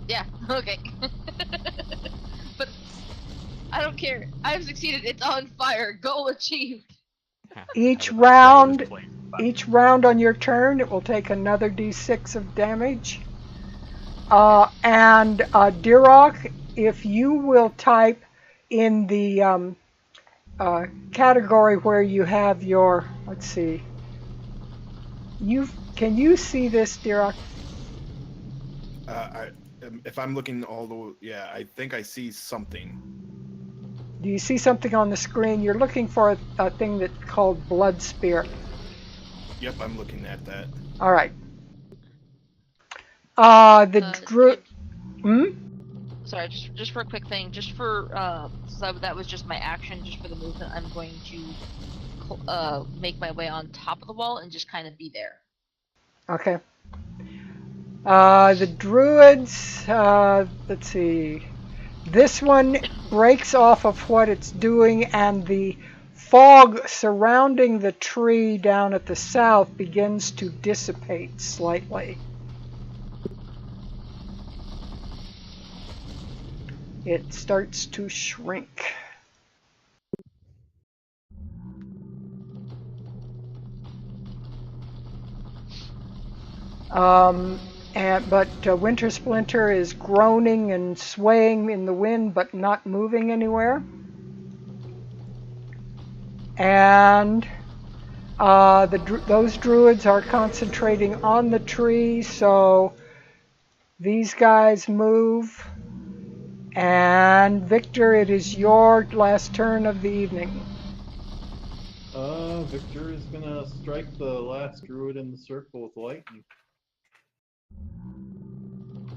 Yeah. Okay. But I don't care. I've succeeded. It's on fire. Goal achieved. Each round on your turn, it will take another d6 of damage. And Dirok, if you will type in the category where you have your, let's see, can you see this, Dirok? If I'm looking all the way, yeah, I think I see something. Do you see something on the screen? You're looking for a thing that's called Blood Spear. Yep, I'm looking at that. All right. Sorry, just for a quick thing, just for so that was just my action, just for the movement. I'm going to make my way on top of the wall and just kind of be there. Okay. The druids. Let's see. This one breaks off of what it's doing, and the fog surrounding the tree down at the south begins to dissipate slightly. It starts to shrink. But Winter Splinter is groaning and swaying in the wind, but not moving anywhere. And those druids are concentrating on the tree, so these guys move. And Victor, it is your last turn of the evening. Victor is gonna strike the last druid in the circle with lightning.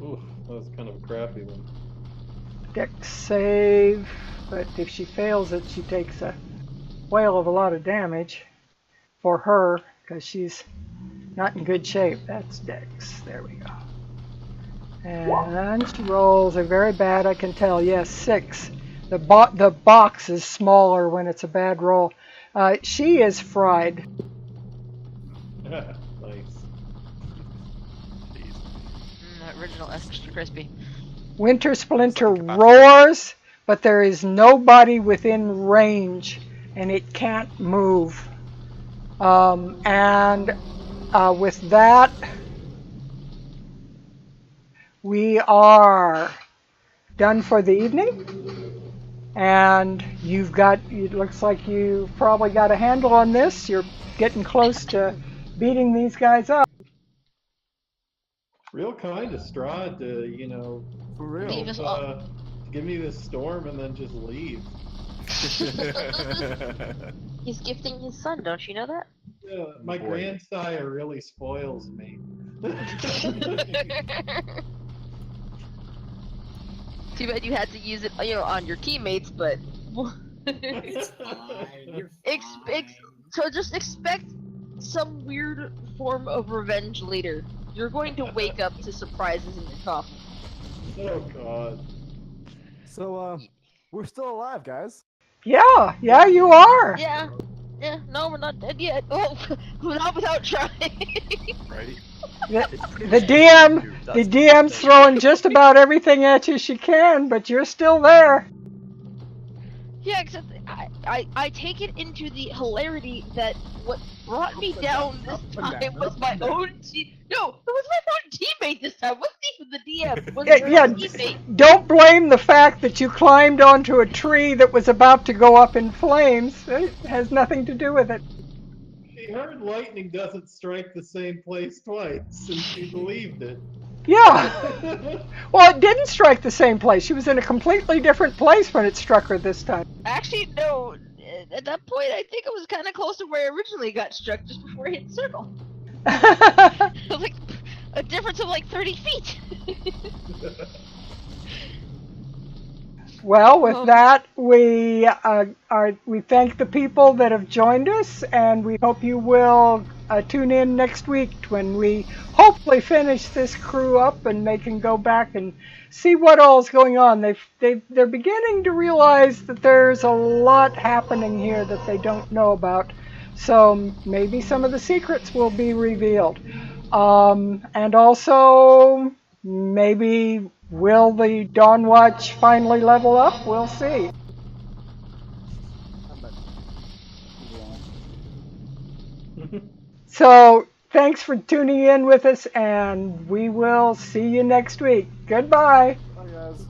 Ooh, that was kind of a crappy one. Dex save, but if she fails it, she takes a whale of a lot of damage for her, because she's not in good shape. That's Dex. There we go. And she rolls a very bad, I can tell. Yes, 6. The box is smaller when it's a bad roll. She is fried. Nice. original extra crispy. Winter Splinter Second capacity. roars, but there is nobody within range, and it can't move. With that, we are done for the evening. And it looks like you've probably got a handle on this. You're getting close to beating these guys up. Real kind of Strahd to, you know, For real. Leave us all. to give me this storm and then just leave. He's gifting his son, don't you know that? Yeah, my Boy. grandsire really spoils me. Too bad you had to use it, on your teammates, but. It's fine. You're Ex- ex- fine. So just expect some weird form of revenge later. You're going to wake up to surprises in your coffin. Oh god. So, we're still alive, guys. Yeah, you are. Yeah. Yeah, no, we're not dead yet. Oh, not without trying. Right? The DM's throwing just about everything at you she can, but you're still there. Yeah, except I take it into the hilarity that what brought me down this time was my own No, it was my own teammate this time. It wasn't even the DM. It was my Yeah, own teammate. don't blame the fact that you climbed onto a tree that was about to go up in flames. It has nothing to do with it. She heard lightning doesn't strike the same place twice, and she believed it. Yeah. Well, it didn't strike the same place. She was in a completely different place when it struck her this time. Actually, no. At that point, I think it was kind of close to where I originally got struck, just before it hit circle. Like a difference of like 30 feet. Well, with that, we thank the people that have joined us, and we hope you will tune in next week when we hopefully finish this crew up and they can go back and see what all's going on. They're beginning to realize that there's a lot happening here that they don't know about, so maybe some of the secrets will be revealed. And also, maybe will the Dawnwatch finally level up? We'll see. So, thanks for tuning in with us, and we will see you next week. Goodbye. Bye, guys.